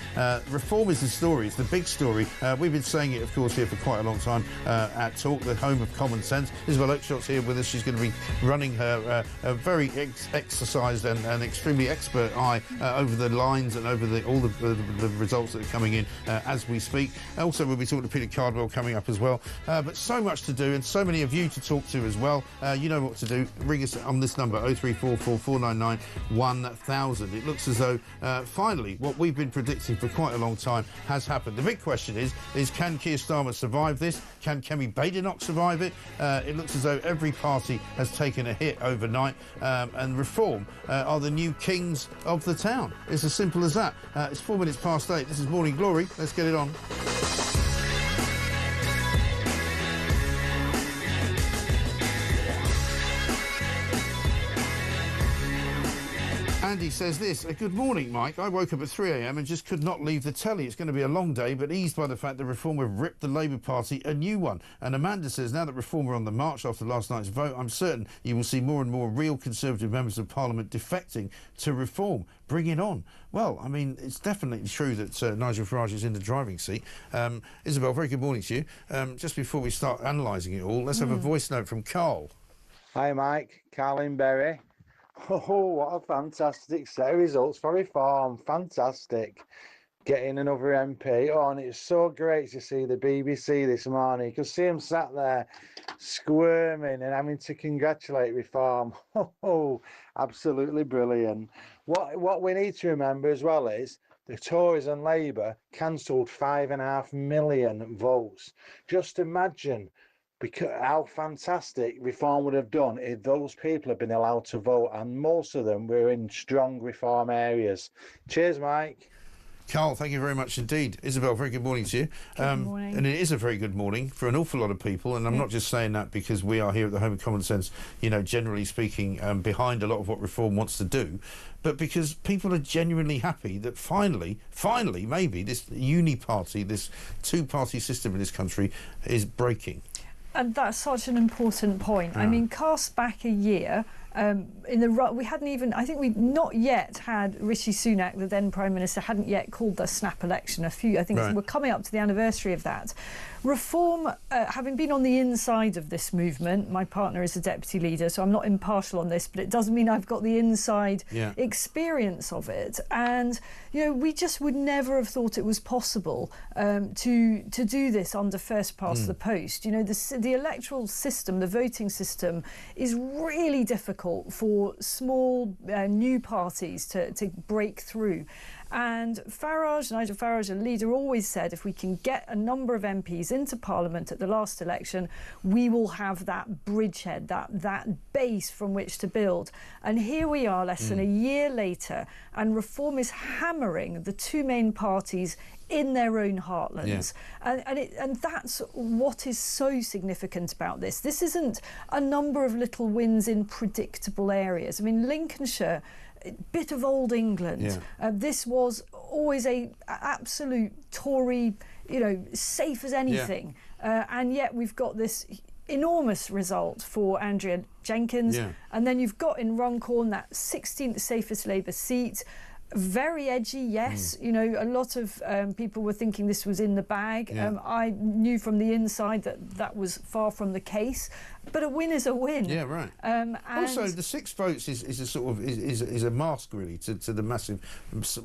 Reform is the story. It's the big story. We've been saying it, of course, here for quite a long time at Talk, the home of common sense. Isabel Oakeshot's here with us. She's going to be running her very exercised and extremely expert eye over the lines and over all the results that are coming in as we speak. Also, we'll be talking to Peter Cardwell coming up as well. But so much to do, and so many of you to talk to as well. You know what to do. Ring us on this number, 0344 499 1000. It looks as though, finally, what we've been predicting for quite a long time has happened. The big question is can Keir Starmer survive this? Can Kemi Badenoch survive it? It looks as though every party has taken a hit overnight, and Reform are the new kings of the town. It's as simple as that. It's 4 minutes past 8. This is Morning Glory. Let's get it on. Andy says this, good morning, Mike. I woke up at 3 a.m. and just could not leave the telly. It's going to be a long day, but eased by the fact that Reform have ripped the Labour Party a new one. And Amanda says, now that Reform are on the march after last night's vote, I'm certain you will see more and more real Conservative members of Parliament defecting to Reform. Bring it on. Well, I mean, it's definitely true that Nigel Farage is in the driving seat. Isabel, very good morning to you. Just before we start analysing it all, let's have a voice note from Carl. Hi Mike, Carlin Berry. Oh, what a fantastic set of results for Reform. Fantastic. Getting another MP on. It's so great to see the BBC this morning. You could see him sat there squirming and having to congratulate Reform. Oh, absolutely brilliant. What we need to remember as well is the Tories and Labour cancelled 5.5 million votes. Just imagine how fantastic Reform would have done if those people had been allowed to vote, and most of them were in strong Reform areas. Cheers, Mike. Carl, thank you very much indeed. Isabel, very good morning to you. Good morning. And it is a very good morning for an awful lot of people, and I'm not just saying that because we are here at the Home of Common Sense, you know, generally speaking, behind a lot of what Reform wants to do, but because people are genuinely happy that finally, maybe this uni-party, this two-party system in this country is breaking. And that's such an important point. I mean, cast back a year, we hadn't even, I think we'd not yet had Rishi Sunak, the then Prime Minister, hadn't yet called the snap election. I think we're coming up to the anniversary of that. Reform, having been on the inside of this movement, my partner is a deputy leader, so I'm not impartial on this, but it doesn't mean I've got the inside experience of it. And, you know, we just would never have thought it was possible to do this under first past the post. You know, the electoral system, the voting system, is really difficult for small new parties to break through. And Nigel Farage, a leader, always said if we can get a number of MPs into Parliament at the last election, we will have that bridgehead, that base from which to build. And here we are, less than a year later, and Reform is hammering the two main parties in their own heartlands. And that's what is so significant about this. This isn't a number of little wins in predictable areas. I mean, Lincolnshire, bit of old England. This was always a absolute Tory, you know, safe as anything. And yet we've got this enormous result for Andrea Jenkins. And then you've got in Runcorn that 16th safest Labour seat. Very edgy, yes. You know, a lot of people were thinking this was in the bag. I knew from the inside that was far from the case. But a win is a win. Yeah, right. Also, the 6 votes is a sort of is a mask really to the massive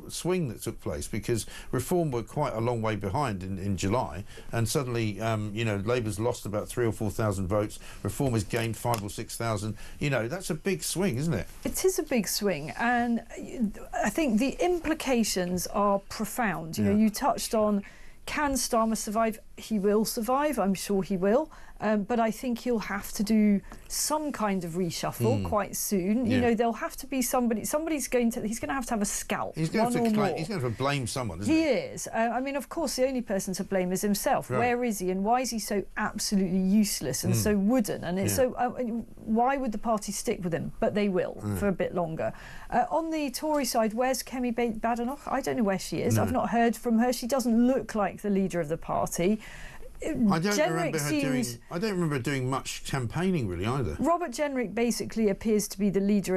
swing that took place, because Reform were quite a long way behind in July, and suddenly you know, Labour's lost about 3,000 or 4,000 votes. Reform has gained 5,000 or 6,000. You know, that's a big swing, isn't it? It is a big swing, and I think the implications are profound. You know, you touched on, can Starmer survive? He will survive, I'm sure he will. But I think he'll have to do some kind of reshuffle quite soon. You know, there'll have to be he's going to have a scalp. He's going to have to blame someone, isn't he? He is. I mean, of course, the only person to blame is himself. Right. Where is he, and why is he so absolutely useless and so wooden? And it's so why would the party stick with him? But they will for a bit longer. On the Tory side, where's Kemi Badenoch? I don't know where she is. I've not heard from her. She doesn't look like the leader of the party. I don't remember doing much campaigning really either. Robert Jenrick basically appears to be the leader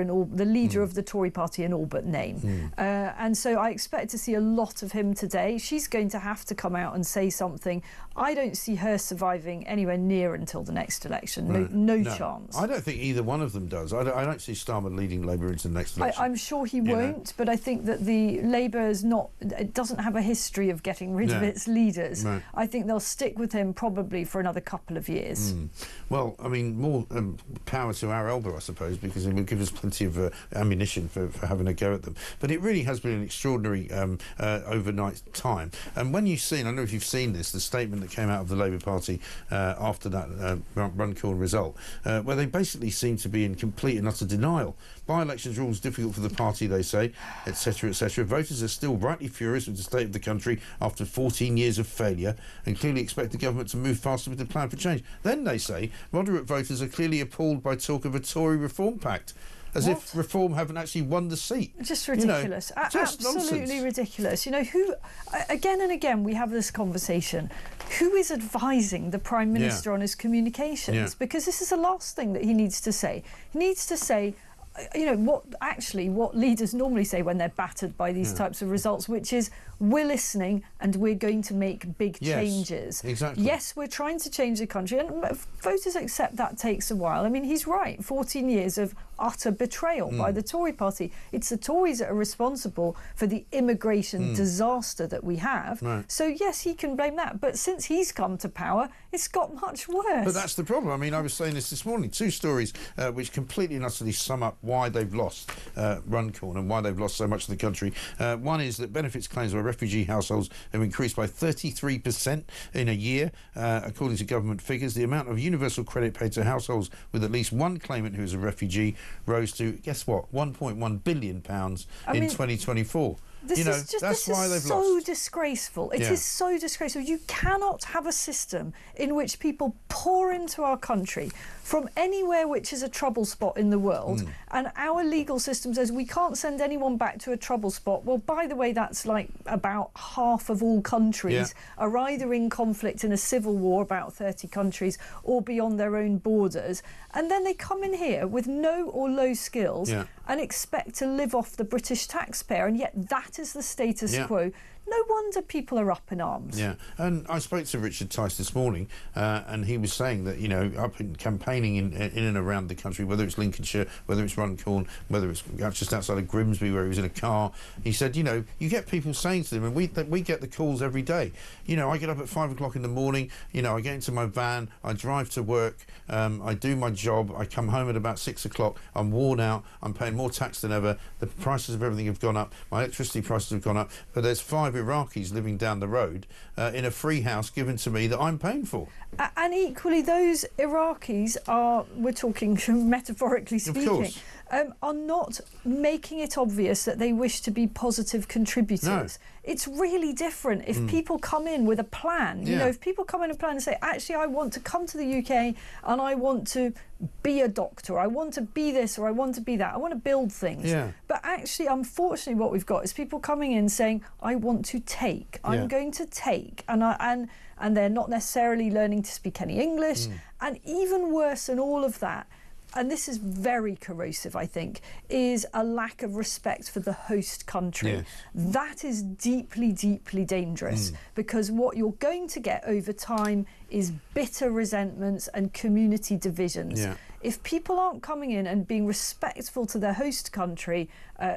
of the Tory party in all but name, and so I expect to see a lot of him today. She's going to have to come out and say something. I don't see her surviving anywhere near until the next election. No chance. I don't think either one of them does. I don't see Starmer leading Labour into the next election. I'm sure he won't, but I think that the Labour doesn't have a history of getting rid of its leaders. I think they'll stick with him probably for another couple of years. Well, I mean, more power to our elbow, I suppose, because it will give us plenty of ammunition for having a go at them. But it really has been an extraordinary overnight time. And when you've seen, I don't know if you've seen this, the statement that came out of the Labour Party after that Runcorn result, where they basically seem to be in complete and utter denial. By-elections rules difficult for the party, they say, etc., etc. Voters are still rightly furious with the state of the country after 14 years of failure, and clearly expect the government to move faster with the plan for change. Then they say moderate voters are clearly appalled by talk of a Tory reform pact, as if Reform haven't actually won the seat. Just ridiculous. You know, just absolutely nonsense. Ridiculous. You know, who, again and again we have this conversation, who is advising the Prime Minister on his communications? Because this is the last thing that he needs to say. He needs to say, what leaders normally say when they're battered by these types of results, which is we're listening and we're going to make big changes. Exactly. Yes, we're trying to change the country, and voters accept that takes a while. I mean, he's right. 14 years of utter betrayal by the Tory party. It's the Tories that are responsible for the immigration disaster that we have. Right. So yes, he can blame that. But since he's come to power, it's got much worse. But that's the problem. I mean, I was saying this morning, two stories which completely and utterly sum up why they've lost Runcorn and why they've lost so much of the country. One is that benefits claims by refugee households have increased by 33% in a year, according to government figures. The amount of universal credit paid to households with at least one claimant who is a refugee rose to, guess what, £1.1 billion in 2024. This is why they've so lost. disgraceful. It is so disgraceful. You cannot have a system in which people pour into our country from anywhere which is a trouble spot in the world, and our legal system says we can't send anyone back to a trouble spot. Well, by the way, that's like about half of all countries are either in conflict in a civil war, about 30 countries, or beyond their own borders. And then they come in here with no or low skills and expect to live off the British taxpayer, and yet that is the status quo. No wonder people are up in arms. Yeah, and I spoke to Richard Tice this morning, and he was saying that, up in campaigning in and around the country, whether it's Lincolnshire, whether it's Runcorn, whether it's just outside of Grimsby where he was in a car, he said, you get people saying to them, and we get the calls every day. I get up at 5 o'clock in the morning, I get into my van, I drive to work, I do my job, I come home at about 6 o'clock, I'm worn out, I'm paying more tax than ever, the prices of everything have gone up, my electricity prices have gone up, but there's 5 Iraqis living down the road in a free house given to me that I'm paying for. And equally, those Iraqis are, we're talking metaphorically speaking, are not making it obvious that they wish to be positive contributors. No. It's really different if people come in with a plan. If people come in a plan and say, actually, I want to come to the UK and I want to be a doctor, I want to be this or I want to be that, I want to build things. But actually, unfortunately, what we've got is people coming in saying, I want to take, I'm going to take, and they're not necessarily learning to speak any English. And even worse than all of that, and this is very corrosive, I think, is a lack of respect for the host country. That is deeply, deeply dangerous, because what you're going to get over time is bitter resentments and community divisions. If people aren't coming in and being respectful to their host country,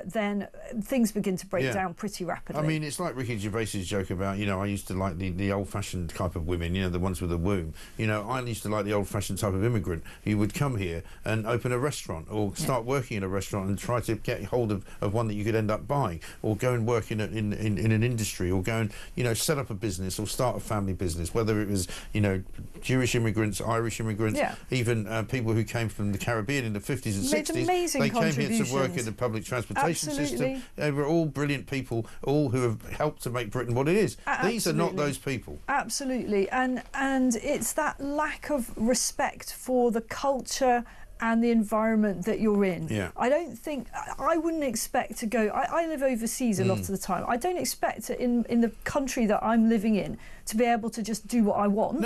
then things begin to break down pretty rapidly. I mean, it's like Ricky Gervais's joke about, I used to like the old-fashioned type of women, the ones with a womb. I used to like the old-fashioned type of immigrant who would come here and open a restaurant or start working in a restaurant and try to get hold of one that you could end up buying, or go and work in an industry, or go and, set up a business or start a family business, whether it was, Jewish immigrants, Irish immigrants, even people who came from the Caribbean in the 50s and 60s. They came here to work in the public transportation system. They were all brilliant people, all who have helped to make Britain what it is. These are not those people. Absolutely, and it's that lack of respect for the culture and the environment that you're in. I wouldn't expect to go, I live overseas a lot of the time, I don't expect to, in the country that I'm living in, to be able to just do what I want,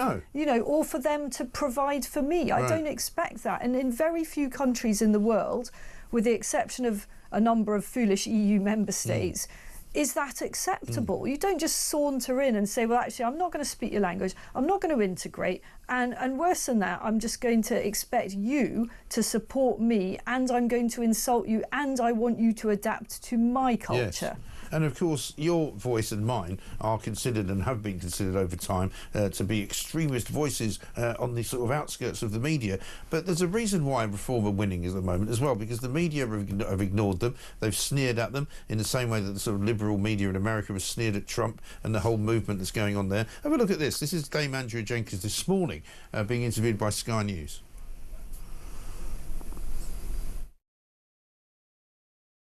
or for them to provide for me. I don't expect that, and in very few countries in the world, with the exception of a number of foolish EU member states, is that acceptable? You don't just saunter in and say, well, actually, I'm not going to speak your language, I'm not going to integrate, and worse than that, I'm just going to expect you to support me, and I'm going to insult you, and I want you to adapt to my culture. And of course, your voice and mine are considered, and have been considered over time, to be extremist voices on the sort of outskirts of the media. But there's a reason why Reform are winning at the moment as well, because the media have ignored them. They've sneered at them in the same way that the sort of liberal media in America has sneered at Trump and the whole movement that's going on there. Have a look at this. This is Dame Andrea Jenkins this morning being interviewed by Sky News.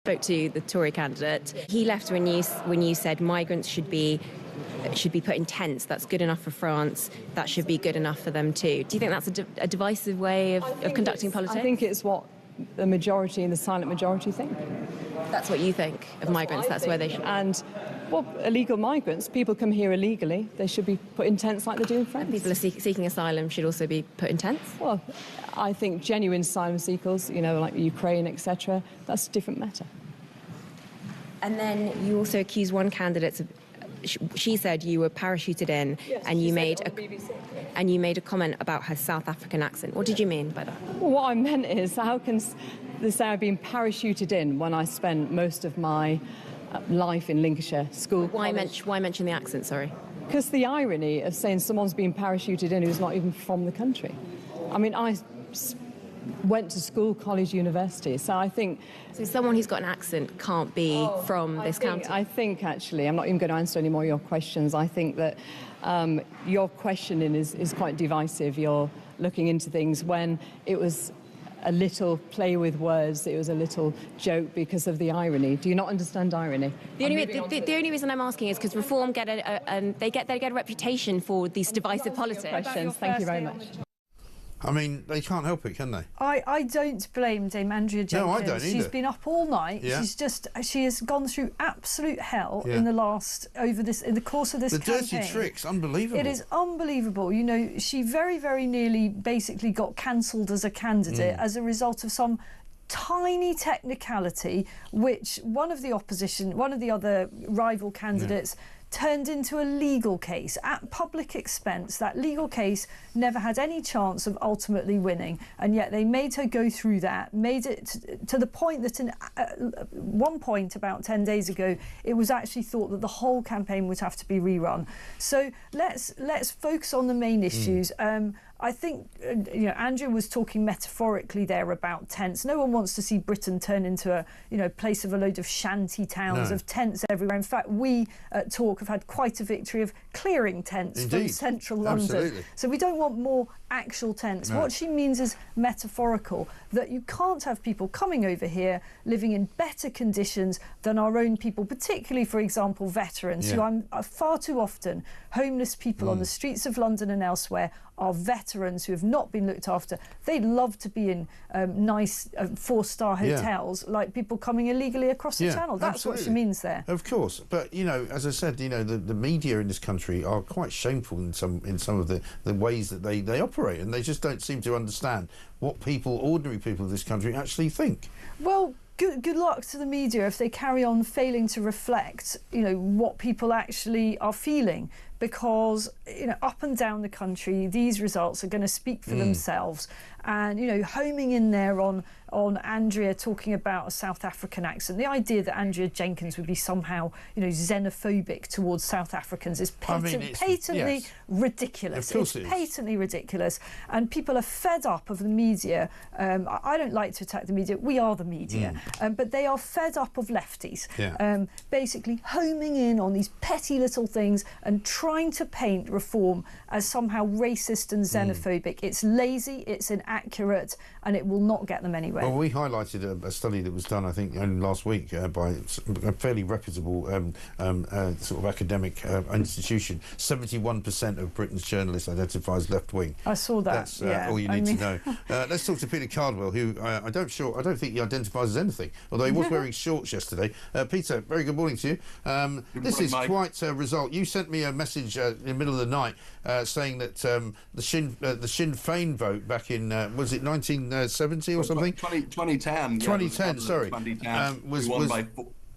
Spoke to the Tory candidate. He left when you said migrants should be put in tents. That's good enough for France. That should be good enough for them too. Do you think that's a divisive way of conducting politics? I think it's what the majority and the silent majority think. That's what you think of migrants. That's where they should. And, well, illegal migrants, people come here illegally. They should be put in tents like they do in France. And people seeking asylum should also be put in tents? Well, I think genuine asylum seekers, you know, like Ukraine, etc., that's a different matter. And then you also accused one candidate of... She said you were parachuted in, yes, and you made a comment about her South African accent. What did you mean by that? Well, what I meant is, how can they say I've been parachuted in when I spent most of my life in Lincolnshire school? Why mention the accent? Sorry. Because the irony of saying someone's been parachuted in who's not even from the country. I mean, I went to school, college, university, so I think... So someone who's got an accent can't be from this county? I think, actually, I'm not even going to answer any more of your questions. I think that your questioning is quite divisive. You're looking into things when it was a little play with words, it was a little joke because of the irony. Do you not understand irony? The only reason I'm asking is because Reform get a reputation for these divisive politics. Thank you very much. I mean, they can't help it, can they? I don't blame Dame Andrea Jenkins. No, I don't either. She's been up all night. Yeah. She has gone through absolute hell in the course of this campaign. The dirty tricks, unbelievable. It is unbelievable. You know, she very, very nearly basically got cancelled as a candidate as a result of some tiny technicality, which one of the other rival candidates turned into a legal case at public expense. That legal case never had any chance of ultimately winning, and yet they made her go through that, made it to the point that at one point about 10 days ago it was actually thought that the whole campaign would have to be rerun. So let's focus on the main issues. I think Andrea was talking metaphorically there about tents. No one wants to see Britain turn into a place of a load of shanty towns of tents everywhere. In fact, we at Talk have had quite a victory of clearing tents from central London. Absolutely. So we don't want more actual tents. What she means is metaphorical, that you can't have people coming over here living in better conditions than our own people, particularly, for example, veterans, who I'm far too often, homeless people on the streets of London and elsewhere, are veterans who have not been looked after. They'd love to be in nice four-star hotels, like people coming illegally across the channel. That's what she means there. Of course, but as I said, the media in this country are quite shameful in some of the ways that they operate, and they just don't seem to understand what ordinary people of this country actually think. Well, good luck to the media if they carry on failing to reflect, what people actually are feeling. Because up and down the country, these results are going to speak for themselves. And homing in there on Andrea talking about a South African accent, the idea that Andrea Jenkins would be somehow xenophobic towards South Africans is patently ridiculous. It's patently ridiculous, and people are fed up of the media. I don't like to attack the media. We are the media, but they are fed up of lefties, basically homing in on these petty little things and trying to paint Reform as somehow racist and xenophobic. It's lazy, it's inaccurate, and it will not get them anywhere. Well, we highlighted a study that was done, I think, only last week by a fairly reputable sort of academic institution. 71% of Britain's journalists identify as left-wing. I saw that. That's all you need to know. Let's talk to Peter Cardwell, who I don't think he identifies as anything, although he was wearing shorts yesterday. Peter, very good morning to you. This is quite a result. You sent me a message in the middle of the night saying that the Sinn Féin vote back in was it 1970 or something? 2010. 2010. Sorry, 2010 was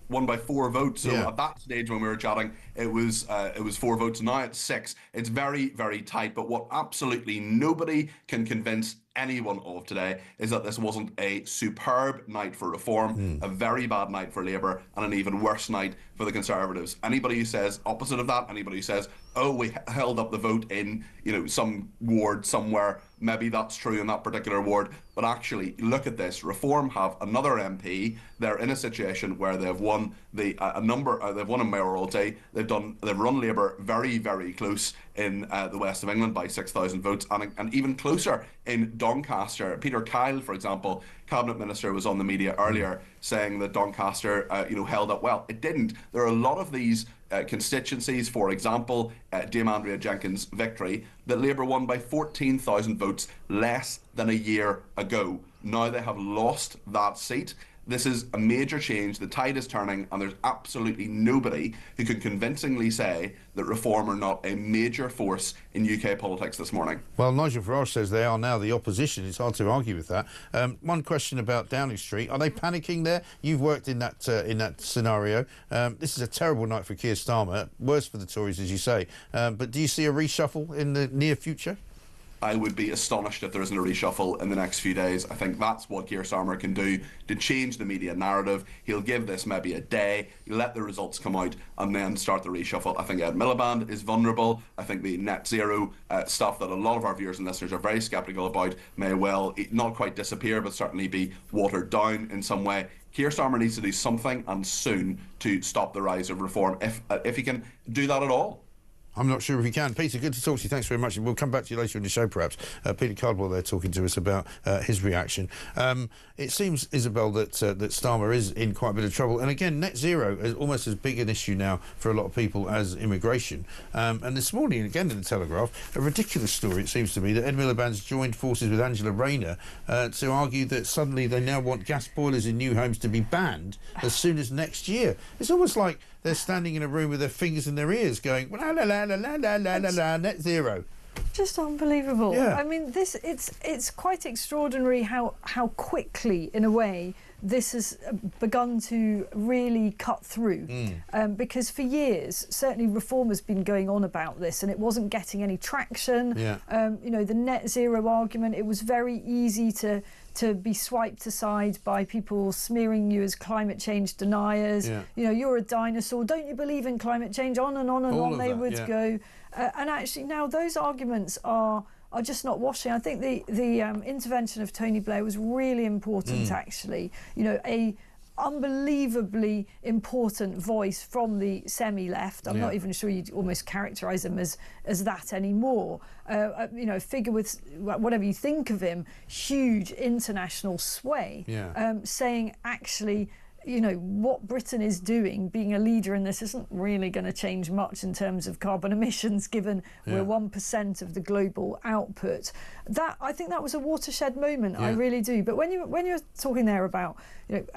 won by 4 votes. So at that stage when we were chatting, it was 4 votes. Now it's 6. It's very, very tight. But what absolutely nobody can convince anyone of today is that this wasn't a superb night for Reform, a very bad night for Labour, and an even worse night for the Conservatives. Anybody who says opposite of that, anybody who says, oh, we held up the vote in some ward somewhere, maybe that's true in that particular ward, but actually look at this. Reform have another MP. They're in a situation where they've won they've won a mayoralty. They've run Labour very, very close in the west of England by 6,000 votes, and even closer in Doncaster. Peter Kyle, for example, Cabinet Minister, was on the media earlier saying that Doncaster, held up well. It didn't. There are a lot of these constituencies, for example, Dame Andrea Jenkins' victory, that Labour won by 14,000 votes less than a year ago. Now they have lost that seat. This is a major change. The tide is turning, and there's absolutely nobody who can convincingly say that Reform are not a major force in UK politics this morning. Well, Nigel Farage says they are now the opposition. It's hard to argue with that. One question about Downing Street. Are they panicking there? You've worked in that scenario. This is a terrible night for Keir Starmer. Worse for the Tories, as you say. But do you see a reshuffle in the near future? I would be astonished if there isn't a reshuffle in the next few days. I think that's what Keir Starmer can do to change the media narrative. He'll give this maybe a day, let the results come out, and then start the reshuffle. I think Ed Miliband is vulnerable. I think the net zero stuff that a lot of our viewers and listeners are very sceptical about may well not quite disappear, but certainly be watered down in some way. Keir Starmer needs to do something, and soon, to stop the rise of Reform, if he can do that at all. I'm not sure if we can. Peter, good to talk to you. Thanks very much. We'll come back to you later in the show, perhaps. Peter Cardwell there talking to us about his reaction. It seems, Isabel, that Starmer is in quite a bit of trouble. And again, net zero is almost as big an issue now for a lot of people as immigration. And this morning, again in the Telegraph, a ridiculous story, it seems to be, that Ed Miliband's joined forces with Angela Rayner to argue that suddenly they now want gas boilers in new homes to be banned as soon as next year. It's almost like they're standing in a room with their fingers in their ears going, la la la la la la la la la, net zero. Just unbelievable. Yeah. I mean, it's quite extraordinary how quickly, in a way, this has begun to really cut through. Because for years, certainly Reform has been going on about this, and it wasn't getting any traction. Yeah. The net zero argument, it was very easy to be swiped aside by people smearing you as climate change deniers. Yeah. You're a dinosaur, don't you believe in climate change? On and on and All on of they that, would yeah. go. And actually now those arguments are just not washing. I think the intervention of Tony Blair was really important, actually. A unbelievably important voice from the semi-left. I'm not even sure you'd almost characterise him as that anymore. A figure with, whatever you think of him, huge international sway, saying actually, what Britain is doing, being a leader in this, isn't really going to change much in terms of carbon emissions, given we're 1% of the global output. I think that was a watershed moment. I really do. But when you're talking there about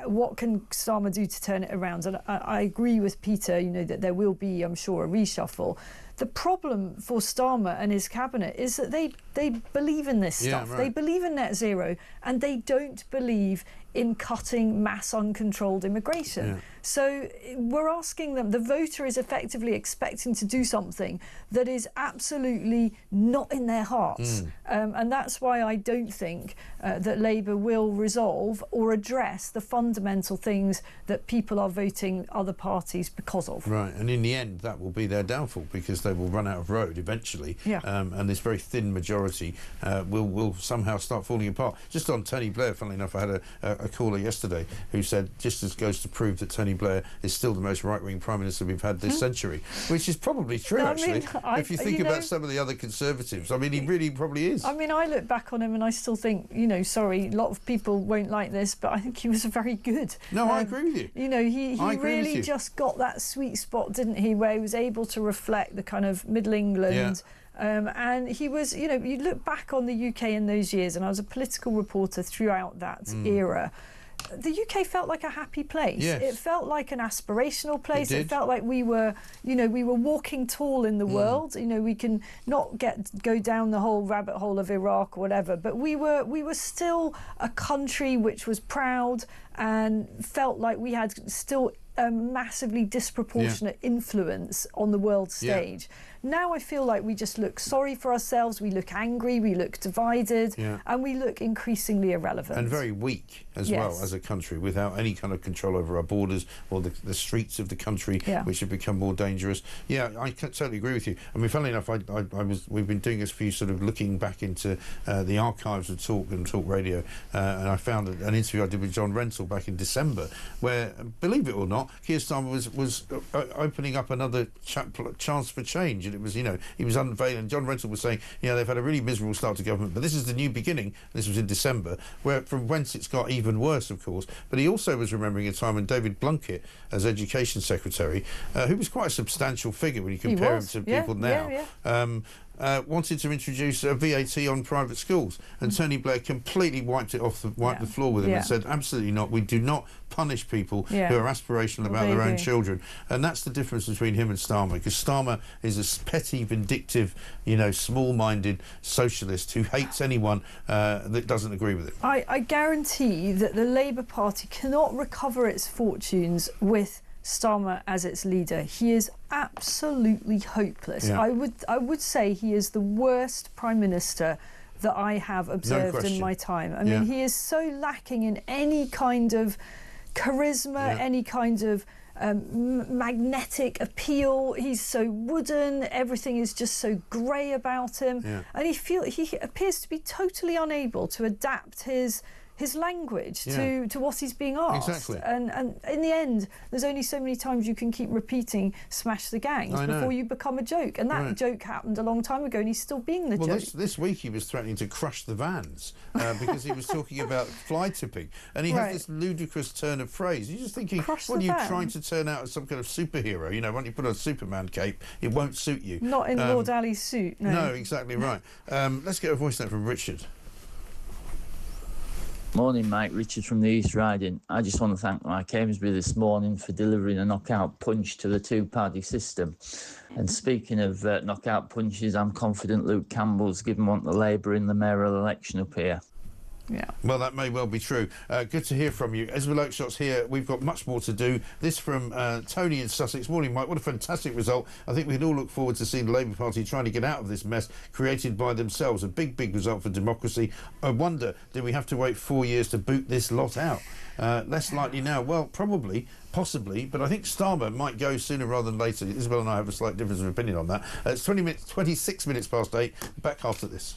what can Starmer do to turn it around, and I agree with Peter, that there will be, I'm sure, a reshuffle. The problem for Starmer and his cabinet is that they believe in this stuff. Right. They believe in net zero, and they don't believe in cutting mass uncontrolled immigration. So we're asking them, the voter is effectively expecting to do something that is absolutely not in their hearts. And that's why I don't think that Labour will resolve or address the fundamental things that people are voting other parties because of. Right, and in the end that will be their downfall, because they will run out of road eventually. And this very thin majority will somehow start falling apart. Just on Tony Blair, funnily enough, I had a caller yesterday who said, just as goes to prove that Tony Blair is still the most right-wing Prime Minister we've had this century, which is probably true, actually. If you think about some of the other Conservatives, I mean, he really probably is. I mean, I look back on him and I still think, sorry, a lot of people won't like this, but I think he was very good. No, I agree with you. He really just got that sweet spot, didn't he, where he was able to reflect the kind of Middle England. And he was, you look back on the UK in those years, and I was a political reporter throughout that era. The UK felt like a happy place. It felt like an aspirational place. It felt like we were walking tall in the world. We can not go down the whole rabbit hole of Iraq or whatever, but we were still a country which was proud and felt like we had still a massively disproportionate influence on the world stage. Now I feel like we just look sorry for ourselves, we look angry, we look divided, and we look increasingly irrelevant. And very weak as well as a country, without any kind of control over our borders or the streets of the country, which have become more dangerous. Yeah, I totally agree with you. I mean, funnily enough, we've been doing this for you, sort of looking back into the archives of Talk and Talk Radio, and I found an interview I did with John Rentoul back in December, where, believe it or not, out, Keir Starmer was opening up another chance for change, and it was, he was unveiling. John Rentoul was saying, they've had a really miserable start to government, but this is the new beginning. This was in December, from whence it's got even worse, of course. But he also was remembering a time when David Blunkett, as Education Secretary, who was quite a substantial figure when you compare him to people now, wanted to introduce a VAT on private schools, and Tony Blair completely wiped the floor with him and said, absolutely not, we do not punish people who are aspirational about their own children. And that's the difference between him and Starmer, because Starmer is a petty, vindictive, small-minded socialist who hates anyone that doesn't agree with him. I guarantee that the Labour Party cannot recover its fortunes with Starmer as its leader. He is absolutely hopeless. I would say he is the worst Prime Minister that I have observed in my time. I mean, he is so lacking in any kind of charisma, any kind of magnetic appeal. He's so wooden, everything is just so grey about him, and he appears to be totally unable to adapt his language to what he's being asked. Exactly. And in the end, there's only so many times you can keep repeating smash the gangs before you become a joke. And that joke happened a long time ago, and he's still being the joke. This week he was threatening to crush the vans because he was talking about fly tipping. And he has this ludicrous turn of phrase. You're just thinking, what are you trying to turn out as some kind of superhero? When you put on a Superman cape, it won't suit you. Not in Lord Ali's suit, no. No, exactly right. Let's get a voice note from Richard. Morning, Mike. Richard from the East Riding. I just want to thank Mike Amesbury this morning for delivering a knockout punch to the two-party system. And speaking of knockout punches, I'm confident Luke Campbell's given one to Labour in the mayoral election up here. Yeah. Well, that may well be true. Good to hear from you. As with Oakshot's here, we've got much more to do. This from Tony in Sussex. Morning, Mike. What a fantastic result. I think we'd all look forward to seeing the Labour Party trying to get out of this mess created by themselves. A big, big result for democracy. I wonder, do we have to wait 4 years to boot this lot out? Less likely now. Well, probably, possibly, but I think Starmer might go sooner rather than later. Isabel and I have a slight difference of opinion on that. It's 26 minutes past 8. Back after this.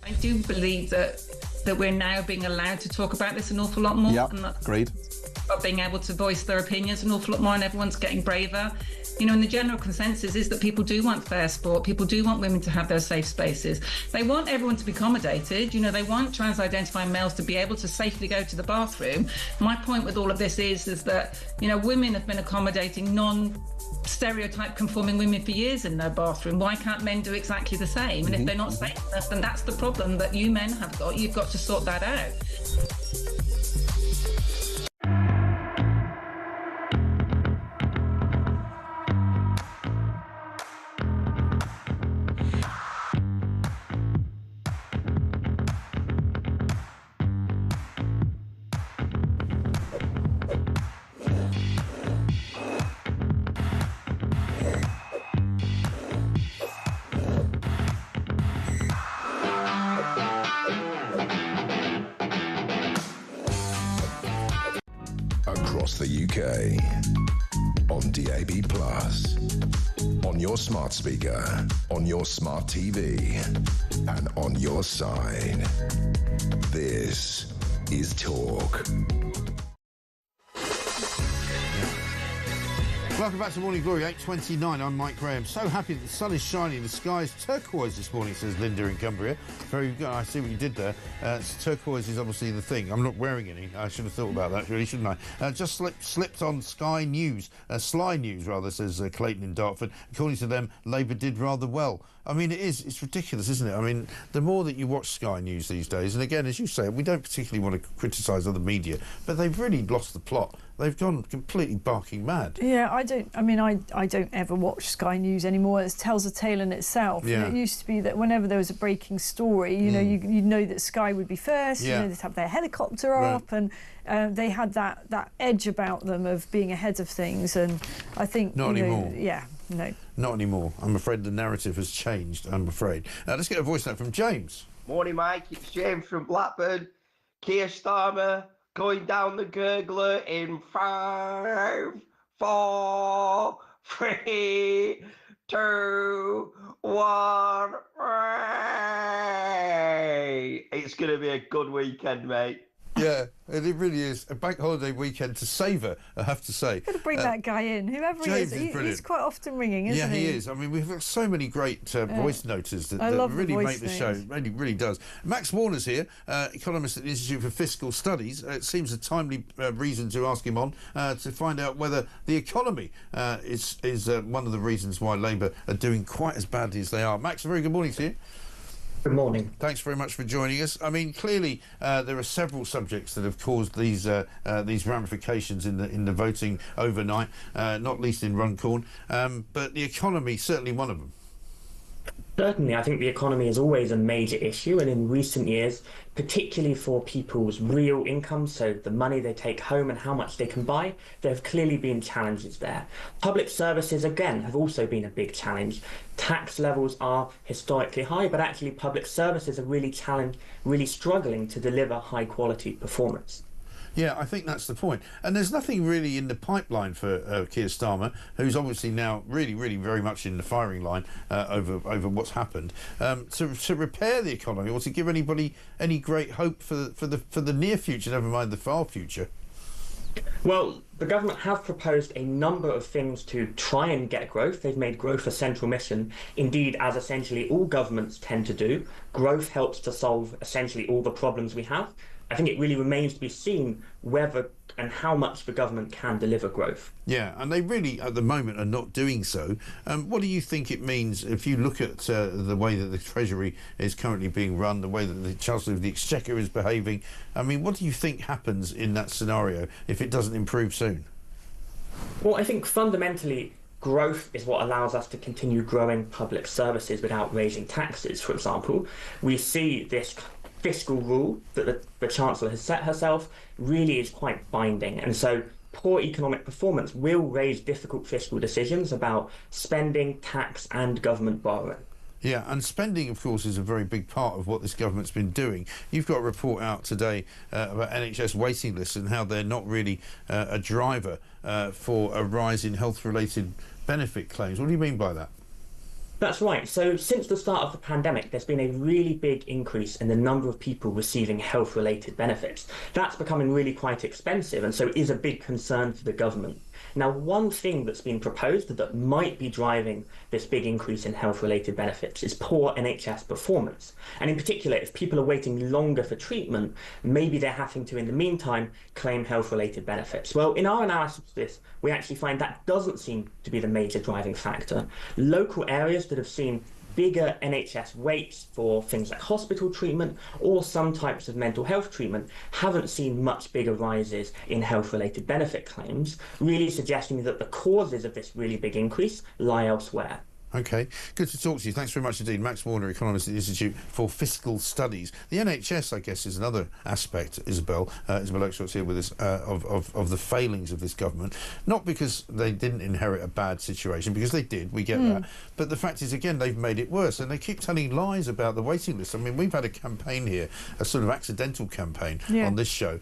I do believe that we're now being allowed to talk about this an awful lot more. Yeah, and that agreed. Are being able to voice their opinions an awful lot more, and everyone's getting braver. And the general consensus is that people do want fair sport. People do want women to have their safe spaces. They want everyone to be accommodated. They want trans-identifying males to be able to safely go to the bathroom. My point with all of this is that, women have been accommodating non-stereotype conforming women for years in their bathroom. Why can't men do exactly the same? And if they're not safe enough, then that's the problem that you men have got. You've got to sort that out. across the UK. On DAB+, on your smart speaker, on your smart TV, and on your side. This is Talk. Welcome back to Morning Glory, 8:29. I'm Mike Graham. So happy that the sun is shining. The sky is turquoise this morning, says Linda in Cumbria. Very good. I see what you did there. Turquoise is obviously the thing. I'm not wearing any. I should have thought about that, really, shouldn't I? Just slipped on Sky News. Sly News, rather, says Clayton in Dartford. According to them, Labour did rather well. I mean, it's ridiculous, isn't it? I mean, the more that you watch Sky News these days, and again, as you say, we don't particularly want to criticise other media, but they've really lost the plot. They've gone completely barking mad. Yeah, I don't ever watch Sky News anymore. It tells a tale in itself. Yeah. And it used to be that whenever there was a breaking story, you know, you'd know that Sky would be first. Yeah. You know, they'd have their helicopter up, and they had that edge about them of being ahead of things. And I think not anymore. No. Not anymore. I'm afraid the narrative has changed. I'm afraid. Let's get a voice note from James. Morning, Mike. It's James from Blackburn. Keir Starmer going down the gurgler in 5, 4, 3, 2, 1. It's going to be a good weekend, mate. Yeah, it really is. A bank holiday weekend to savour, I have to say. Got to bring that guy in, whoever James he is. brilliant. He's quite often ringing, isn't he? Yeah, he is. I mean, we've got so many great voice noters that really make the show. It really does. Max Warner's here, economist at the Institute for Fiscal Studies. It seems a timely reason to ask him on to find out whether the economy is one of the reasons why Labour are doing quite as badly as they are. Max, a very good morning to you. Good morning. Thanks very much for joining us. I mean, clearly there are several subjects that have caused these ramifications in the voting overnight, not least in Runcorn, but the economy certainly one of them. Certainly, I think the economy is always a major issue, and in recent years, particularly for people's real income, so the money they take home and how much they can buy, there have clearly been challenges there. Public services, again, have also been a big challenge. Tax levels are historically high, but actually public services are really struggling to deliver high quality performance. Yeah, I think that's the point. And there's nothing really in the pipeline for Keir Starmer, who's obviously now really very much in the firing line over what's happened, to repair the economy or to give anybody any great hope for the near future, never mind the far future. Well, the government have proposed a number of things to try and get growth. They've made growth a central mission. Indeed, as essentially all governments tend to do, growth helps to solve essentially all the problems we have. I think it really remains to be seen whether and how much the government can deliver growth. Yeah, and they really, at the moment, are not doing so. What do you think it means if you look at the way that the Treasury is currently being run, the way that the Chancellor of the Exchequer is behaving? I mean, what do you think happens in that scenario if it doesn't improve soon? Well, I think fundamentally, growth is what allows us to continue growing public services without raising taxes, for example. We see this fiscal rule that the Chancellor has set herself really is quite binding, and so poor economic performance will raise difficult fiscal decisions about spending, tax and government borrowing. Yeah, and spending, of course, is a very big part of what this government's been doing. You've got a report out today about NHS waiting lists and how they're not really a driver for a rise in health-related benefit claims. What do you mean by that? That's right. So since the start of the pandemic, there's been a really big increase in the number of people receiving health-related benefits. That's becoming really quite expensive, and so is a big concern for the government. Now, one thing that's been proposed that might be driving this big increase in health-related benefits is poor NHS performance. And in particular, if people are waiting longer for treatment, maybe they're having to, in the meantime, claim health-related benefits. Well, in our analysis of this, we actually find that doesn't seem to be the major driving factor. Local areas that have seen bigger NHS waits for things like hospital treatment or some types of mental health treatment haven't seen much bigger rises in health-related benefit claims, really suggesting that the causes of this really big increase lie elsewhere. OK. Good to talk to you. Thanks very much indeed. Max Warner, economist at the Institute for Fiscal Studies. The NHS, I guess, is another aspect, Isabel. Isabel Electoral's here with us, of the failings of this government. Not because they didn't inherit a bad situation, because they did, we get that. But the fact is, again, they've made it worse, and they keep telling lies about the waiting list. I mean, we've had a campaign here, a sort of accidental campaign on this show,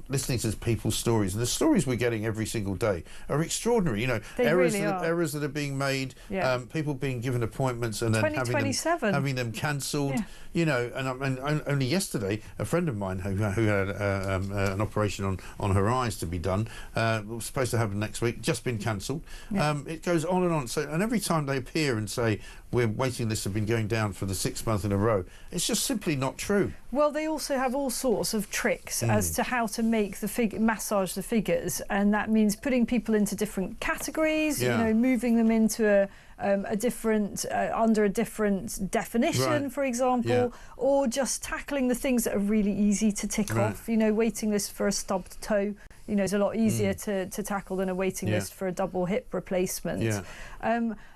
listening to people's stories. And the stories we're getting every single day are extraordinary. You know, errors that are being made, people being given appointments and then having them cancelled. You know, and only yesterday, a friend of mine who had an operation on her eyes to be done, was supposed to happen next week, just been cancelled. It goes on and on. So, and every time they appear and say, we're waiting lists have been going down for the 6th month in a row, it's just simply not true. Well, they also have all sorts of tricks as to how to make the massage the figures, and that means putting people into different categories, you know, moving them into a different under a different definition, for example, or just tackling the things that are really easy to tick off. You know, waiting list for a stubbed toe, you know, is a lot easier to tackle than a waiting list for a double hip replacement.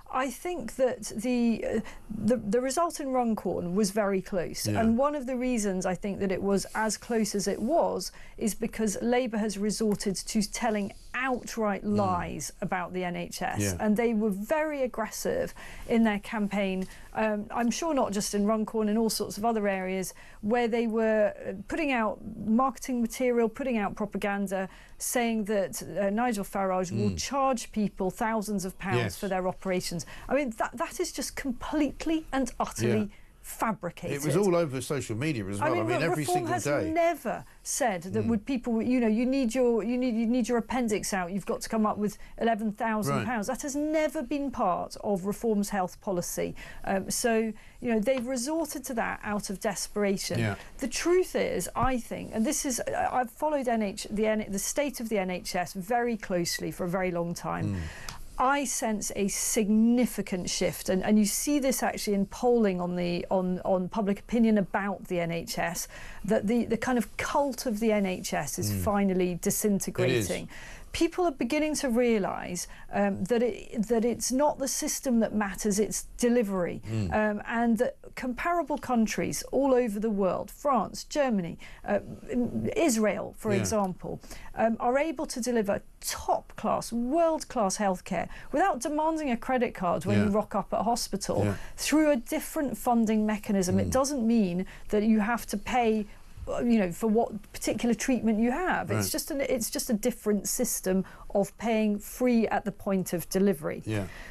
I think that the result in Runcorn was very close, and one of the reasons I think that it was as close as it was is because Labour has resorted to telling outright lies about the NHS, and they were very aggressive in their campaign. I'm sure not just in Runcorn, in all sorts of other areas where they were putting out marketing material, putting out propaganda, saying that Nigel Farage will charge people thousands of pounds for their operations. I mean, that is just completely and utterly fabricated. It was all over social media as well. I mean every single day. Reform has never said that would people, you know, you need your appendix out, you've got to come up with £11,000. That has never been part of Reform's health policy. So, you know, they've resorted to that out of desperation. The truth is, I think, and this is, I've followed the state of the NHS very closely for a very long time. I sense a significant shift, and you see this actually in polling on public opinion about the NHS, that the kind of cult of the NHS is finally disintegrating. People are beginning to realise that it's not the system that matters, it's delivery. And that comparable countries all over the world, France, Germany, Israel, for example, are able to deliver top-class, world-class healthcare without demanding a credit card when you rock up at a hospital through a different funding mechanism. It doesn't mean that you have to pay, you know, for what particular treatment you have. It's just a different system of paying free at the point of delivery.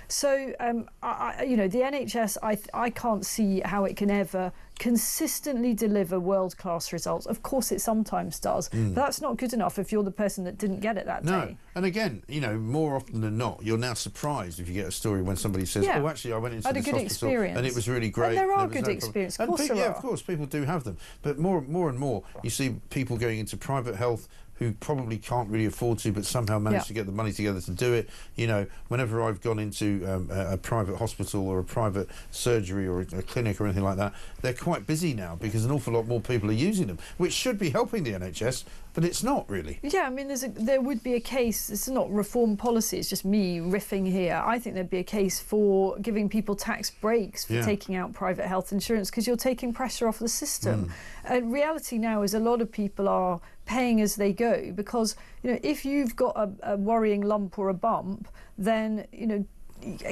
So, you know, the NHS, I can't see how it can ever consistently deliver world-class results. Of course it sometimes does, but that's not good enough if you're the person that didn't get it that day. And again, you know, more often than not, you're now surprised if you get a story when somebody says, oh, actually, I went into this hospital experience. and it was really great. And there are good experiences, of course there are. Of course, people do have them. But more and more, you see people going into private health who probably can't really afford to, but somehow manage to get the money together to do it. You know, whenever I've gone into a private hospital or a private surgery or a clinic or anything like that, they're quite busy now because an awful lot more people are using them, which should be helping the NHS, but it's not really. Yeah, I mean, there would be a case, it's not reform policy, it's just me riffing here. I think there'd be a case for giving people tax breaks for taking out private health insurance because you're taking pressure off the system. Reality now is a lot of people are paying as they go because, you know, if you've got a worrying lump or a bump, then, you know,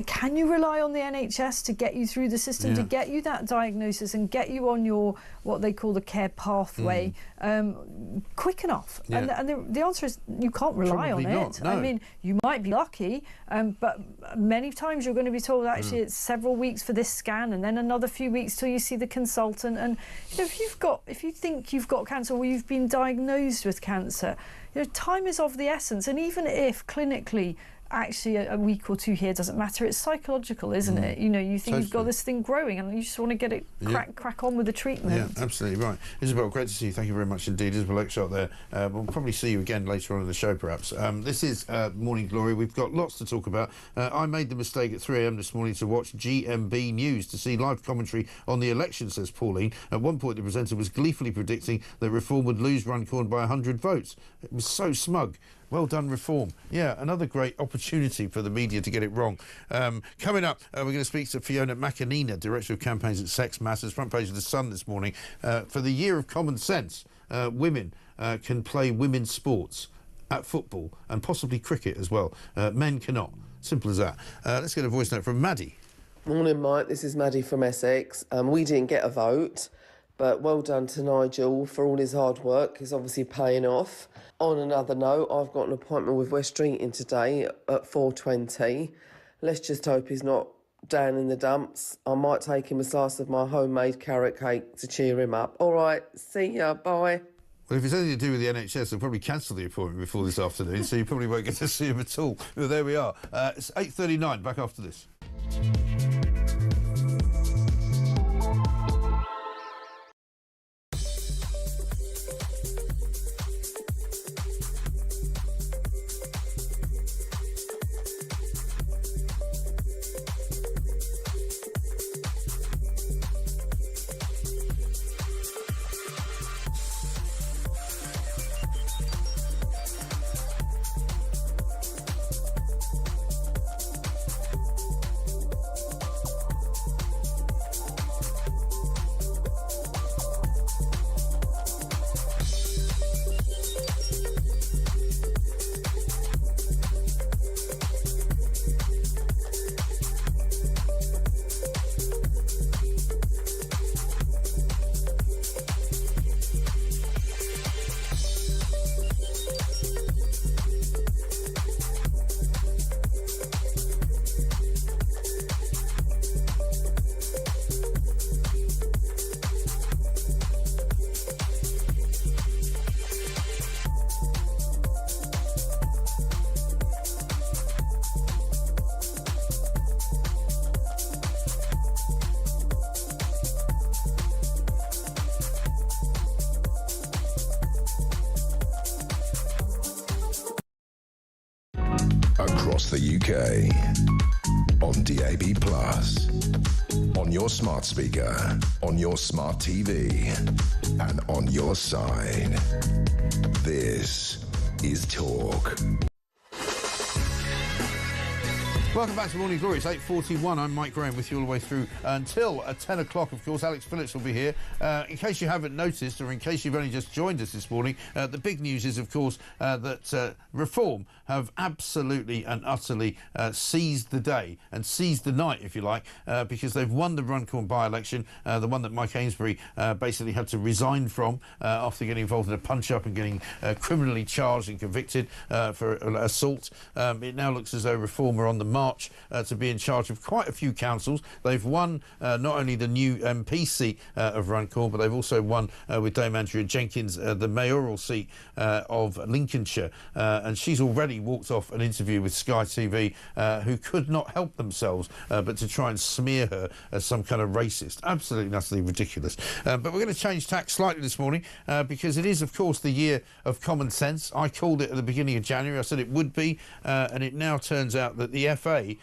can you rely on the NHS to get you through the system, to get you that diagnosis and get you on your, what they call the care pathway, quick enough? And the answer is you can't rely on it. I mean, you might be lucky, but many times you're going to be told actually it's several weeks for this scan and then another few weeks till you see the consultant. And you know, if you think you've got cancer or you've been diagnosed with cancer, you know, time is of the essence. And even if clinically actually a week or two here doesn't matter, it's psychological, isn't it? You know, you think you've got this thing growing and you just want to get it crack on with the treatment. Yeah, absolutely right. Isabel, great to see you. Thank you very much indeed. Isabel Electoral there. We'll probably see you again later on in the show perhaps. This is Morning Glory. We've got lots to talk about. I made the mistake at 3 a.m. this morning to watch GMB News to see live commentary on the election, says Pauline. At one point the presenter was gleefully predicting that Reform would lose Runcorn by 100 votes. It was so smug. Well done, Reform. Yeah, another great opportunity for the media to get it wrong. Coming up, we're going to speak to Fiona McAnina, Director of Campaigns at Sex Matters, front page of The Sun this morning. For the year of common sense, women can play women's sports at football and possibly cricket as well. Men cannot. Simple as that. Let's get a voice note from Maddie. Morning, Mike. This is Maddie from Essex. We didn't get a vote, but well done to Nigel for all his hard work. It's obviously paying off. On another note, I've got an appointment with West Drayton today at 4:20. Let's just hope he's not down in the dumps. I might take him a slice of my homemade carrot cake to cheer him up. All right, see ya, bye. Well, if it's anything to do with the NHS, they'll probably cancel the appointment before this afternoon, so you probably won't get to see him at all. Well, there we are. It's 8:39, back after this. Across the UK, on DAB+, on your smart speaker, on your smart TV, and on your side. This is Talk. Welcome back to Morning Glory. It's 8:41. I'm Mike Graham with you all the way through until 10 o'clock, of course. Alex Phillips will be here. In case you haven't noticed, or in case you've only just joined us this morning, the big news is, of course, that Reform have absolutely and utterly seized the day and seized the night, if you like, because they've won the Runcorn by-election, the one that Mike Ainsbury basically had to resign from after getting involved in a punch-up and getting criminally charged and convicted for assault. It now looks as though Reform are on the march to be in charge of quite a few councils. They've won not only the new MP seat of Runcorn, but they've also won with Dame Andrea Jenkins the mayoral seat of Lincolnshire, and she's already walked off an interview with Sky TV, who could not help themselves but to try and smear her as some kind of racist. Absolutely and utterly ridiculous. But we're going to change tack slightly this morning because it is, of course, the year of common sense. I called it at the beginning of January. I said it would be, and it now turns out that the FA,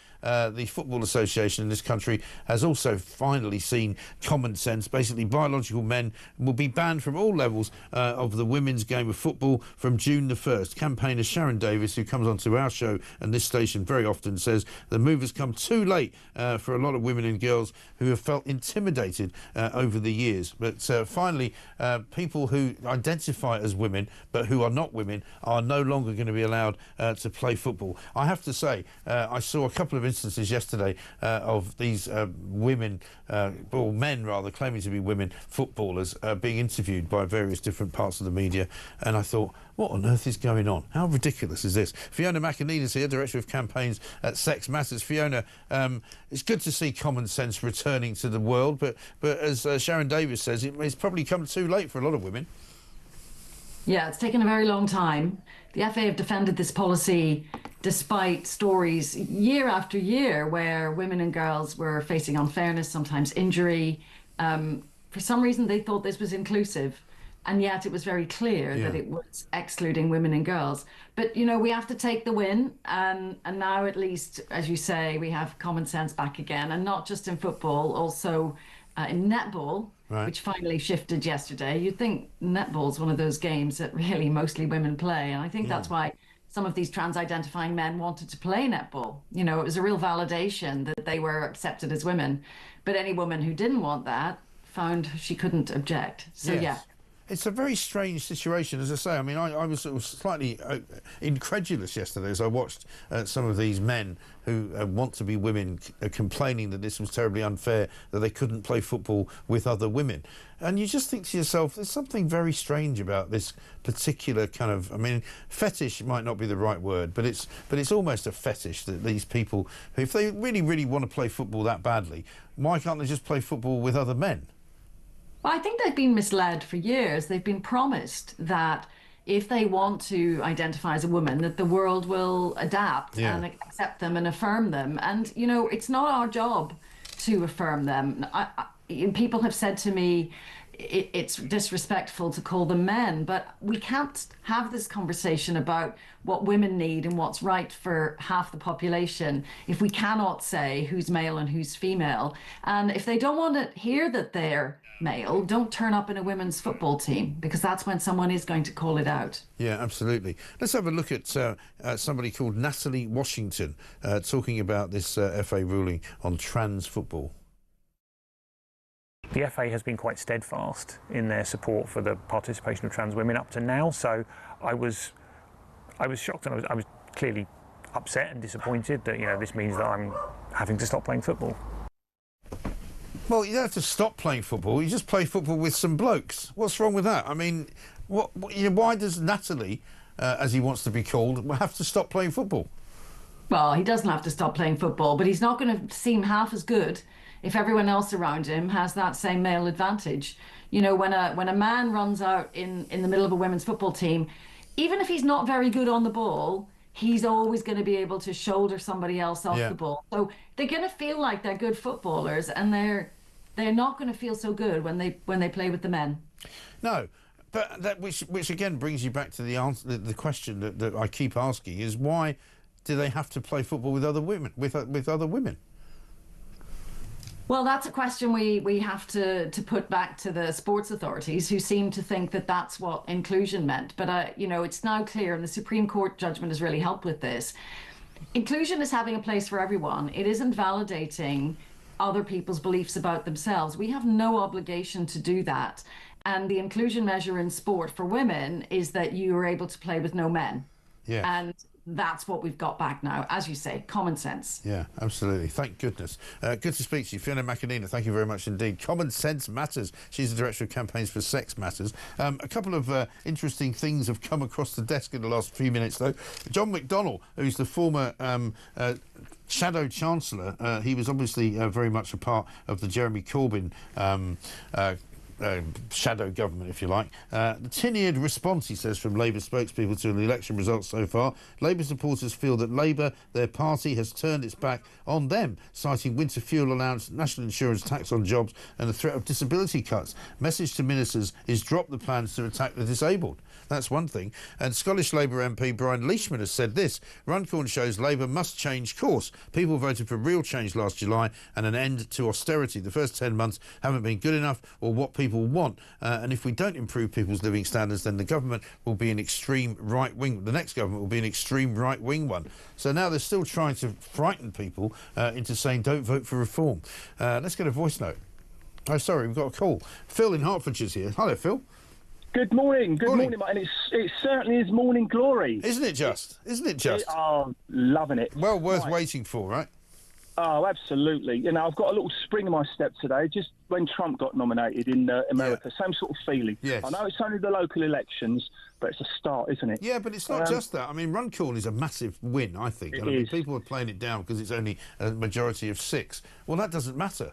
the Football Association in this country, has also finally seen common sense. Basically, biological men will be banned from all levels of the women's game of football from June the 1st. Campaigner Sharon Davis, who comes onto our show and this station very often, says the move has come too late for a lot of women and girls who have felt intimidated over the years. But finally, people who identify as women but who are not women are no longer going to be allowed to play football. I have to say, I saw a couple of instances yesterday of these women, or men rather, claiming to be women footballers being interviewed by various different parts of the media, and I thought, what on earth is going on? How ridiculous is this? Fiona McAnina is here, Director of Campaigns at Sex Matters. Fiona, it's good to see common sense returning to the world, but as Sharon Davis says, it's probably come too late for a lot of women. Yeah, it's taken a very long time. The FA have defended this policy despite stories year after year where women and girls were facing unfairness, sometimes injury. For some reason, they thought this was inclusive. And yet it was very clear that it was excluding women and girls. But, you know, we have to take the win. And now, at least, as you say, we have common sense back again. And not just in football, also in netball, which finally shifted yesterday. You'd think netball's one of those games that really mostly women play. And I think that's why some of these trans-identifying men wanted to play netball. You know, it was a real validation that they were accepted as women. But any woman who didn't want that found she couldn't object. So, Yes. yeah. It's a very strange situation, as I say. I mean, I was sort of slightly incredulous yesterday as I watched some of these men who want to be women complaining that this was terribly unfair, that they couldn't play football with other women. And you just think to yourself, there's something very strange about this particular kind of, I mean, fetish might not be the right word, but it's almost a fetish that these people, if they really, really want to play football that badly, why can't they just play football with other men? Well, I think they've been misled for years. They've been promised that if they want to identify as a woman, that the world will adapt and accept them and affirm them. And, you know, it's not our job to affirm them. People have said to me, it's disrespectful to call them men, but we can't have this conversation about what women need and what's right for half the population if we cannot say who's male and who's female. And if they don't want to hear that they're male, don't turn up in a women's football team, because that's when someone is going to call it out. Yeah, absolutely. Let's have a look at somebody called Natalie Washington talking about this FA ruling on trans football. The FA has been quite steadfast in their support for the participation of trans women up to now, so I was shocked, and I was clearly upset and disappointed that, you know, this means that I'm having to stop playing football. Well, you don't have to stop playing football. You just play football with some blokes. What's wrong with that? I mean, why does Natalie, as he wants to be called, have to stop playing football? Well, he doesn't have to stop playing football, but he's not going to seem half as good if everyone else around him has that same male advantage. You know, when a man runs out in the middle of a women's football team, even if he's not very good on the ball, he's always going to be able to shoulder somebody else off the ball. So they're going to feel like they're good footballers, and they're not going to feel so good when they play with the men. No, but that which again brings you back to the answer, the question that I keep asking is, why do they have to play football with other women? With other women? Well, that's a question we have to put back to the sports authorities, who seem to think that that's what inclusion meant. But, you know, it's now clear, and the Supreme Court judgment has really helped with this. Inclusion is having a place for everyone. It isn't validating other people's beliefs about themselves. We have no obligation to do that. And the inclusion measure in sport for women is that you are able to play with no men. Yeah. And that's what we've got back now. As you say, common sense. Yeah, absolutely. Thank goodness. Good to speak to you. Fiona McAnina, thank you very much indeed. Common sense matters. She's the Director of Campaigns for Sex Matters. A couple of interesting things have come across the desk in the last few minutes, though. John McDonnell, who's the former Shadow Chancellor, he was obviously very much a part of the Jeremy Corbyn shadow government, if you like. The tin-eared response, he says, from Labour spokespeople to the election results so far. Labour supporters feel that Labour, their party, has turned its back on them, citing winter fuel allowance, national insurance tax on jobs and the threat of disability cuts. Message to ministers is drop the plans to attack the disabled. That's one thing. And Scottish Labour MP Brian Leishman has said this: Runcorn shows Labour must change course. People voted for real change last July and an end to austerity. The first 10 months haven't been good enough or what people want. And if we don't improve people's living standards, then the government will be an extreme right-wing. The next government will be an extreme right-wing one. So now they're still trying to frighten people into saying don't vote for reform. Let's get a voice note. Oh, sorry, we've got a call. Phil in Hertfordshire's here. Hello, Phil. Good morning, mate, and it certainly is morning glory. Isn't it just? Isn't it just? Oh, loving it. Well worth waiting for, right? Oh, absolutely. You know, I've got a little spring in my step today, just when Trump got nominated in America. Yeah. Same sort of feeling. Yes. I know it's only the local elections, but it's a start, isn't it? Yeah, but it's not just that. I mean, Runcorn is a massive win, I think. It I mean, is. people are playing it down because it's only a majority of 6. Well, that doesn't matter.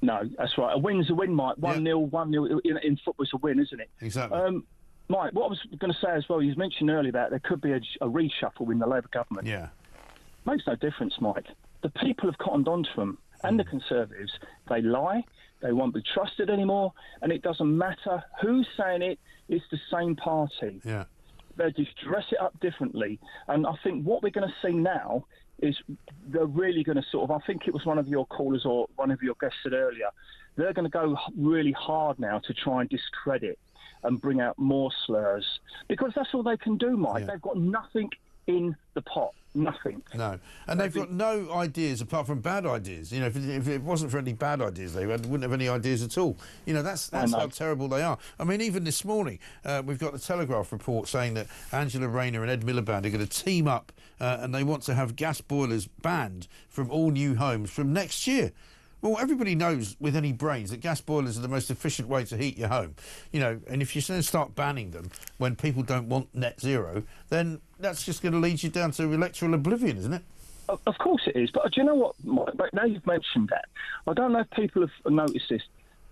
No, that's right. A win's a win, Mike. 1-0, 1-0 in football is a win, isn't it? Exactly. Mike, what I was going to say as well, you mentioned earlier that there could be a reshuffle in the Labour government. Yeah. Makes no difference, Mike. The people have cottoned onto them, and the Conservatives. They lie, they won't be trusted anymore, and it doesn't matter who's saying it, it's the same party. Yeah. They just dress it up differently. And I think what we're going to see now is they're really going to sort of, I think it was one of your callers or one of your guests said earlier, they're going to go really hard now to try and discredit and bring out more slurs, because that's all they can do, Mike. Yeah. They've got nothing in the pot. Nothing. No. And they've got no ideas apart from bad ideas. You know, if it wasn't for any bad ideas, they wouldn't have any ideas at all. You know, that's how terrible they are. I mean, even this morning, we've got the Telegraph report saying that Angela Rayner and Ed Miliband are going to team up and they want to have gas boilers banned from all new homes from next year. Well, everybody knows with any brains that gas boilers are the most efficient way to heat your home. You know, and if you're going to start banning them when people don't want net zero, then that's just going to lead you down to electoral oblivion, isn't it? Of course it is. But do you know what, Mike? But now you've mentioned that, I don't know if people have noticed this.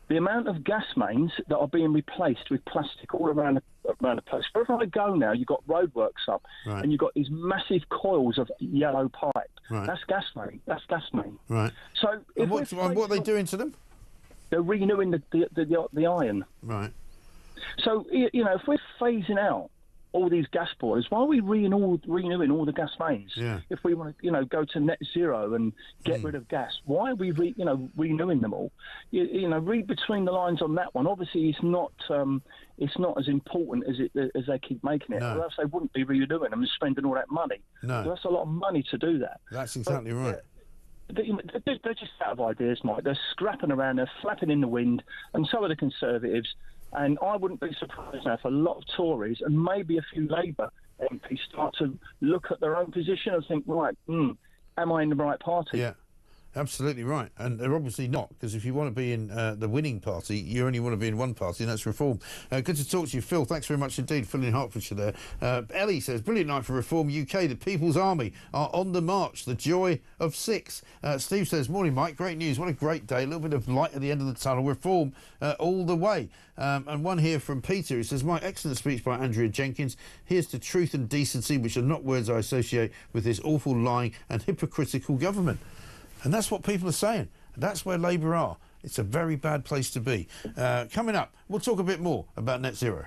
The amount of gas mains that are being replaced with plastic all around the place. Wherever I go now, you've got roadworks up, and you've got these massive coils of yellow pipe. Right. That's gas main. That's gas main. Right. So, and what are they doing to them? They're renewing the iron. Right. So, you know, if we're phasing out all these gas boilers, why are we renewing all the gas mains? Yeah. If we want to, you know, go to net zero and get rid of gas, why are we, renewing them all? You know, read between the lines on that one. Obviously, it's not as important as they keep making it. No. Or else they wouldn't be renewing them and spending all that money. No. That's a lot of money to do that. That's exactly right. They're just out of ideas, Mike. They're scrapping around, they're flapping in the wind, and so are the Conservatives. And I wouldn't be surprised now if a lot of Tories and maybe a few Labour MPs start to look at their own position and think, right, am I in the right party? Yeah, absolutely right. And they're obviously not, because if you want to be in the winning party, you only want to be in one party, and that's Reform. Good to talk to you, Phil. Thanks very much indeed. Phil in Hertfordshire there. Ellie says, brilliant night for Reform UK. The People's Army are on the march. The joy of 6. Steve says, morning, Mike. Great news. What a great day. A little bit of light at the end of the tunnel. Reform all the way. And one here from Peter, who says, Mike, excellent speech by Andrea Jenkins. Here's to truth and decency, which are not words I associate with this awful, lying and hypocritical government. And that's what people are saying. That's where Labour are. It's a very bad place to be. Coming up, we'll talk a bit more about net zero.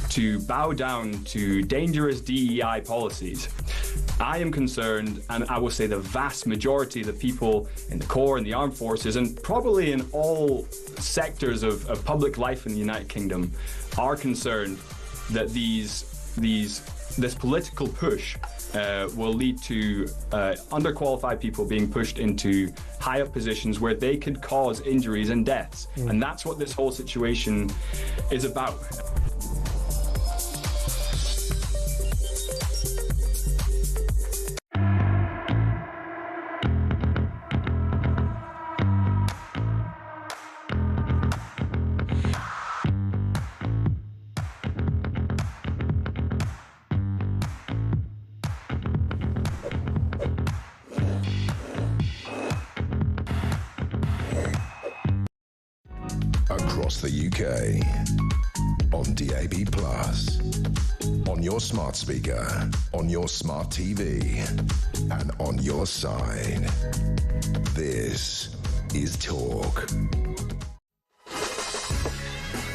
To bow down to dangerous DEI policies. I am concerned, and I will say the vast majority of the people in the Corps and the armed forces, and probably in all sectors of public life in the United Kingdom, are concerned that this political push will lead to underqualified people being pushed into high up positions where they could cause injuries and deaths. And that's what this whole situation is about. Across the UK, on DAB+, on your smart speaker, on your smart TV, and on your side. This is Talk.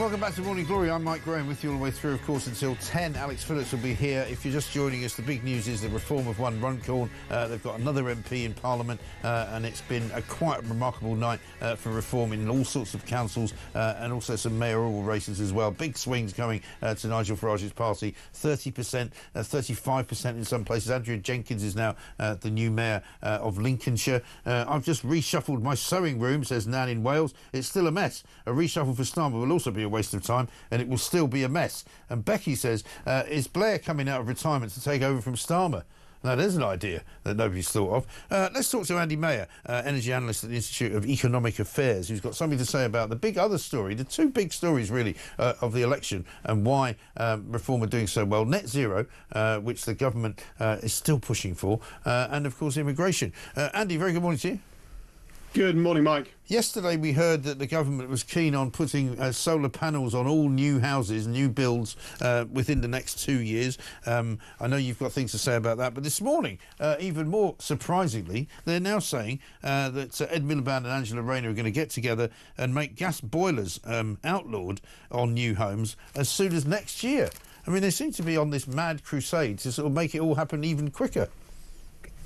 Welcome back to Morning Glory. I'm Mike Graham with you all the way through, of course, until 10. Alex Phillips will be here. If you're just joining us, the big news is the reform of one Runcorn. They've got another MP in Parliament, and it's been a quite remarkable night for reform in all sorts of councils and also some mayoral races as well. Big swings going to Nigel Farage's party, 30%, 35% in some places. Andrea Jenkins is now the new mayor of Lincolnshire. I've just reshuffled my sewing room, says Nan in Wales. It's still a mess. A reshuffle for Starmer will also be a waste of time, and it will still be a mess. And Becky says, is Blair coming out of retirement to take over from Starmer? Now, there's an idea that nobody's thought of. Let's talk to Andy Mayer, energy analyst at the Institute of Economic Affairs, who's got something to say about the big other story, the two big stories, really, of the election and why reform are doing so well. Net zero, which the government is still pushing for, and, of course, immigration. Andy, very good morning to you. Good morning, Mike. Yesterday we heard that the government was keen on putting solar panels on all new houses, new builds, within the next 2 years. I know you've got things to say about that, but this morning, even more surprisingly, they're now saying that Ed Miliband and Angela Rayner are going to get together and make gas boilers outlawed on new homes as soon as next year. I mean, they seem to be on this mad crusade to sort of make it all happen even quicker.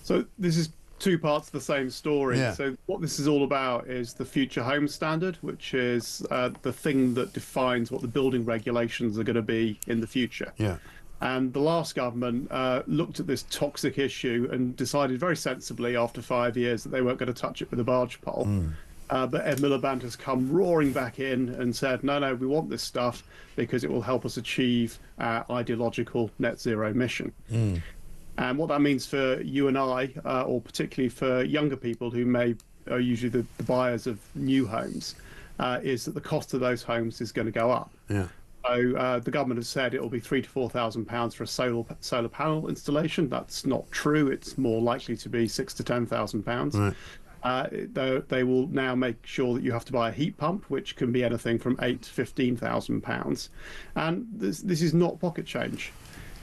So this is two parts of the same story. Yeah. So what this is all about is the Future Home Standard, which is the thing that defines what the building regulations are going to be in the future. Yeah. And the last government looked at this toxic issue and decided very sensibly after 5 years that they weren't going to touch it with a barge pole. But Ed Miliband has come roaring back in and said, no, we want this stuff because it will help us achieve our ideological net zero mission. And what that means for you and I, or particularly for younger people who are usually the buyers of new homes, is that the cost of those homes is going to go up. Yeah. So the government has said it will be £3,000 to £4,000 for a solar panel installation. That's not true. It's more likely to be £6,000 to £10,000. Right. They will now make sure that you have to buy a heat pump, which can be anything from £8,000 to £15,000. And this is not pocket change.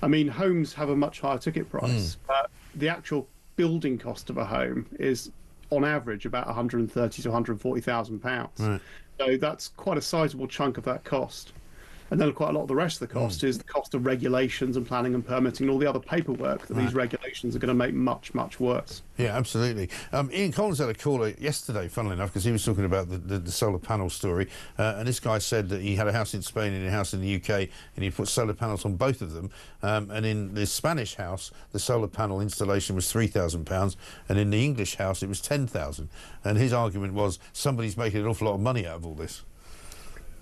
I mean, homes have a much higher ticket price, but the actual building cost of a home is, on average, about £130,000 to £140,000. Right. So that's quite a sizable chunk of that cost. And then quite a lot of the rest of the cost is the cost of regulations and planning and permitting and all the other paperwork that these regulations are going to make much, much worse. Yeah, absolutely. Ian Collins had a caller yesterday, funnily enough, because he was talking about the solar panel story. And this guy said that he had a house in Spain and a house in the UK, and he put solar panels on both of them. And in the Spanish house, the solar panel installation was £3,000, and in the English house, it was £10,000. And his argument was somebody's making an awful lot of money out of all this.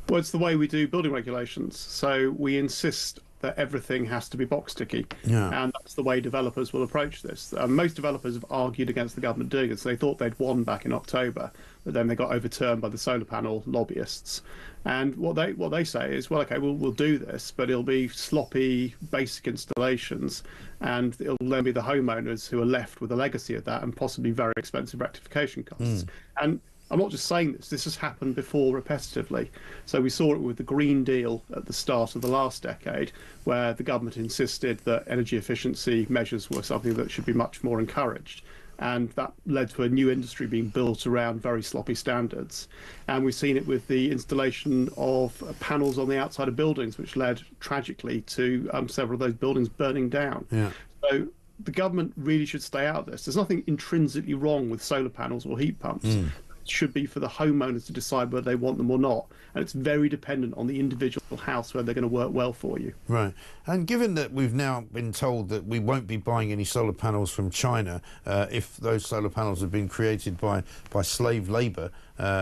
Well, it's the way we do building regulations. So we insist that everything has to be box ticky. Yeah. And that's the way developers will approach this. Most developers have argued against the government doing it. So they thought they'd won back in October, but then they got overturned by the solar panel lobbyists. And what they say is, well, OK, we'll do this, but it'll be sloppy, basic installations, and it'll then be the homeowners who are left with a legacy of that and possibly very expensive rectification costs. And I'm not just saying this, this has happened before repetitively. So we saw it with the Green Deal at the start of the last decade, where the government insisted that energy efficiency measures were something that should be much more encouraged. And that led to a new industry being built around very sloppy standards. And we've seen it with the installation of panels on the outside of buildings, which led tragically to several of those buildings burning down. Yeah. So the government really should stay out of this. There's nothing intrinsically wrong with solar panels or heat pumps. Should be for the homeowners to decide whether they want them or not, and it's very dependent on the individual house where they're going to work well for you. Right. And given that we've now been told that we won't be buying any solar panels from China if those solar panels have been created by slave labour,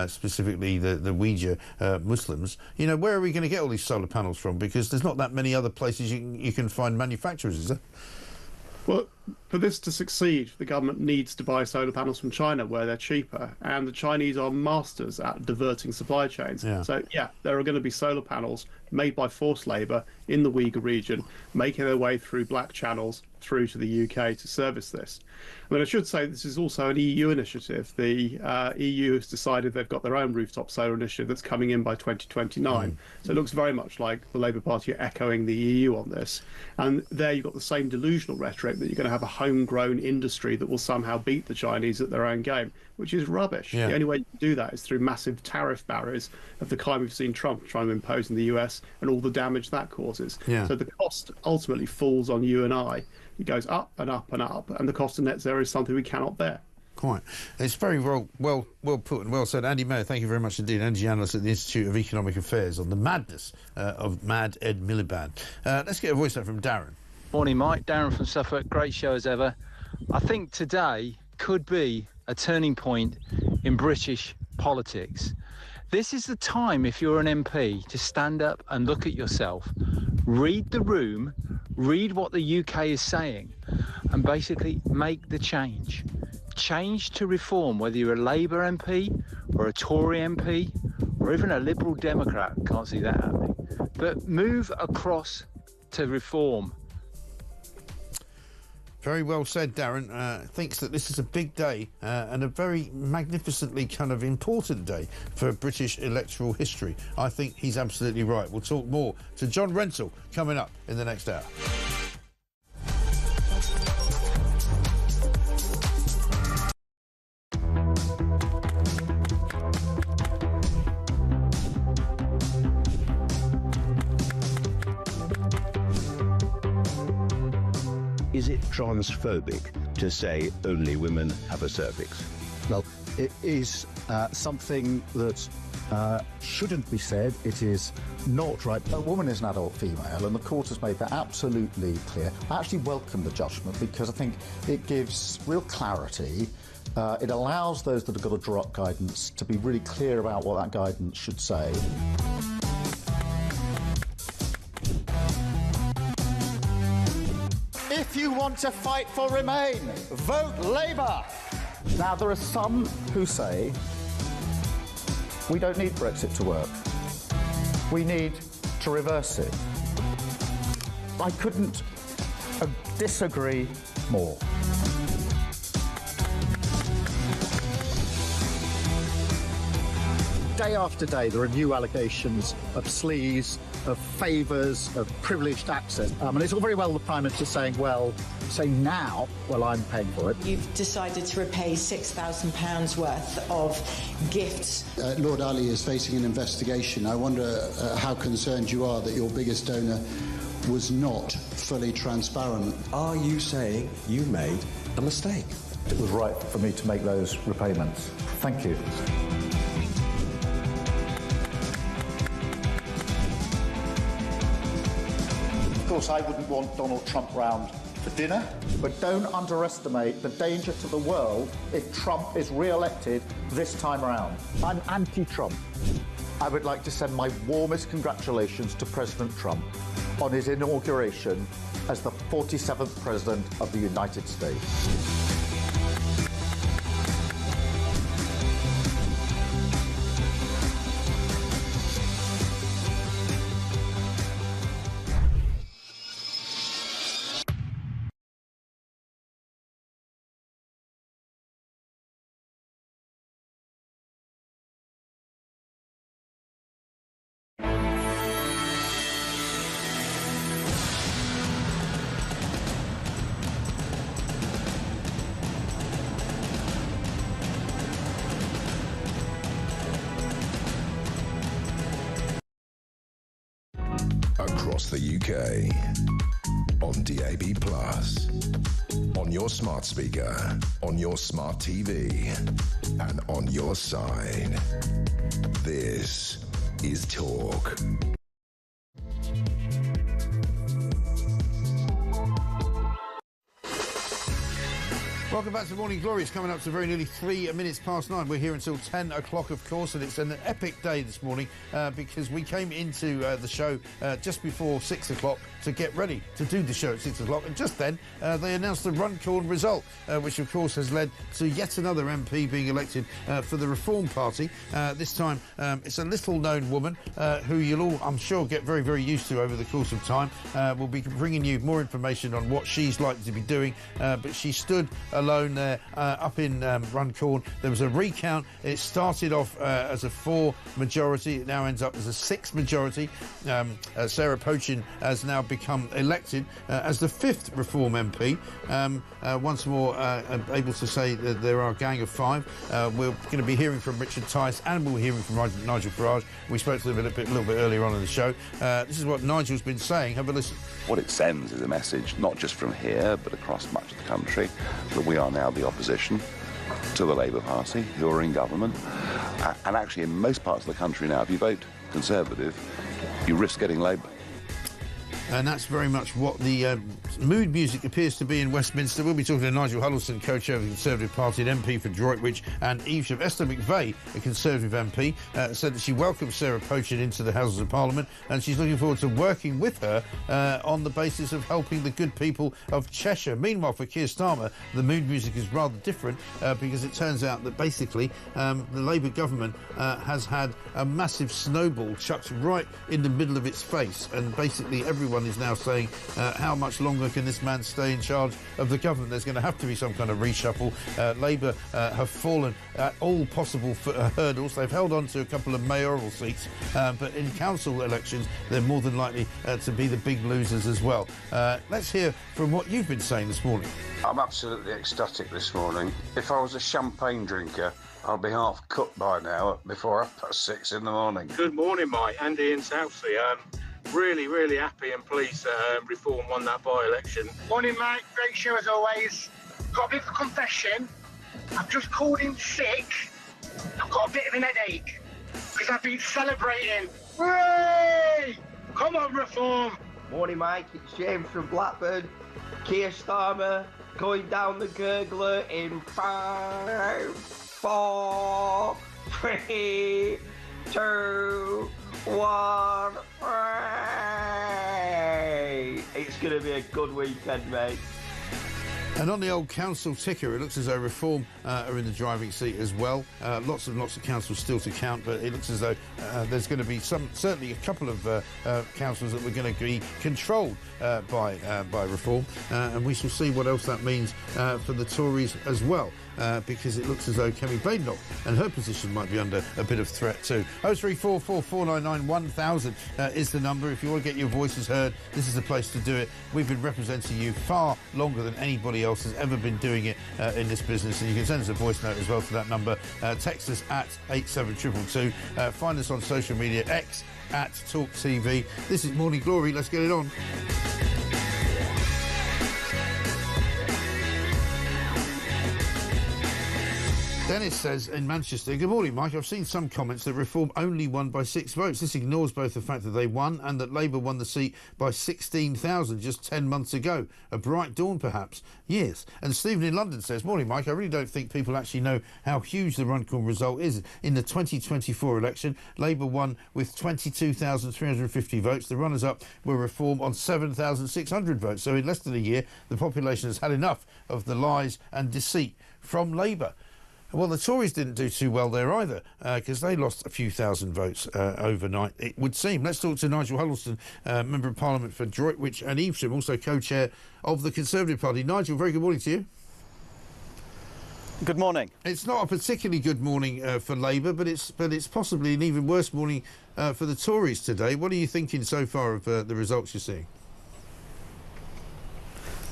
specifically the Uyghur Muslims, you know, where are we going to get all these solar panels from? Because there's not that many other places you can find manufacturers, is there? Well, for this to succeed, the government needs to buy solar panels from China where they're cheaper, and the Chinese are masters at diverting supply chains. Yeah. So, yeah, there are going to be solar panels made by forced labour in the Uyghur region, making their way through black channels, through to the UK to service this. I mean, I should say this is also an EU initiative. The EU has decided they've got their own rooftop solar initiative that's coming in by 2029. So it looks very much like the Labour Party are echoing the EU on this. And there you've got the same delusional rhetoric that you're going to have a homegrown industry that will somehow beat the Chinese at their own game, which is rubbish. Yeah. The only way you can do that is through massive tariff barriers of the kind we've seen Trump trying to impose in the US and all the damage that causes. Yeah. So the cost ultimately falls on you and I. It goes up and up and up, and the cost of net zero is something we cannot bear. Quite. It's very well put and well said. Andy Mayer, thank you very much indeed. Energy analyst at the Institute of Economic Affairs on the madness of Mad Ed Miliband. Let's get a voice note from Darren. Morning, Mike. Darren from Suffolk. Great show as ever. I think today could be a turning point in British politics. This is the time, if you're an MP, to stand up and look at yourself, read the room, read what the UK is saying, and basically make the change. Change to reform, whether you're a Labour MP or a Tory MP or even a Liberal Democrat. Can't see that happening. But move across to reform. Very well said, Darren. Thinks that this is a big day and a very magnificently kind of important day for British electoral history. I think he's absolutely right. We'll talk more to John Rentoul coming up in the next hour. Is it transphobic to say only women have a cervix? Well, it is something that shouldn't be said. It is not right. A woman is an adult female, and the court has made that absolutely clear. I actually welcome the judgment because I think it gives real clarity. It allows those that have got to draw up guidance to be really clear about what that guidance should say. If you want to fight for Remain, vote Labour. Now, there are some who say we don't need Brexit to work. We need to reverse it. I couldn't disagree more. Day after day, there are new allegations of sleaze, of favours, of privileged access. And it's all very well the Prime Minister saying, well, now, well, I'm paying for it. You've decided to repay £6,000 worth of gifts. Lord Ali is facing an investigation. I wonder how concerned you are that your biggest donor was not fully transparent. Are you saying you made a mistake? It was right for me to make those repayments. Thank you. Of course, I wouldn't want Donald Trump round for dinner, but don't underestimate the danger to the world if Trump is re-elected this time around. I'm anti-Trump. I would like to send my warmest congratulations to President Trump on his inauguration as the 47th President of the United States. Across the UK, on DAB+, on your smart speaker, on your smart TV, and on your side. This is Talk. Welcome back to Morning Glory. It's coming up to very nearly 3 minutes past 9. We're here until 10 o'clock, of course, and it's an epic day this morning because we came into the show just before 6 o'clock to get ready to do the show at 6 o'clock, and just then they announced the Runcorn result, which of course has led to yet another MP being elected for the Reform Party. This time it's a little-known woman who you'll all, I'm sure, get very, very used to over the course of time. We'll be bringing you more information on what she's likely to be doing, but she stood alone there up in Runcorn. There was a recount. It started off as a 4 majority. It now ends up as a 6 majority. Sarah Pochin has now become elected as the 5th Reform MP. Once more able to say that there are a gang of 5. We're going to be hearing from Richard Tice and we're hearing from Nigel Farage. We spoke to them a little bit earlier on in the show. This is what Nigel's been saying. Have a listen. What it sends is a message, not just from here, but across much of the country, that we are now the opposition to the Labour Party, who are in government. And actually, in most parts of the country now, if you vote Conservative, you risk getting Labour. And that's very much what the mood music appears to be in Westminster. We'll be talking to Nigel Huddleston, co-chair of the Conservative Party and MP for Droitwich, and Evesham. Esther McVeigh, a Conservative MP, said that she welcomes Sarah Pochin into the Houses of Parliament and she's looking forward to working with her on the basis of helping the good people of Cheshire. Meanwhile, for Keir Starmer, the mood music is rather different because it turns out that basically the Labour government has had a massive snowball chucked right in the middle of its face, and basically everyone is now saying how much longer can this man stay in charge of the government. There's going to have to be some kind of reshuffle. Labour have fallen at all possible hurdles. They've held on to a couple of mayoral seats, but in council elections they're more than likely to be the big losers as well. Let's hear from what you've been saying this morning. I'm absolutely ecstatic this morning. If I was a champagne drinker, I'd be half cooked by now before 6:30 in the morning. Good morning, Mike. Andy in Southsea. Really, really happy and pleased that Reform won that by-election. Morning, Mike. Great show as always. Got a bit of a confession. I've just called in sick. I've got a bit of an headache because I've been celebrating. Hooray! Come on, Reform. Morning, Mike. It's James from Blackburn. Keir Starmer going down the gurgler in 5, 4, 3, 2, 1. It's going to be a good weekend, mate. And on the old council ticker, it looks as though Reform are in the driving seat as well. Lots of councils still to count, but it looks as though there's going to be certainly a couple of councils that we're going to be controlled by Reform, and we shall see what else that means for the Tories as well. Because it looks as though Kemi Badenoch and her position might be under a bit of threat too. 0344 499 1000 is the number. If you want to get your voices heard, this is the place to do it. We've been representing you far longer than anybody else has ever been doing it in this business, and you can send us a voice note as well to that number. Text us at 87222. Find us on social media, X at talkTV. This is Morning Glory. Let's get it on. Dennis says in Manchester, good morning, Mike. I've seen some comments that Reform only won by 6 votes. This ignores both the fact that they won and that Labour won the seat by 16,000 just 10 months ago. A bright dawn, perhaps. Yes. And Stephen in London says, morning, Mike. I really don't think people actually know how huge the Runcorn result is. In the 2024 election, Labour won with 22,350 votes. The runners-up were Reform on 7,600 votes. So in less than a year, the population has had enough of the lies and deceit from Labour. Well, the Tories didn't do too well there either, because they lost a few thousand votes overnight, it would seem. Let's talk to Nigel Huddleston, Member of Parliament for Droitwich and Evesham, also co-chair of the Conservative Party. Nigel, very good morning to you. Good morning. It's not a particularly good morning for Labour, but it's possibly an even worse morning for the Tories today. What are you thinking so far of the results you're seeing?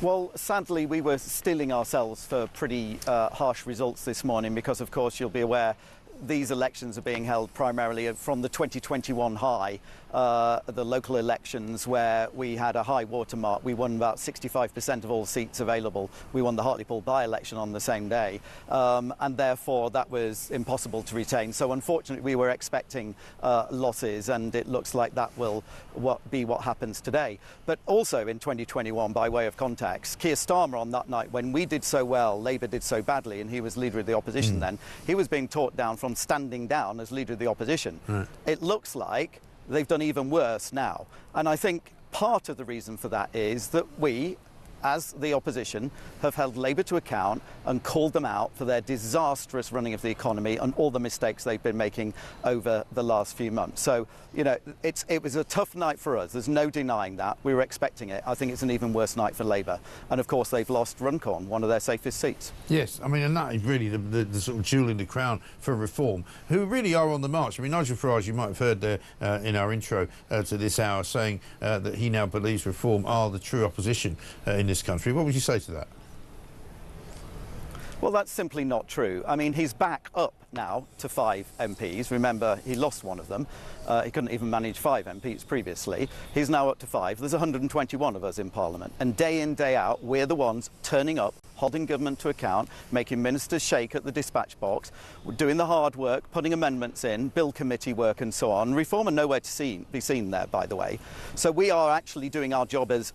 Well, sadly, we were steeling ourselves for pretty harsh results this morning because, of course, you'll be aware these elections are being held primarily from the 2021 high, the local elections where we had a high watermark. We won about 65% of all seats available. We won the Hartlepool by-election on the same day, and therefore that was impossible to retain. So unfortunately we were expecting losses, and it looks like that will be what happens today. But also in 2021, by way of context, Keir Starmer on that night, when we did so well, Labour did so badly, and he was leader of the opposition then, he was being talked down from standing down as leader of the opposition. Right. It looks like they've done even worse now. And I think part of the reason for that is that we, as the opposition, have held Labour to account and called them out for their disastrous running of the economy and all the mistakes they've been making over the last few months. So, you know, it was a tough night for us. There's no denying that. We were expecting it. I think it's an even worse night for Labour. And, of course, they've lost Runcorn, one of their safest seats. Yes, I mean, and that is really the sort of jewel in the crown for reform, who really are on the march. I mean, Nigel Farage, you might have heard there in our intro to this hour, saying that he now believes reform are the true opposition in this country. What would you say to that? Well, that's simply not true. I mean, he's back up now to 5 MPs. Remember, he lost one of them. He couldn't even manage 5 MPs previously. He's now up to 5. There's 121 of us in Parliament. And day in, day out, we're the ones turning up, holding government to account, making ministers shake at the dispatch box, doing the hard work, putting amendments in, bill committee work and so on. Reform are nowhere to be seen there, by the way. So we are actually doing our job as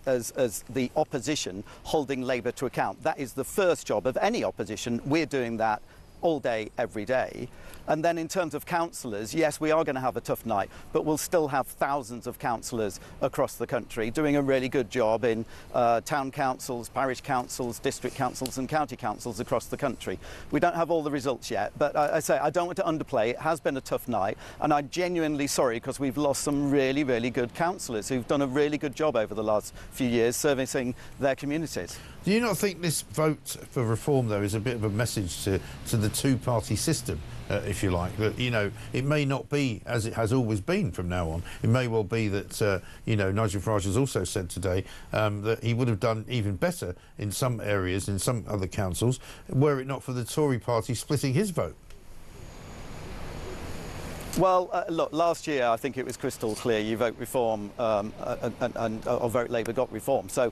the opposition, holding Labour to account. That is the first job of any opposition. We're doing that all day, every day. And then in terms of councillors, yes, we are going to have a tough night, but we'll still have thousands of councillors across the country doing a really good job in town councils, parish councils, district councils and county councils across the country. We don't have all the results yet, but I say I don't want to underplay. It has been a tough night, and I'm genuinely sorry because we've lost some really, really good councillors who've done a really good job over the last few years servicing their communities. Do you not think this vote for reform, though, is a bit of a message to the two-party system, if you like? That, you know, it may not be as it has always been from now on. It may well be that, you know, Nigel Farage has also said today that he would have done even better in some areas, in some other councils, were it not for the Tory party splitting his vote. Well, look, last year I think it was crystal clear you vote reform or vote Labour got reform. So,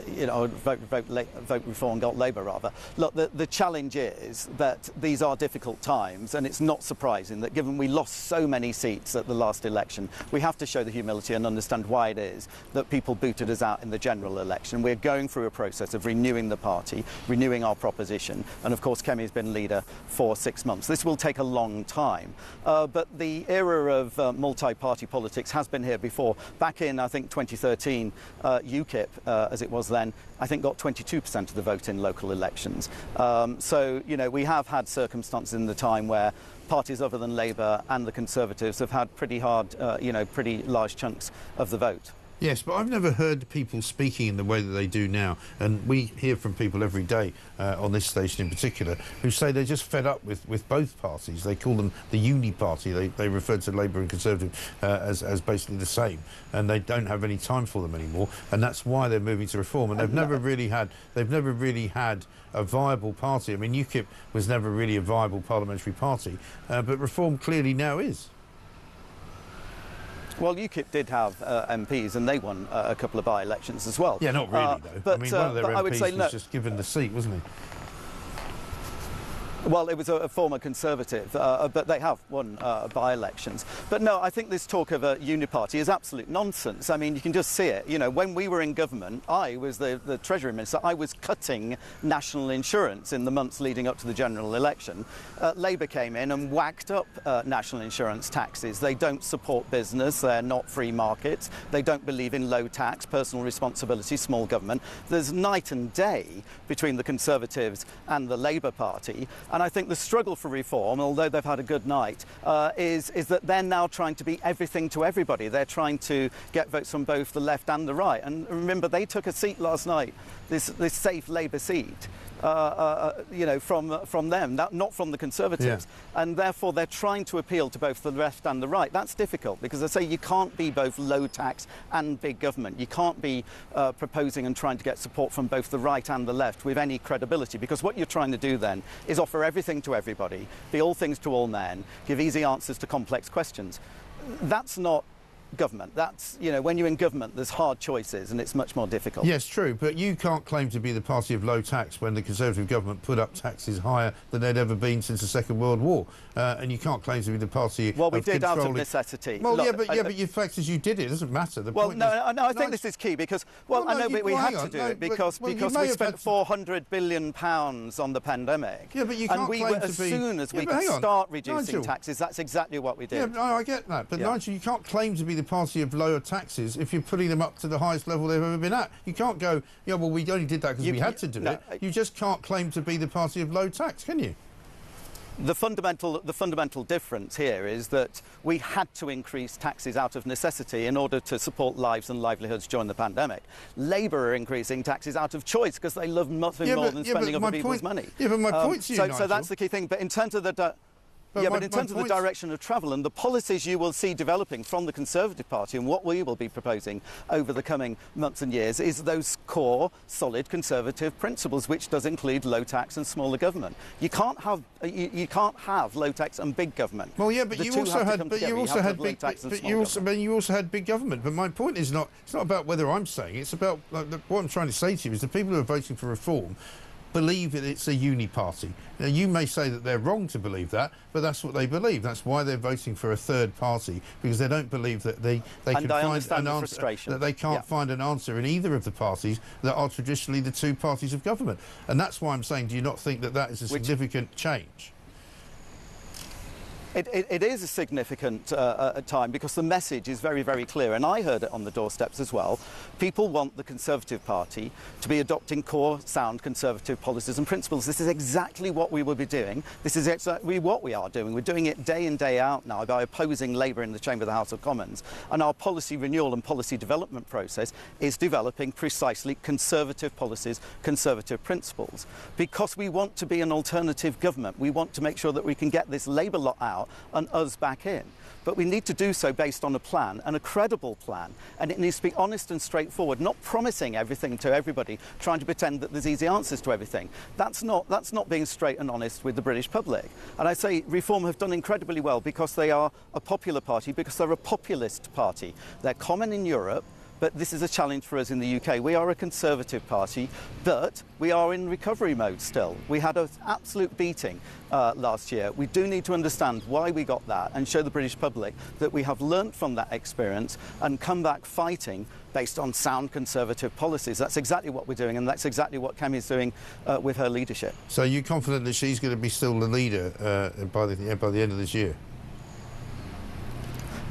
you know, vote reform got Labour, rather. Look, the challenge is that these are difficult times, and it's not surprising that given we lost so many seats at the last election, we have to show the humility and understand why it is that people booted us out in the general election. We're going through a process of renewing the party, renewing our proposition, and of course Kemi's been leader for 6 months. This will take a long time. But the era of multi-party politics has been here before. Back in, I think, 2013, UKIP, as it was then, I think got 22% of the vote in local elections. So, you know, we have had circumstances in the time where parties other than Labour and the Conservatives have had pretty hard, you know, pretty large chunks of the vote. Yes, but I've never heard people speaking in the way that they do now, and we hear from people every day on this station in particular who say they're just fed up with both parties. They call them the uni party. They refer to Labour and Conservative as basically the same, and they don't have any time for them anymore, and that's why they're moving to reform. And they've never really had a viable party. I mean, UKIP was never really a viable parliamentary party, but reform clearly now is. Well, UKIP did have MPs, and they won a couple of by-elections as well. Yeah, not really, though. But, I mean, one of their MPs was just given the seat, wasn't he? Well, it was a former Conservative, but they have won by-elections. But no, I think this talk of a uniparty is absolute nonsense. I mean, you can just see it. You know, when we were in government, I was the Treasury Minister. I was cutting national insurance in the months leading up to the general election. Labour came in and whacked up national insurance taxes. They don't support business. They're not free markets. They don't believe in low tax, personal responsibility, small government. There's night and day between the Conservatives and the Labour Party. And I think the struggle for reform, although they've had a good night, is that they're now trying to be everything to everybody. They're trying to get votes from both the left and the right. And remember, they took a seat last night, this safe Labour seat, you know, from them, not from the Conservatives. Yeah. And therefore they're trying to appeal to both the left and the right. That's difficult because I say you can't be both low tax and big government. You can't be proposing and trying to get support from both the right and the left with any credibility, because what you're trying to do then is offer everything to everybody, be all things to all men, give easy answers to complex questions. That's not government. That's, you know, when you're in government, there's hard choices and it's much more difficult. Yes, true, but you can't claim to be the party of low tax when the Conservative government put up taxes higher than they'd ever been since the Second World War, and you can't claim to be the party. Well, we of did controlling... out of necessity. Well, yeah, but the fact is you did it. It doesn't matter. The point is... I think this is key because, I know we had to do it because we spent £400 billion on the pandemic. Yeah, but you can't claim to be... As soon as we could start reducing taxes, that's exactly what we did. Yeah, no, I get that, but Nigel, you can't claim to be the party of lower taxes if you're putting them up to the highest level they've ever been at. You can't go, yeah, well, we only did that because we had to do it. You just can't claim to be the party of low tax, can you? The fundamental difference here is that we had to increase taxes out of necessity in order to support lives and livelihoods during the pandemic. Labour are increasing taxes out of choice because they love nothing more than spending other people's money. Yeah, but my point to you, so that's the key thing. But in terms of the... But in terms of the direction of travel and the policies you will see developing from the Conservative Party and what we will be proposing over the coming months and years is those core, solid Conservative principles, which does include low tax and smaller government. You can't have low tax and big government. Well, yeah, but you also had big government. But my point is it's not about whether I'm saying it's about what I'm trying to say to you is the people who are voting for reform believe that it's a uni-party. Now, you may say that they're wrong to believe that, but that's what they believe. That's why they're voting for a third party, because they don't believe that they can find an answer, that they can't find an answer in either of the parties that are traditionally the two parties of government. And that's why I'm saying, do you not think that that is a significant change? It is a significant time because the message is very, very clear, and I heard it on the doorsteps as well. People want the Conservative Party to be adopting core, sound Conservative policies and principles. This is exactly what we will be doing. This is exactly what we are doing. We're doing it day in, day out now by opposing Labour in the Chamber of the House of Commons, and our policy renewal and policy development process is developing precisely Conservative policies, Conservative principles, because we want to be an alternative government. We want to make sure that we can get this Labour lot out and us back in. But we need to do so based on a plan, and a credible plan, and it needs to be honest and straightforward, not promising everything to everybody, trying to pretend that there's easy answers to everything. That's not being straight and honest with the British public. And I say Reform have done incredibly well because they are a popular party, because they're a populist party. They're common in Europe, but this is a challenge for us in the UK. We are a Conservative party, but we are in recovery mode still. We had an absolute beating last year. We do need to understand why we got that and show the British public that we have learnt from that experience and come back fighting based on sound Conservative policies. That's exactly what we're doing, and that's exactly what Kemi's doing with her leadership. So you're confident that she's going to be still the leader by the end of this year?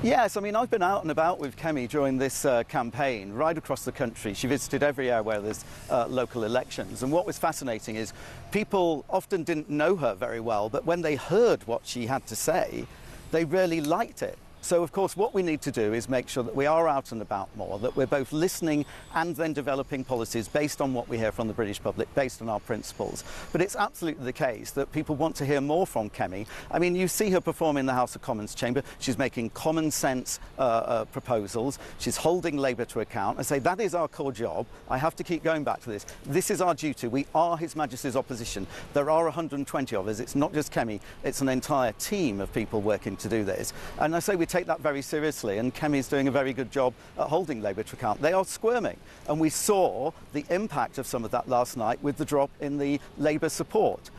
Yes, I mean, I've been out and about with Kemi during this campaign, right across the country. She visited every area where there's local elections. And what was fascinating is people often didn't know her very well, but when they heard what she had to say, they really liked it. So, of course, what we need to do is make sure that we are out and about more, that we're both listening and then developing policies based on what we hear from the British public, based on our principles. But it's absolutely the case that people want to hear more from Kemi. I mean, you see her perform in the House of Commons chamber. She's making common sense proposals. She's holding Labour to account. I say that is our core job. I have to keep going back to this. This is our duty. We are His Majesty's opposition. There are 120 of us. It's not just Kemi. It's an entire team of people working to do this. And I say we take that very seriously, and Kemi's doing a very good job at holding Labour to account. They are squirming, and we saw the impact of some of that last night with the drop in the Labour support.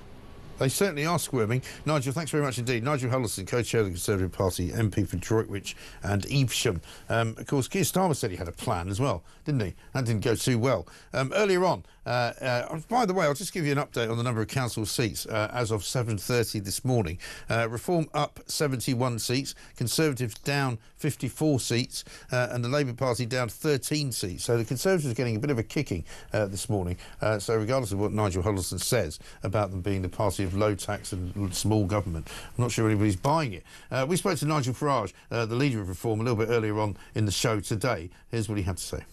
They certainly are squirming. Nigel, thanks very much indeed. Nigel Huddleston, co-chair of the Conservative Party, MP for Droitwich and Evesham. Of course, Keir Starmer said he had a plan as well, didn't he? That didn't go too well. Earlier on, by the way, I'll just give you an update on the number of council seats as of 7:30 this morning. Reform up 71 seats, Conservatives down 54 seats, and the Labour Party down 13 seats. So the Conservatives are getting a bit of a kicking this morning. So regardless of what Nigel Huddleston says about them being the party of low tax and small government, I'm not sure anybody's buying it. We spoke to Nigel Farage, the leader of Reform, a little bit earlier on in the show today. Here's what he had to say.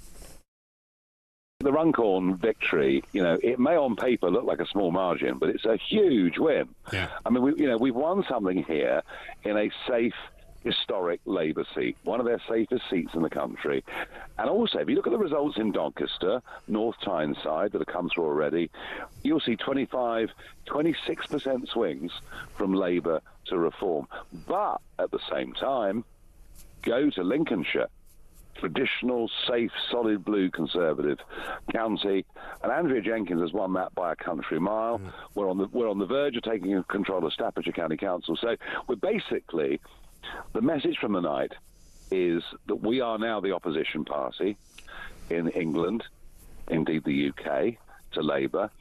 The Runcorn victory, you know, it may on paper look like a small margin, but it's a huge win. Yeah. I mean, we've won something here in a safe, historic Labour seat, one of their safest seats in the country. And also, if you look at the results in Doncaster, North Tyneside that have come through already, you'll see 25, 26% swings from Labour to Reform. But at the same time, go to Lincolnshire, traditional, safe, solid blue Conservative county, and Andrea Jenkins has won that by a country mile. We're on the verge of taking control of Staffordshire County Council. So we're basically, the message from the night is that we are now the opposition party in England, indeed the UK, to Labour.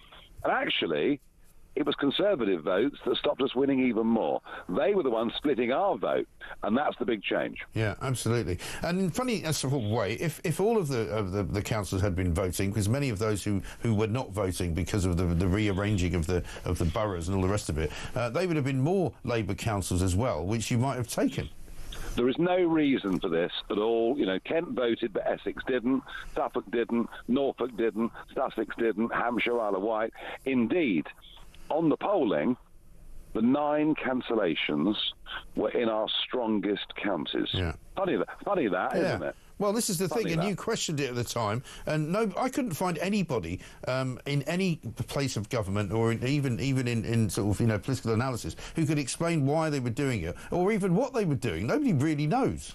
And actually, it was Conservative votes that stopped us winning even more. They were the ones splitting our vote, and that's the big change. Yeah, absolutely. And in funny sort of way, if all of the councillors had been voting, because many of those who were not voting because of the rearranging of the boroughs and all the rest of it, they would have been more Labour councils as well, which you might have taken. There is no reason for this at all. You know, Kent voted, but Essex didn't. Suffolk didn't. Norfolk didn't. Sussex didn't. Hampshire, Isle of Wight. Indeed, on the polling, the 9 cancellations were in our strongest counties. Yeah. Funny that, yeah. Isn't it? Well, this is the Funny thing, and that. you questioned it at the time, and no, I couldn't find anybody in any place of government or even in sort of, you know, political analysis who could explain why they were doing it or even what they were doing. Nobody really knows.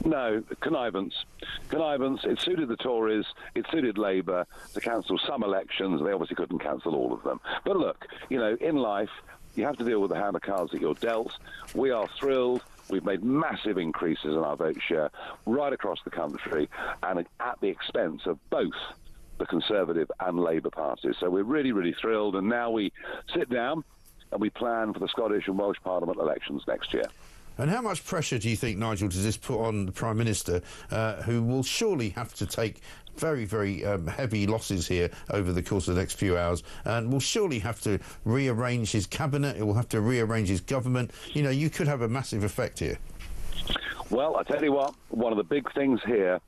No, connivance. It suited the Tories, it suited Labour to cancel some elections. They obviously couldn't cancel all of them. But look, you know, in life, you have to deal with the hand of cards that you're dealt. We are thrilled. We've made massive increases in our vote share right across the country, and at the expense of both the Conservative and Labour parties. So we're really, really thrilled, and now we sit down and we plan for the Scottish and Welsh Parliament elections next year. And how much pressure do you think, Nigel, does this put on the Prime Minister, who will surely have to take very, very heavy losses here over the course of the next few hours, and will surely have to rearrange his cabinet, it will have to rearrange his government? You know, you could have a massive effect here. Well, I tell you what, one of the big things here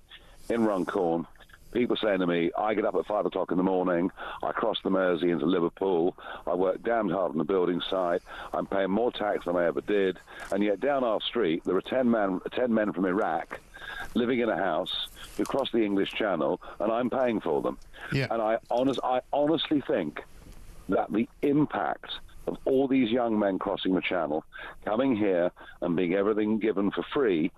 in Runcorn, people saying to me, I get up at 5 o'clock in the morning, I cross the Mersey into Liverpool, I work damned hard on the building site, I'm paying more tax than I ever did, and yet down our street there are 10 men from Iraq living in a house who cross the English Channel, and I'm paying for them. Yeah. And I honestly think that the impact of all these young men crossing the Channel, coming here and being everything given for free,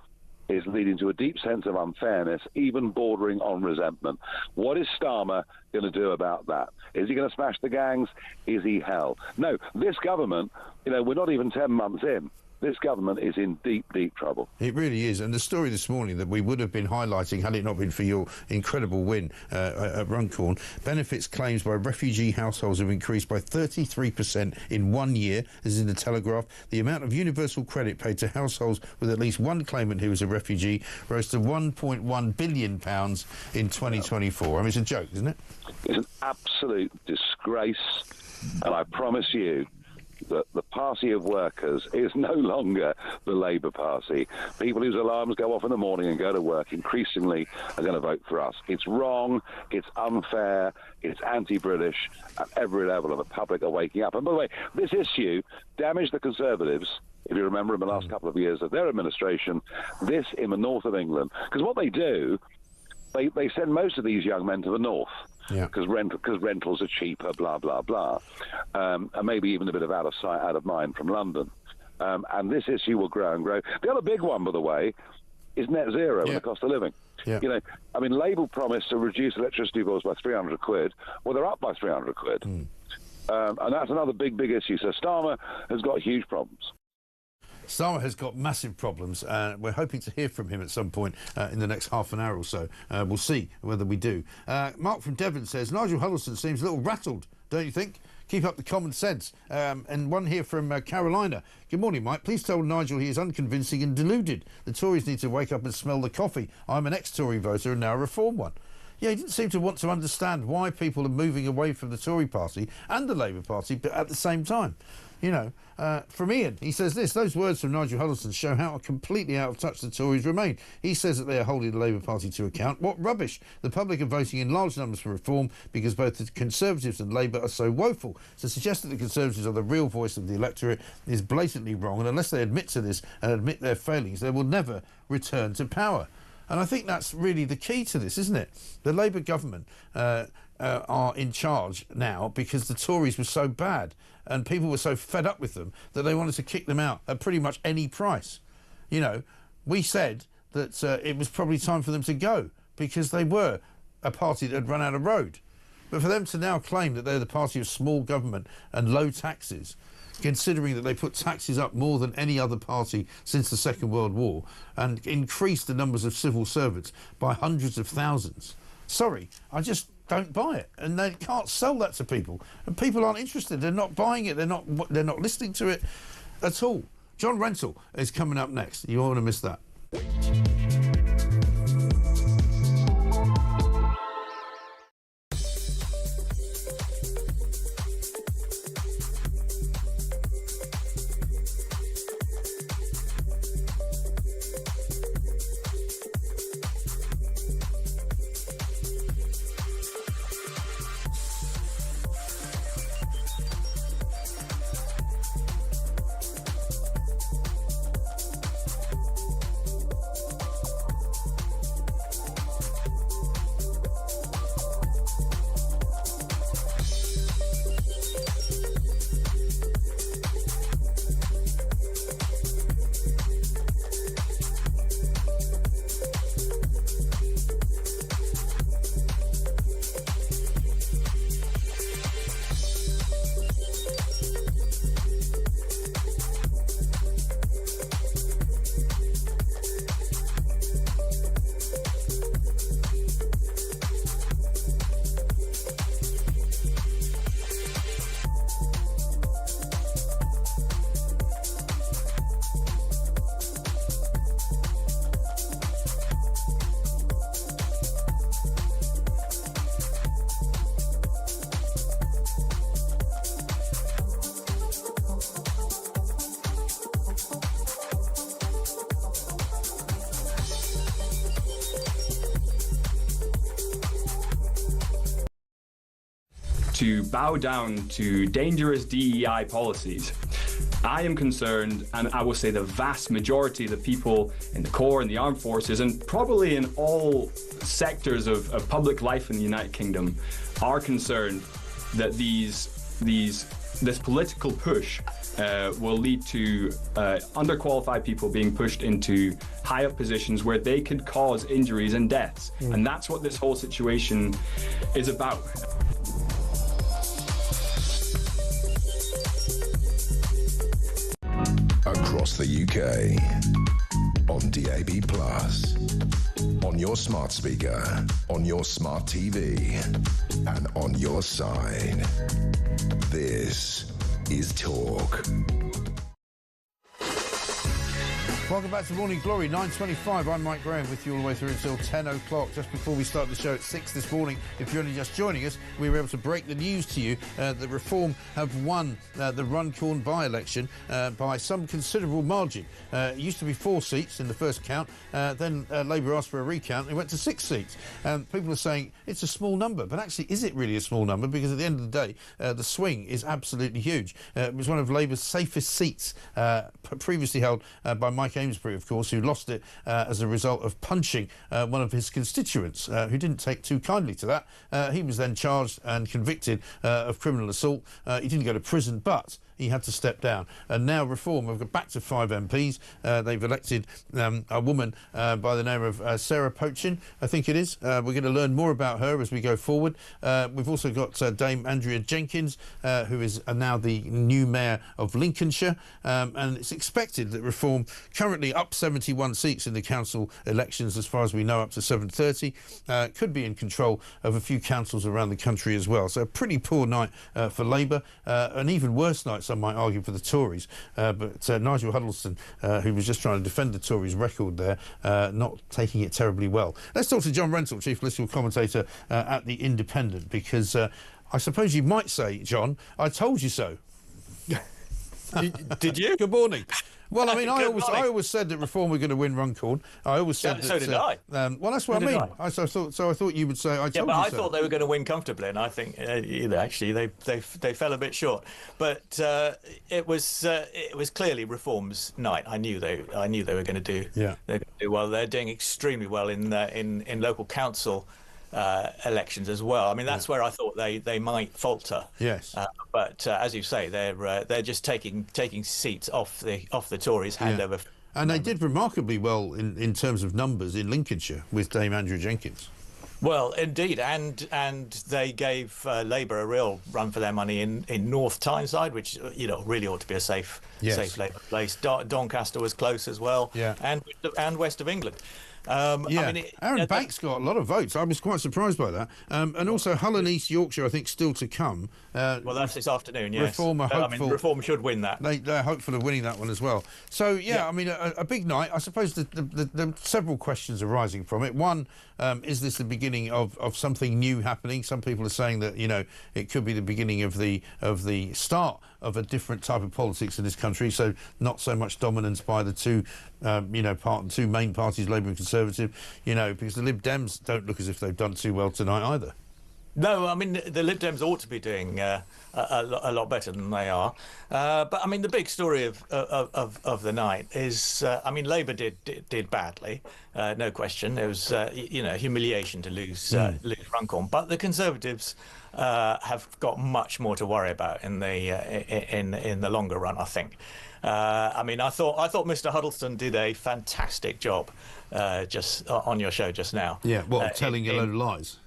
is leading to a deep sense of unfairness, even bordering on resentment. What is Starmer going to do about that? Is he going to smash the gangs? Is he hell? No, this government, you know, we're not even 10 months in. This government is in deep, deep trouble. It really is. And the story this morning that we would have been highlighting had it not been for your incredible win at Runcorn, benefits claims by refugee households have increased by 33% in 1 year. This is in the Telegraph. The amount of universal credit paid to households with at least one claimant who was a refugee rose to £1.1 billion in 2024. I mean, it's a joke, isn't it? It's an absolute disgrace. And I promise you, that the Party of Workers is no longer the Labour Party. People whose alarms go off in the morning and go to work increasingly are going to vote for us. It's wrong, it's unfair, it's anti-British. At every level of the public are waking up. And by the way, this issue damaged the Conservatives, if you remember, in the last couple of years of their administration, this in the north of England. Because what they do, they send most of these young men to the north. Yeah. Because rentals are cheaper, blah, blah, blah. And maybe even a bit of out of sight, out of mind from London. And this issue will grow and grow. The other big one, by the way, is net zero and the cost of living. Yeah. You know, I mean, Labour promised to reduce electricity bills by 300 quid. Well, they're up by 300 quid. And that's another big, big issue. So Starmer has got huge problems. Starmer has got massive problems. We're hoping to hear from him at some point in the next half an hour or so. We'll see whether we do. Mark from Devon says, Nigel Huddleston seems a little rattled, don't you think? Keep up the common sense. And one here from Carolina. Good morning, Mike. Please tell Nigel he is unconvincing and deluded. The Tories need to wake up and smell the coffee. I'm an ex-Tory voter and now a Reform one. Yeah, he didn't seem to want to understand why people are moving away from the Tory party and the Labour Party, but at the same time. You know, from Ian, he says this: those words from Nigel Huddleston show how completely out of touch the Tories remain. He says that they are holding the Labour Party to account. What rubbish! The public are voting in large numbers for reform because both the Conservatives and Labour are so woeful. To suggest that the Conservatives are the real voice of the electorate is blatantly wrong, and unless they admit to this and admit their failings, they will never return to power. And I think that's really the key to this, isn't it? The Labour government are in charge now because the Tories were so bad and people were so fed up with them that they wanted to kick them out at pretty much any price. You know, we said that it was probably time for them to go because they were a party that had run out of road. But for them to now claim that they're the party of small government and low taxes, considering that they put taxes up more than any other party since the Second World War and increased the numbers of civil servants by hundreds of thousands. Sorry, I just don't buy it. And they can't sell that to people. And people aren't interested. They're not buying it. They're not listening to it at all. John Rentoul is coming up next. You won't want to miss that. To bow down to dangerous DEI policies. I am concerned, and I will say the vast majority of the people in the Corps and the armed forces, and probably in all sectors of public life in the United Kingdom, are concerned that this political push will lead to underqualified people being pushed into high up positions where they could cause injuries and deaths. And that's what this whole situation is about. Across the UK, on DAB+, on your smart speaker, on your smart TV, and on your side. This is Talk. Welcome back to Morning Glory, 9:25. I'm Mike Graham with you all the way through until 10 o'clock. Just before we start the show at 6 this morning, if you're only just joining us, we were able to break the news to you that Reform have won the Runcorn by-election by some considerable margin. It used to be 4 seats in the first count, then Labour asked for a recount, and it went to 6 seats. People are saying it's a small number, but actually is it really a small number? Because at the end of the day, the swing is absolutely huge. It was one of Labour's safest seats, previously held by Mike Amesbury, of course, who lost it as a result of punching one of his constituents, who didn't take too kindly to that. He was then charged and convicted of criminal assault. He didn't go to prison, but he had to step down. And now Reform have got back to 5 MPs. They've elected a woman by the name of Sarah Pochin, I think it is. We're going to learn more about her as we go forward. We've also got Dame Andrea Jenkins, who is now the new mayor of Lincolnshire. And it's expected that Reform, currently up 71 seats in the council elections, as far as we know, up to 730, could be in control of a few councils around the country as well. So a pretty poor night for Labour, an even worse night, some might argue, for the Tories. But Nigel Huddleston, who was just trying to defend the Tories' record there, not taking it terribly well. Let's talk to John Rentoul, chief political commentator at The Independent, because I suppose you might say, John, I told you so. Did you? Good morning. Well, I mean, I always said that Reform were going to win Runcorn. I always said that. So did I. Well, that's what I mean. I thought you would say. I thought they were going to win comfortably, and I think actually they fell a bit short. But it was clearly Reform's night. I knew they were going to do. Yeah. They're going to do well. They're doing extremely well in local council elections as well. I mean, that's where I thought they might falter. Yes. But as you say, they're just taking seats off the Tories hand over. And they did remarkably well in terms of numbers in Lincolnshire with Dame Andrea Jenkins. Well, indeed, and they gave Labour a real run for their money in North Tyneside, which really ought to be a safe Labour place. Doncaster was close as well, and West of England. I mean, Aaron Banks got a lot of votes. I was quite surprised by that. And also Hull and East Yorkshire, I think, still to come. Well, that's this afternoon, yes. Reform are hopeful. I mean, Reform should win that. They're hopeful of winning that one as well. So, I mean, a big night. I suppose the several questions arising from it. One, is this the beginning of something new happening? Some people are saying that, it could be the beginning of the start of a different type of politics in this country. So not so much dominance by the two main parties, Labour and Conservative, because the Lib Dems don't look as if they've done too well tonight either. No, I mean, the Lib Dems ought to be doing a lot better than they are. But, I mean, the big story of the night is, I mean, Labour did badly, no question. It was, humiliation to lose Runcorn. But the Conservatives have got much more to worry about in the longer run, I think. I mean, I thought Mr. Huddleston did a fantastic job just on your show just now. Yeah, telling a load of lies?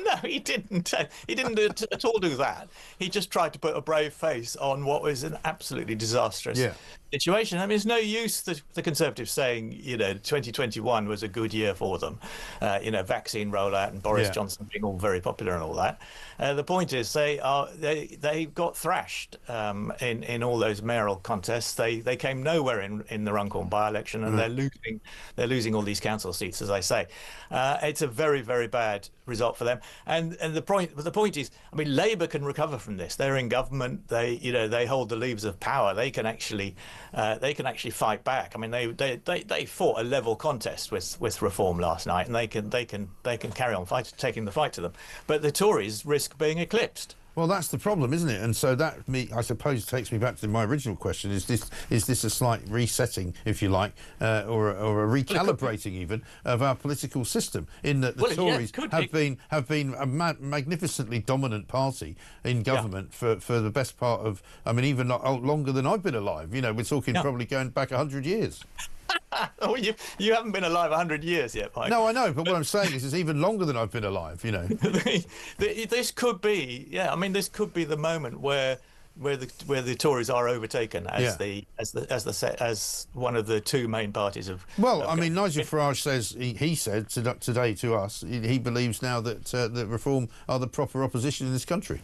No, he didn't. He didn't at all do that. He just tried to put a brave face on what was an absolutely disastrous situation. I mean, it's no use the Conservatives saying, 2021 was a good year for them. Vaccine rollout and Boris Johnson being all very popular and all that. The point is they got thrashed in all those mayoral contests. They came nowhere in the Runcorn by-election, and they're losing all these council seats, as I say. It's a very, very bad result for them. And the point is, I mean, Labour can recover from this. They're in government. They hold the levers of power. They can actually fight back. I mean, they fought a level contest with Reform last night, and they can carry on taking the fight to them. But the Tories risk being eclipsed. Well, that's the problem, isn't it? And so that, I suppose, takes me back to my original question: is this a slight resetting, if you like, or a recalibrating even of our political system? In that the Tories have been a magnificently dominant party in government for the best part of, I mean, even longer than I've been alive. We're talking probably going back 100 years. Oh, you haven't been alive 100 years yet, Mike. No, I know, but what I'm saying is it's even longer than I've been alive, This could be, I mean, this could be the moment where the Tories are overtaken as one of the two main parties of. Well, I mean, Nigel Farage says he said today to us he believes now that Reform are the proper opposition in this country.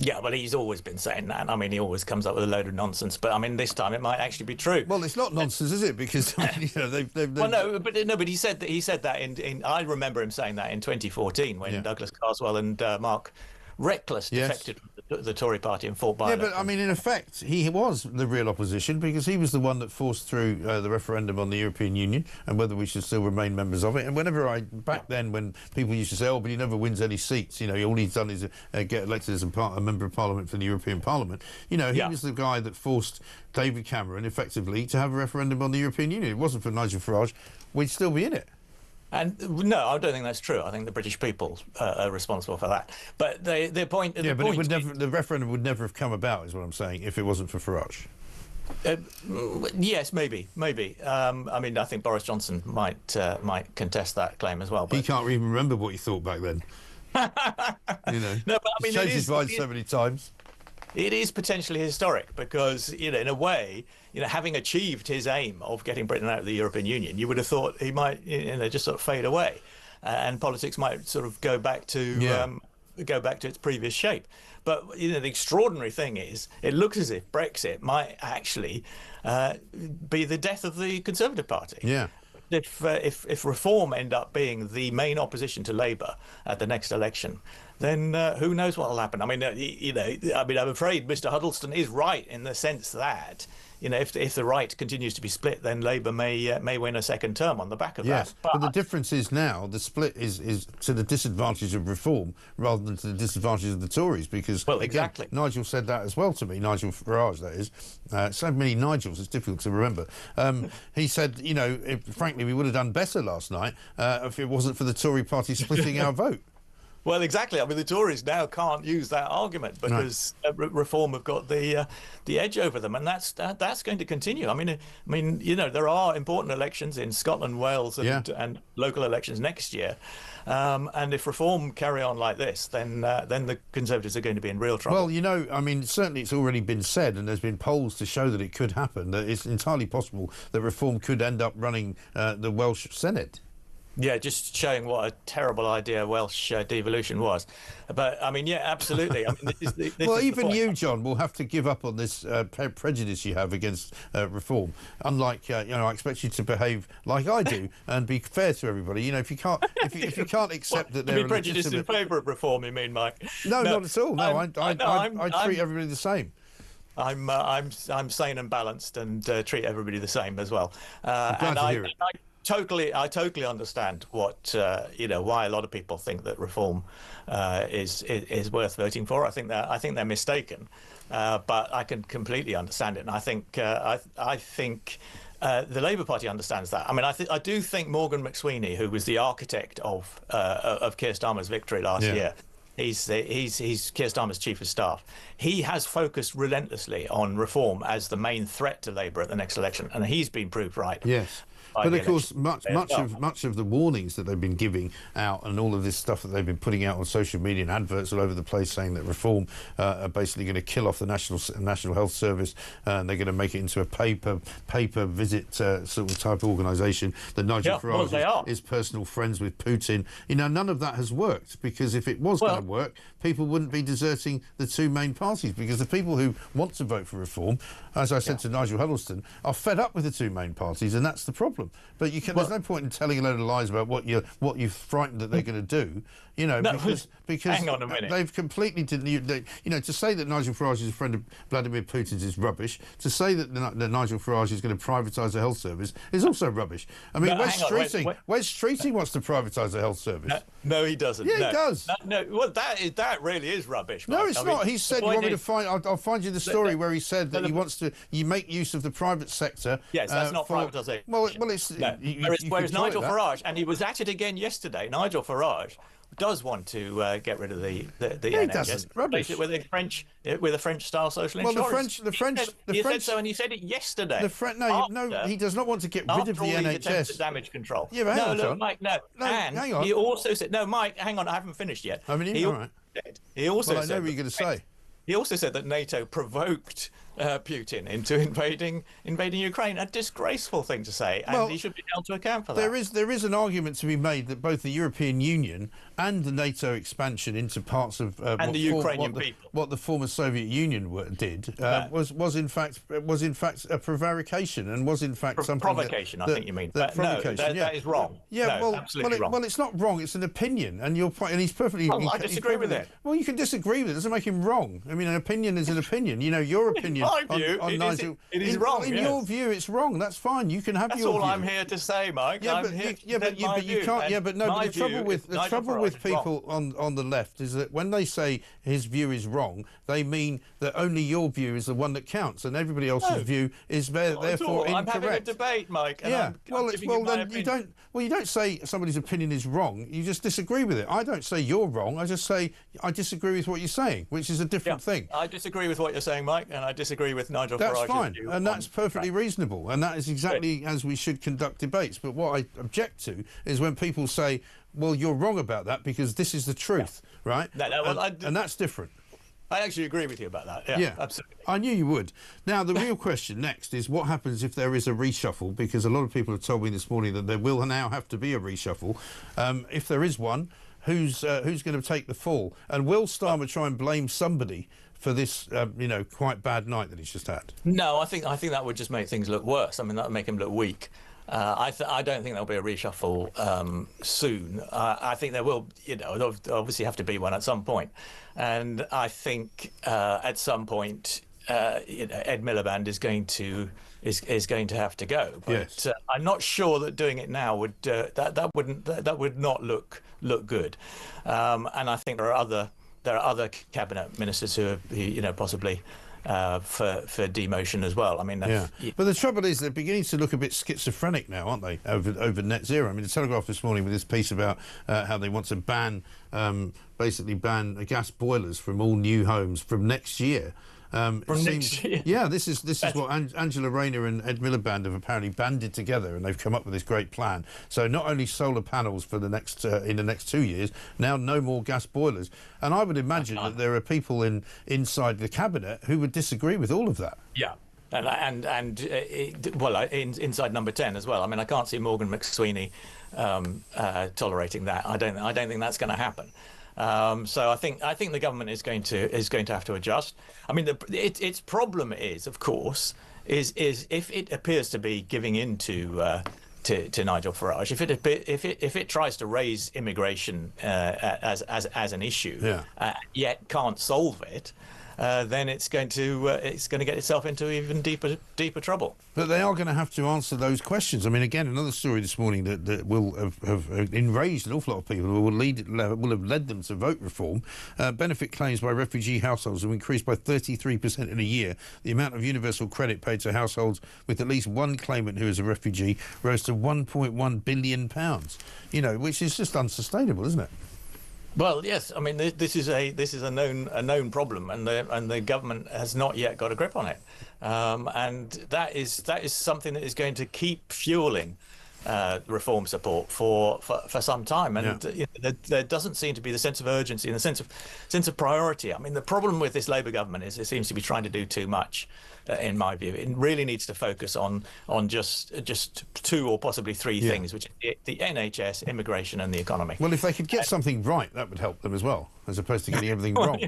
Yeah, but he's always been saying that. I mean, he always comes up with a load of nonsense. But I mean, this time it might actually be true. Well, it's not nonsense, is it? Because they've. Well, no, but he said that in. I remember him saying that in 2014 when Douglas Carswell and Mark Reckless defected from the Tory party and fought by. Yeah, but I mean, in effect, he was the real opposition because he was the one that forced through the referendum on the European Union and whether we should still remain members of it. And whenever back then, when people used to say, "Oh, but he never wins any seats," all he's done is get elected as a member of Parliament for the European Parliament. He was the guy that forced David Cameron effectively to have a referendum on the European Union. It wasn't for Nigel Farage, we'd still be in it. And no, I don't think that's true. I think the British people are responsible for that. But the point. Yeah, but the referendum would never have come about, is what I'm saying, if it wasn't for Farage. Yes, maybe. I mean, I think Boris Johnson might contest that claim as well. But he can't even remember what he thought back then. No, but I mean, he's changed his mind so many times. It is potentially historic because, in a way, having achieved his aim of getting Britain out of the European Union, you would have thought he might, just sort of fade away, and politics might sort of go back to its previous shape. But the extraordinary thing is, it looks as if Brexit might actually be the death of the Conservative Party. Yeah. if Reform end up being the main opposition to Labour at the next election, then who knows what will happen? I mean, I'm afraid Mr. Huddleston is right in the sense that, if the right continues to be split, then Labour may win a second term on the back of that. But the difference is now the split is to the disadvantage of Reform rather than to the disadvantage of the Tories, because exactly. Again, Nigel said that as well to me, Nigel Farage, that is. So many Nigels, it's difficult to remember. He said, frankly, we would have done better last night if it wasn't for the Tory party splitting our vote. Well, exactly. I mean, the Tories now can't use that argument because Reform have got the edge over them, and that's going to continue. I mean, there are important elections in Scotland, Wales, and local elections next year, and if Reform carry on like this, then the Conservatives are going to be in real trouble. Well, I mean, certainly it's already been said, and there's been polls to show that it could happen. That it's entirely possible that Reform could end up running the Welsh Senate. Yeah, just showing what a terrible idea Welsh devolution was. But, I mean, yeah, absolutely. I mean, this well, is even you, John, will have to give up on this prejudice you have against Reform. Unlike, I expect you to behave like I do and be fair to everybody. If you can't accept that they're prejudiced in favour of Reform, you mean, Mike? No, not at all. No, I treat everybody the same. I'm sane and balanced and treat everybody the same as well. I'm glad to hear it. I totally understand what why a lot of people think that Reform is worth voting for. I think they're mistaken, but I can completely understand it, and I think the Labour Party understands that. I mean, I do think Morgan McSweeney, who was the architect of Keir Starmer's victory last year. He's Keir Starmer's chief of staff. He has focused relentlessly on Reform as the main threat to Labour at the next election, and he's been proved right. Yes. But of course, much of the warnings that they've been giving out and all of this stuff that they've been putting out on social media and adverts all over the place saying that Reform are basically going to kill off the National Health Service and they're going to make it into a paper visit sort of type of organisation, that Nigel Farage is personal friends with Putin. None of that has worked, because if it was going to work, people wouldn't be deserting the two main parties, because the people who want to vote for Reform, as I said to Nigel Huddleston, are fed up with the two main parties, and that's the problem. But there's no point in telling a load of lies about what you're frightened that they're going to do. Because hang on a minute. They've completely to say that Nigel Farage is a friend of Vladimir Putin's is rubbish. To say that Nigel Farage is going to privatise the health service is also rubbish. I mean, Wes Streeting wants to privatise the health service. No, he doesn't. Yeah, he does. No, well, that really is rubbish. No, Mike. it's not. He said, "You want me to find?" I'll find you the story where he said that he wants to. You make use of the private sector. Yes, that's not privatisation. Well, it's. No. Whereas Nigel Farage, and he was at it again yesterday. Nigel Farage does want to get rid of the NHS. Rubbish. With a French-style social insurance. The French said so, and he said it yesterday. He does not want to get rid of the NHS. Damage control. Yeah, but hang on, John. Mike, no. And hang on. He also said, no, Mike, hang on, I haven't finished yet. All right. He also said, I know what you're going to say. He also said that NATO provoked Putin into invading Ukraine. A disgraceful thing to say, and he should be held to account for that. There is an argument to be made that both the European Union and the NATO expansion into parts of and the Ukrainian people, what the former Soviet Union did, was in fact a prevarication, and was in fact something provocation. I think you mean that. That is wrong. Yeah, absolutely wrong. Well, it's not wrong. It's an opinion, and he's perfectly. I disagree with it. Well, you can disagree with it. It doesn't make him wrong. I mean, an opinion is an opinion. Your opinion. My view, it is wrong. In your view, it's wrong. That's fine. You can have your view. That's all I'm here to say, Mike. But you can't. Yeah, but no. But the trouble with people on the left is that when they say his view is wrong, they mean that only your view is the one that counts, and everybody else's view is therefore incorrect. I'm having a debate, Mike. And you don't say somebody's opinion is wrong. You just disagree with it. I don't say you're wrong. I just say I disagree with what you're saying, which is a different thing. I disagree with what you're saying, Mike, and I disagree with Nigel Farage. That's fine, and that's perfectly reasonable, and that is exactly as we should conduct debates. But what I object to is when people say, well, you're wrong about that because this is the truth, right? And that's different. I actually agree with you about that. Yeah, absolutely. I knew you would. Now, the real question next is what happens if there is a reshuffle, because a lot of people have told me this morning that there will now have to be a reshuffle. If there is one, who's going to take the fall? And will Starmer try and blame somebody for this, quite bad night that he's just had? No, I think that would just make things look worse. I mean, that would make him look weak. I don't think there'll be a reshuffle soon. I think there will, there'll obviously have to be one at some point. And I think at some point, Ed Miliband is going to have to go. But yes. I'm not sure that doing it now would that would not look good. And I think there are other cabinet ministers who are possibly for demotion as well. I mean, but the trouble is they're beginning to look a bit schizophrenic now, aren't they? Over net zero. I mean, the Telegraph this morning with this piece about how they want to basically ban gas boilers from all new homes from next year. Next year. Yeah, this is what Angela Rayner and Ed Miliband have apparently banded together, and they've come up with this great plan. So not only solar panels for the next in the next 2 years, now no more gas boilers. And I would imagine that there are people inside the cabinet who would disagree with all of that. Yeah. Inside Number 10 as well. I mean, I can't see Morgan McSweeney tolerating that. I don't think that's going to happen. So I think the government is going to have to adjust. I mean, its problem is, of course, is if it appears to be giving in to Nigel Farage, if it tries to raise immigration as an issue, yet can't solve it. Then it's going to get itself into even deeper trouble. But they are going to have to answer those questions. I mean, again, another story this morning that will have enraged an awful lot of people, will have led them to vote reform. Benefit claims by refugee households have increased by 33% in a year. The amount of universal credit paid to households with at least one claimant who is a refugee rose to £1.1 billion. Which is just unsustainable, isn't it? Well, yes. I mean, this is a known problem, and the government has not yet got a grip on it, and that is something that is going to keep fueling reform support for some time. And there doesn't seem to be the sense of urgency and the sense of priority. I mean, the problem with this Labour government is it seems to be trying to do too much. In my view, it really needs to focus on just 2 or possibly 3 things, which is the NHS, immigration, and the economy. Well, if they could get something right, that would help them as well, as opposed to getting everything wrong.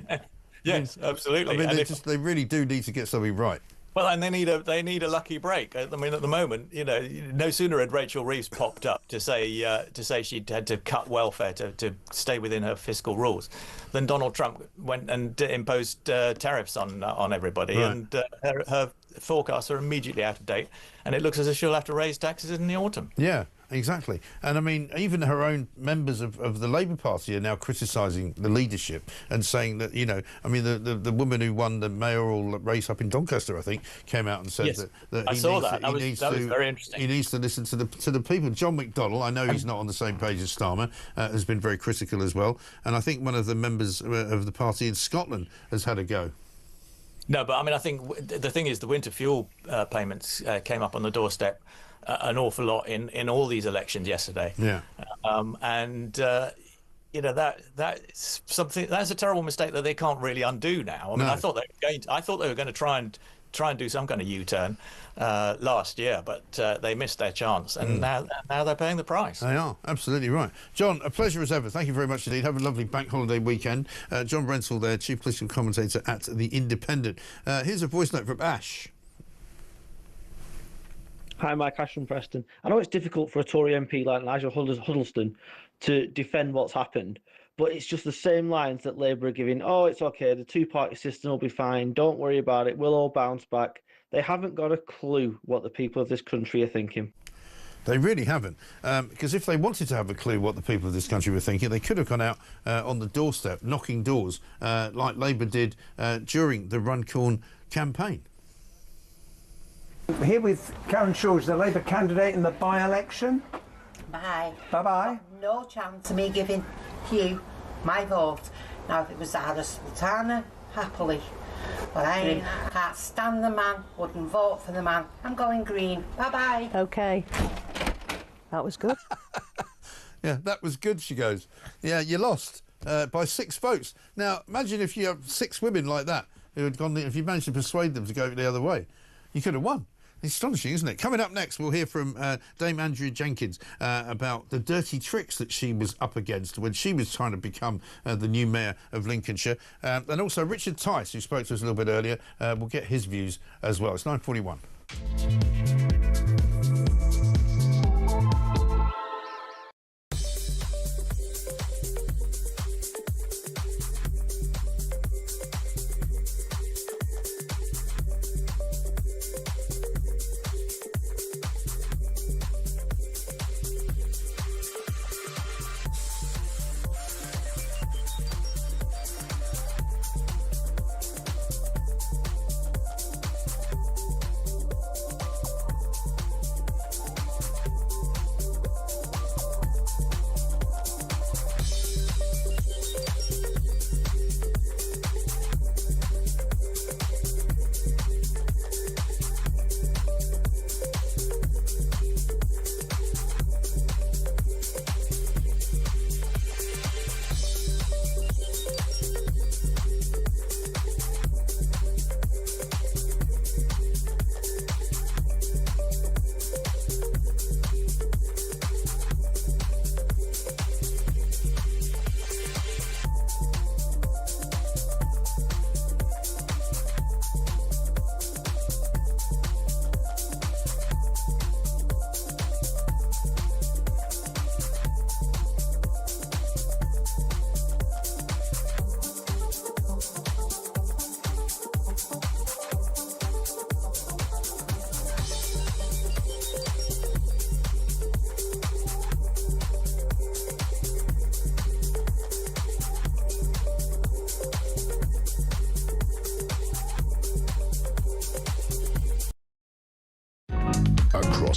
Yes, absolutely. I mean, they really do need to get something right. Well, and they need a lucky break. I mean, at the moment, no sooner had Rachel Reeves popped up to say she'd had to cut welfare to stay within her fiscal rules, than Donald Trump went and imposed tariffs on everybody, right. And her forecasts are immediately out of date, and it looks as if she'll have to raise taxes in the autumn. Yeah. Exactly. And I mean, even her own members of the Labour Party are now criticising the leadership and saying that, I mean, the woman who won the mayoral race up in Doncaster, I think, came out and said that I saw that. That was very interesting. He needs to listen to the people. John McDonnell, I know he's not on the same page as Starmer, has been very critical as well. And I think one of the members of the party in Scotland has had a go. No, but I mean, I think the thing is the winter fuel payments came up on the doorstep an awful lot in all these elections yesterday. Yeah. That's something that's a terrible mistake that they can't really undo now. I mean, I thought they were going to try and do some kind of U-turn last year, but they missed their chance, and now they're paying the price. They are absolutely right. John, a pleasure as ever. Thank you very much indeed. Have a lovely bank holiday weekend. John Brentsall there, chief political commentator at The Independent. Here's a voice note from Ash. Hi, Mike Ash from Preston. I know it's difficult for a Tory MP like Nigel Huddleston to defend what's happened, but it's just the same lines that Labour are giving. Oh, it's okay, the two-party system will be fine, don't worry about it, we'll all bounce back. They haven't got a clue what the people of this country are thinking. They really haven't, because if they wanted to have a clue what the people of this country were thinking, they could have gone out on the doorstep, knocking doors, like Labour did during the Runcorn campaign. Here with Karen Shores, the Labour candidate in the by-election. Bye. Bye-bye. No chance of me giving you my vote. Now, if it was Ada Sultana, happily. But I can't stand the man, wouldn't vote for the man. I'm going green. Bye-bye. OK. That was good. Yeah, that was good, she goes. Yeah, you lost by 6 votes. Now, imagine if you have 6 women like that who had gone, if you managed to persuade them to go the other way. You could have won. It's astonishing, isn't it? Coming up next, we'll hear from Dame Andrea Jenkins about the dirty tricks that she was up against when she was trying to become the new mayor of Lincolnshire. And also Richard Tice, who spoke to us a little bit earlier, will get his views as well. It's 9:41.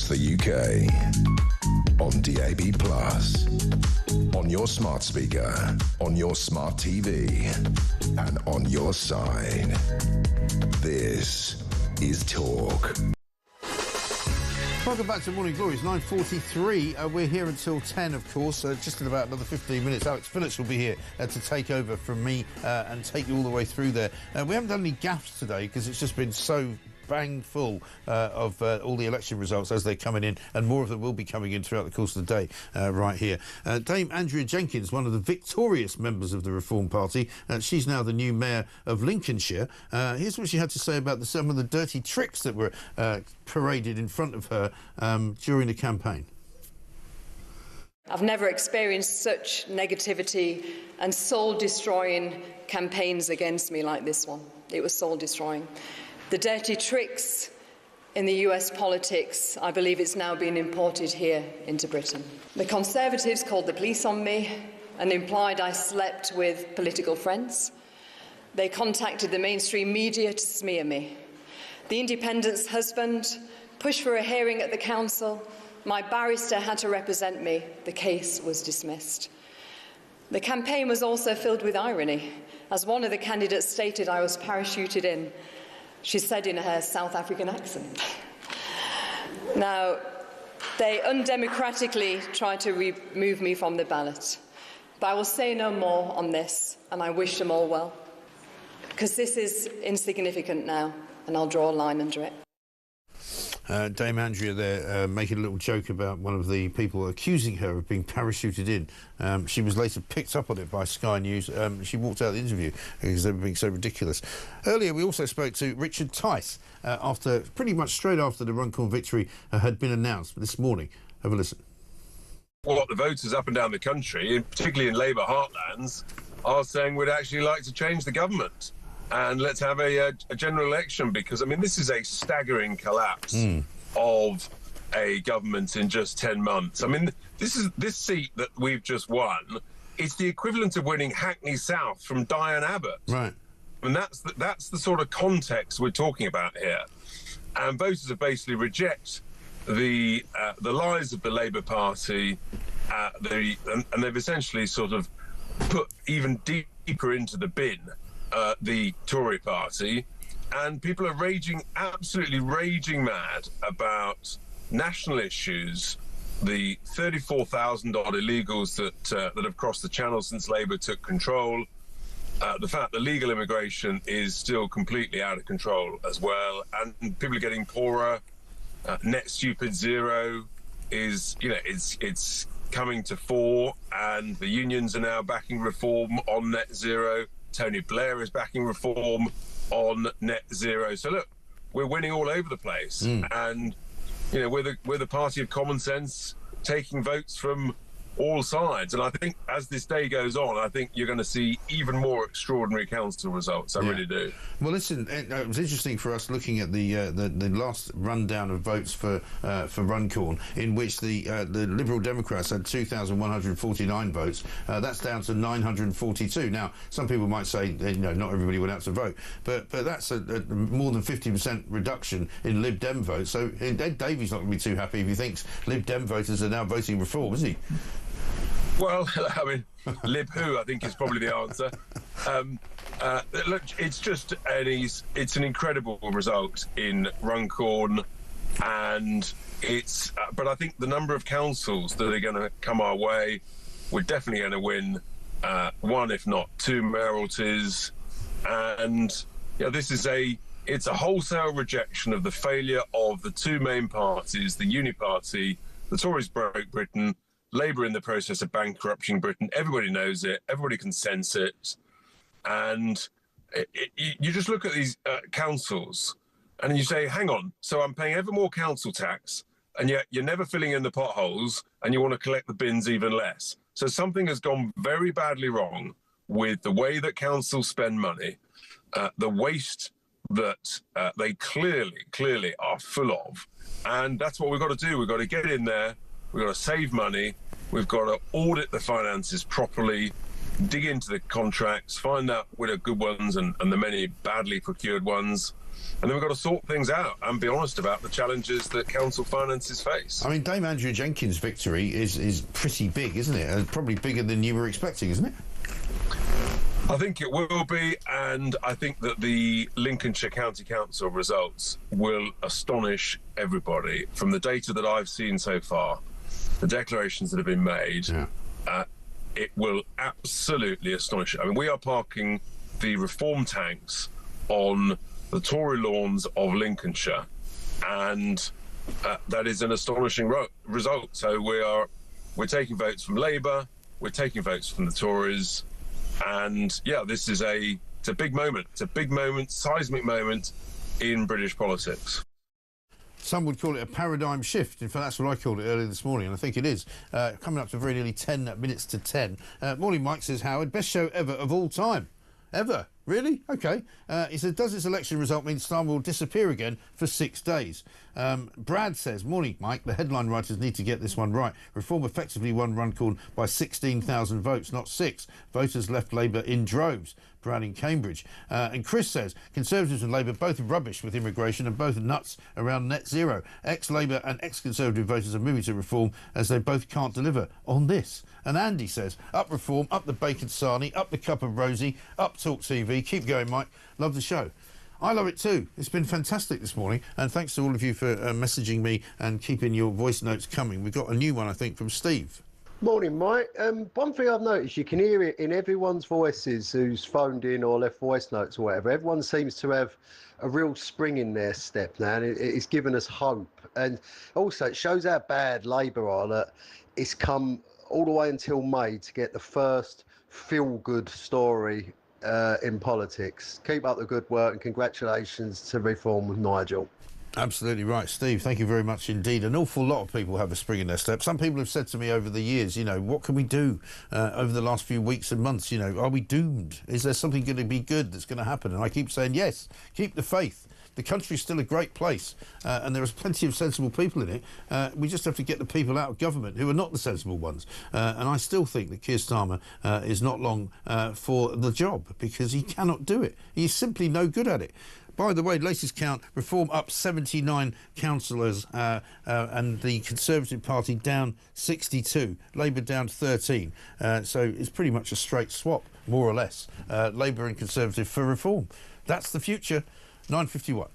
across the UK. On DAB+, on your smart speaker, on your smart TV, and on your side. This is Talk. Welcome back to Morning Glory. It's 9:43. We're here until 10, of course. Just in about another 15 minutes. Alex Phillips will be here to take over from me and take you all the way through there. We haven't done any gaffes today because it's just been so bang full of all the election results as they're coming in, and more of them will be coming in throughout the course of the day right here. Dame Andrea Jenkins, one of the victorious members of the Reform Party, she's now the new mayor of Lincolnshire. Here's what she had to say about some of the dirty tricks that were paraded in front of her during the campaign. I've never experienced such negativity and soul-destroying campaigns against me like this one. It was soul-destroying. The dirty tricks in the US politics, I believe it's now being imported here into Britain. The Conservatives called the police on me and implied I slept with political friends. They contacted the mainstream media to smear me. The Independent's husband pushed for a hearing at the council. My barrister had to represent me. The case was dismissed. The campaign was also filled with irony. As one of the candidates stated, I was parachuted in. She said in her South African accent. Now, they undemocratically tried to remove me from the ballot. But I will say no more on this, and I wish them all well. Because this is insignificant now, and I'll draw a line under it. Dame Andrea there making a little joke about one of the people accusing her of being parachuted in. She was later picked up on it by Sky News. She walked out of the interview because they were being so ridiculous. Earlier we also spoke to Richard Tice after pretty much straight after the Runcorn victory had been announced this morning. Have a listen. What the voters up and down the country, particularly in Labour heartlands, are saying we'd actually like to change the government. And let's have a general election, because, I mean, this is a staggering collapse of a government in just 10 months. I mean, this seat that we've just won is the equivalent of winning Hackney South from Diane Abbott. Right. And that's the sort of context we're talking about here. And voters have basically reject the lies of the Labour Party, and they've essentially sort of put even deeper into the bin the Tory party, and people are absolutely raging mad about national issues, the 34,000 odd illegals that have crossed the channel since Labour took control, the fact that legal immigration is still completely out of control as well, and people are getting poorer. Net stupid zero is, it's coming to fore, and the unions are now backing reform on net zero. Tony Blair is backing reform on net zero. So look, we're winning all over the place, and we're the party of common sense, taking votes from all sides. And I think as this day goes on, I think you're going to see even more extraordinary council results. I really do. Well, listen, it was interesting for us looking at the last rundown of votes for Runcorn, in which the Liberal Democrats had 2,149 votes. That's down to 942. Now, some people might say, not everybody went out to vote, but that's a more than 50% reduction in Lib Dem votes. So Ed Davey's not going to be too happy if he thinks Lib Dem voters are now voting reform, is he? Well, I mean, Lib who, I think, is probably the answer. Look, it's just it's an incredible result in Runcorn, and but I think the number of councils that are going to come our way, we're definitely going to win one, if not two mayoralties, and this is it's a wholesale rejection of the failure of the two main parties, the Uni Party. The Tories broke Britain. Labour in the process of bankrupting Britain. Everybody knows it. Everybody can sense it. And you just look at these councils and you say, hang on, so I'm paying ever more council tax, and yet you're never filling in the potholes, and you want to collect the bins even less. So something has gone very badly wrong with the way that councils spend money, the waste that they clearly are full of. And that's what we've got to do. We've got to get in there. We've got to save money. We've got to audit the finances properly, dig into the contracts, find out what are good ones and the many badly procured ones, And then we've got to sort things out and be honest about the challenges that council finances face. I mean, Dame Andrea Jenkins' victory is pretty big, isn't it? And probably bigger than you were expecting, isn't it? I think it will be, and I think that the Lincolnshire County Council results will astonish everybody. From the data that I've seen so far, the declarations that have been made, it will absolutely astonish. I mean, we are parking the reform tanks on the Tory lawns of Lincolnshire, and that is an astonishing result. So we're taking votes from Labour, we're taking votes from the Tories, and yeah, this is it's a big moment. It's a big moment, seismic moment in British politics. Some would call it a paradigm shift. In fact, that's what I called it earlier this morning, and I think it is. Coming up to very nearly 10 minutes to 10. Morning, Mike, says Howard. Best show ever of all time. Ever? Really? OK. He says, does this election result mean Starmer will disappear again for 6 days? Brad says, morning, Mike. The headline writers need to get this one right. Reform effectively won Runcorn by 16,000 votes, not 6. Voters left Labour in droves. Brad in Cambridge. And Chris says, Conservatives and Labour both rubbish with immigration and both nuts around net zero. Ex-Labour and ex-Conservative voters are moving to reform as they both can't deliver on this. And Andy says, up reform, up the bacon sarnie, up the cup of rosy, up talkTV. Keep going, Mike. Love the show. I love it too. It's been fantastic this morning, and thanks to all of you for messaging me and keeping your voice notes coming. We've got a new one, I think, from Steve. Morning, Mike. One thing I've noticed, you can hear it in everyone's voices who's phoned in or left voice notes or whatever. Everyone seems to have a real spring in their step now, and it's given us hope. And also, it shows how bad Labour are, that it's come all the way until May to get the first feel-good story in politics. Keep up the good work, and congratulations to Reform with Nigel. Absolutely right, Steve. Thank you very much indeed. An awful lot of people have a spring in their step. Some people have said to me over the years, you know, what can we do over the last few weeks and months? You know, are we doomed? Is there something going to be good that's going to happen? And I keep saying, yes, keep the faith. The country's still a great place, and there is plenty of sensible people in it. We just have to get the people out of government who are not the sensible ones. And I still think that Keir Starmer is not long for the job, because he cannot do it. He's simply no good at it. By the way, latest count, Reform up 79 councillors and the Conservative Party down 62, Labour down 13. So it's pretty much a straight swap, more or less. Labour and Conservative for Reform. That's the future. 9:51.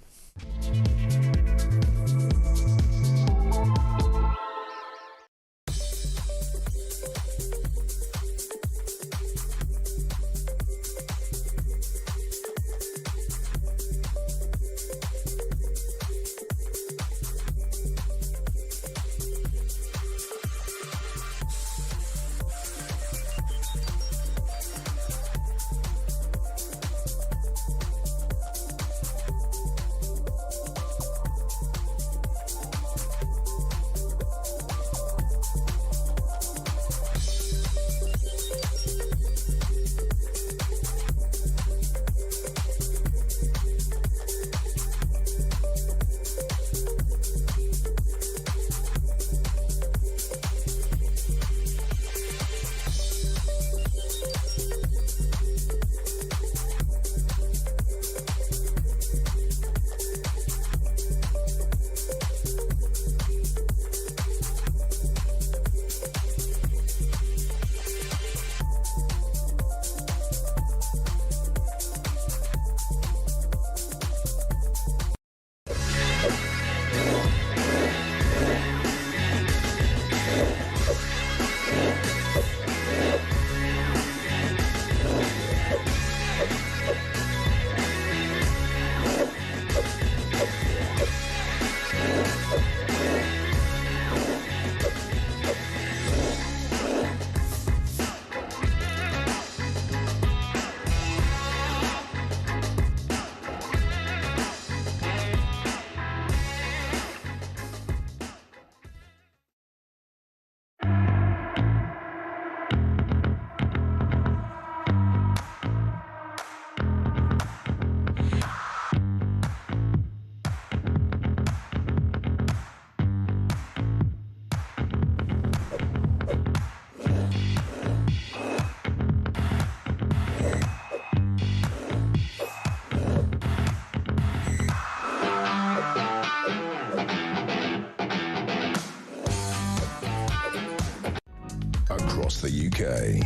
across the UK.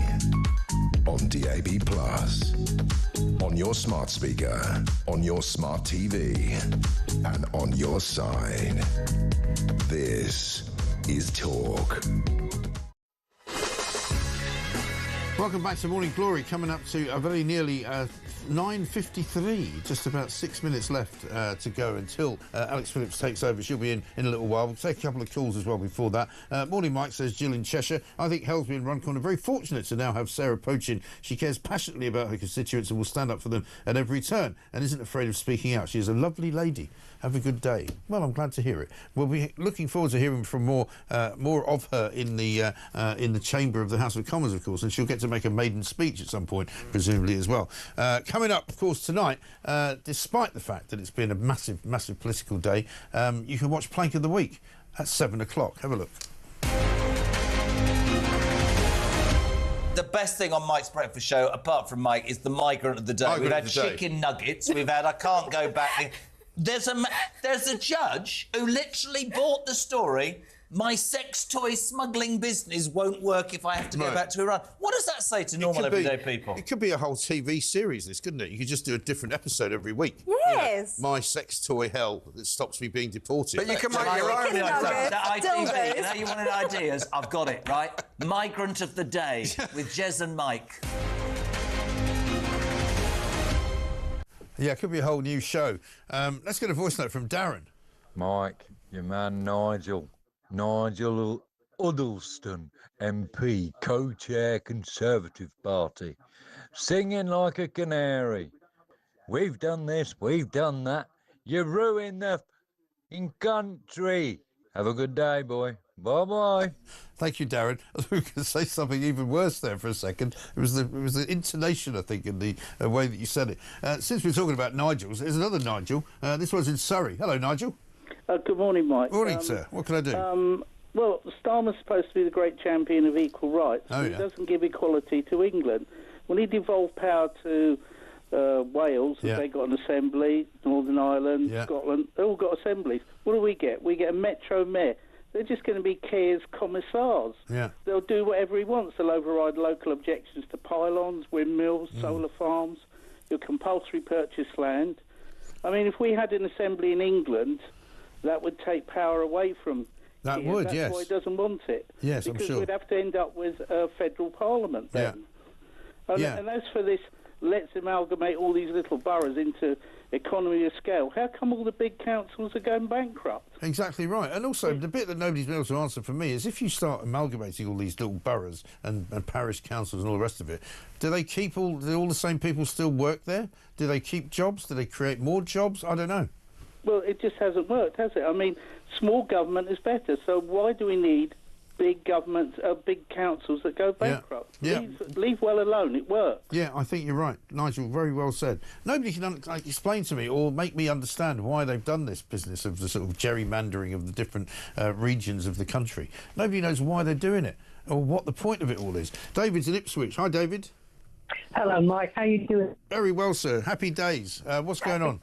On DAB+, on your smart speaker, on your smart TV, and on your side. This is Talk. Welcome back to Morning Glory, coming up to very nearly 9:53, just about 6 minutes left to go until Alex Phillips takes over. She'll be in a little while. We'll take a couple of calls as well before that. Morning, Mike, says Jill in Cheshire. I think Helsby and Runcorn are very fortunate to now have Sarah Pochin. She cares passionately about her constituents and will stand up for them at every turn and isn't afraid of speaking out. She is a lovely lady. Have a good day. Well, I'm glad to hear it. We'll be looking forward to hearing from more of her in the chamber of the House of Commons, of course, and she'll get to make a maiden speech at some point, presumably as well. Coming up, of course, tonight, despite the fact that it's been a massive political day, you can watch Plank of the Week at 7 o'clock. Have a look. The best thing on Mike's breakfast show, apart from Mike, is the migrant of the day. We've had chicken nuggets. We've had I can't go back. There's a judge who literally bought the story. My sex toy smuggling business won't work if I have to go back to Iran. What does that say to normal everyday people? It could be a whole TV series, this, couldn't it? You could just do a different episode every week. Yes. You know, my sex toy hell that stops me being deported. But you can make your own. That ITV, you know, you wanted ideas? I've got it, right? Migrant of the Day with Jez and Mike. Yeah, it could be a whole new show. Let's get a voice note from Darren. Mike, your man Nigel Huddleston, MP, co-chair Conservative Party, singing like a canary. We've done this, we've done that. You ruined the country. Have a good day, boy. Bye-bye. Thank you, Darren. I was going to say something even worse there for a second. It was the intonation, I think, in the way that you said it. Since we're talking about Nigels, there's another Nigel. This one's in Surrey. Hello, Nigel. Good morning, Mike. Morning, sir. What can I do? Well, Starmer's supposed to be the great champion of equal rights. Oh, He yeah. doesn't give equality to England. When he devolved power to Wales, they got an assembly, Northern Ireland, Scotland, they all got assemblies. What do we get? We get a metro mayor. They're just going to be Care's commissars. Yeah. They'll do whatever he wants. They'll override local objections to pylons, windmills, solar farms. You'll compulsory purchase land. I mean, if we had an assembly in England, that would take power away from That Keir. would, That's yes. why he doesn't want it. Yes, I'm because sure. we'd have to end up with a federal parliament then. And as for this, let's amalgamate all these little boroughs into economy of scale. How come all the big councils are going bankrupt? Exactly right. And also, the bit that nobody's been able to answer for me is if you start amalgamating all these little boroughs and parish councils and all the rest of it, do all the same people still work there? Do they keep jobs? Do they create more jobs? I don't know. Well, it just hasn't worked, has it? I mean, small government is better, so why do we need big governments, big councils that go bankrupt? Yeah. Leave well alone, it works. Yeah, I think you're right, Nigel. Very well said. Nobody can explain to me or make me understand why they've done this business of the sort of gerrymandering of the different regions of the country. Nobody knows why they're doing it or what the point of it all is. David's in Ipswich. Hi, David. Hello, Mike. How you doing? Very well, sir. Happy days. What's going on?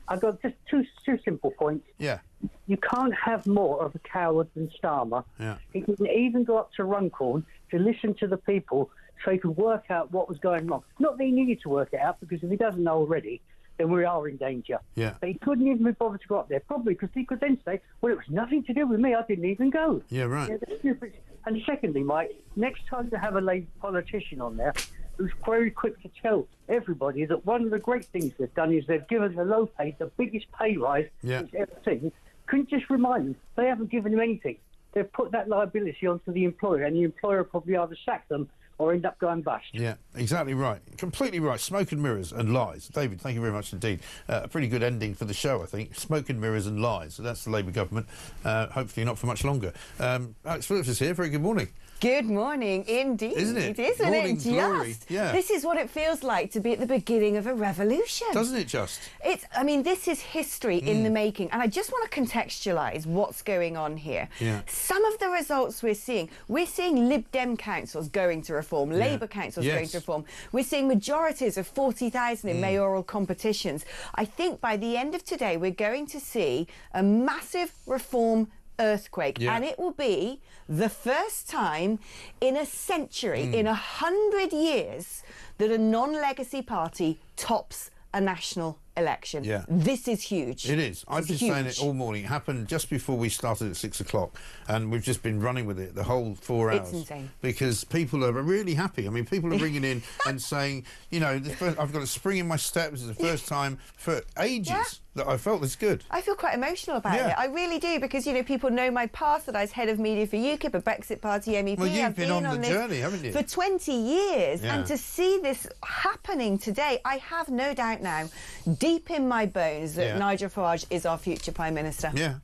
I've got just two simple points. Yeah. You can't have more of a coward than Starmer. Yeah. He can even go up to Runcorn to listen to the people so he could work out what was going wrong. Not that he needed to work it out, because if he doesn't know already, then we are in danger. Yeah. But he couldn't even be bothered to go up there, probably because he could then say, well, it was nothing to do with me, I didn't even go. Yeah, right. Yeah, that's stupid. And secondly, Mike, next time you have a lady politician on there who's very quick to tell everybody that one of the great things they've done is they've given the low paid the biggest pay rise he's ever seen. Couldn't you just remind them they haven't given him anything? They've put that liability onto the employer, and the employer will probably either sack them or end up going bust. Yeah, exactly right. Completely right. Smoke and mirrors and lies. David, thank you very much indeed. A pretty good ending for the show, I think. Smoke and mirrors and lies. So that's the Labour government. Hopefully not for much longer. Alex Phillips is here. Very good morning. Good morning, indeed. Isn't it? Isn't Morning it glory. just? Yeah. This is what it feels like to be at the beginning of a revolution. Doesn't it just? I mean, this is history in the making. And I just want to contextualise what's going on here. Yeah. Some of the results we're seeing Lib Dem councils going to reform, Labour councils going to reform. We're seeing majorities of 40,000 in mayoral competitions. I think by the end of today, we're going to see a massive reform earthquake, and it will be the first time in a century, in 100 years, that a non-legacy party tops a national election. Yeah. This is huge. It is. I've been saying it all morning. It happened just before we started at 6 o'clock, and we've just been running with it the whole 4 hours. It's insane. Because people are really happy. I mean, people are ringing in and saying, you know, I've got a spring in my step. This is the first time for ages that I felt this good. I feel quite emotional about it. I really do, because, you know, people know my past, that I was head of media for UKIP, a Brexit Party MEP. Well, you've I've been on the journey, haven't you? For 20 years. Yeah. And to see this happening today, I have no doubt now, deep in my bones, that Nigel Farage is our future Prime Minister. Yeah.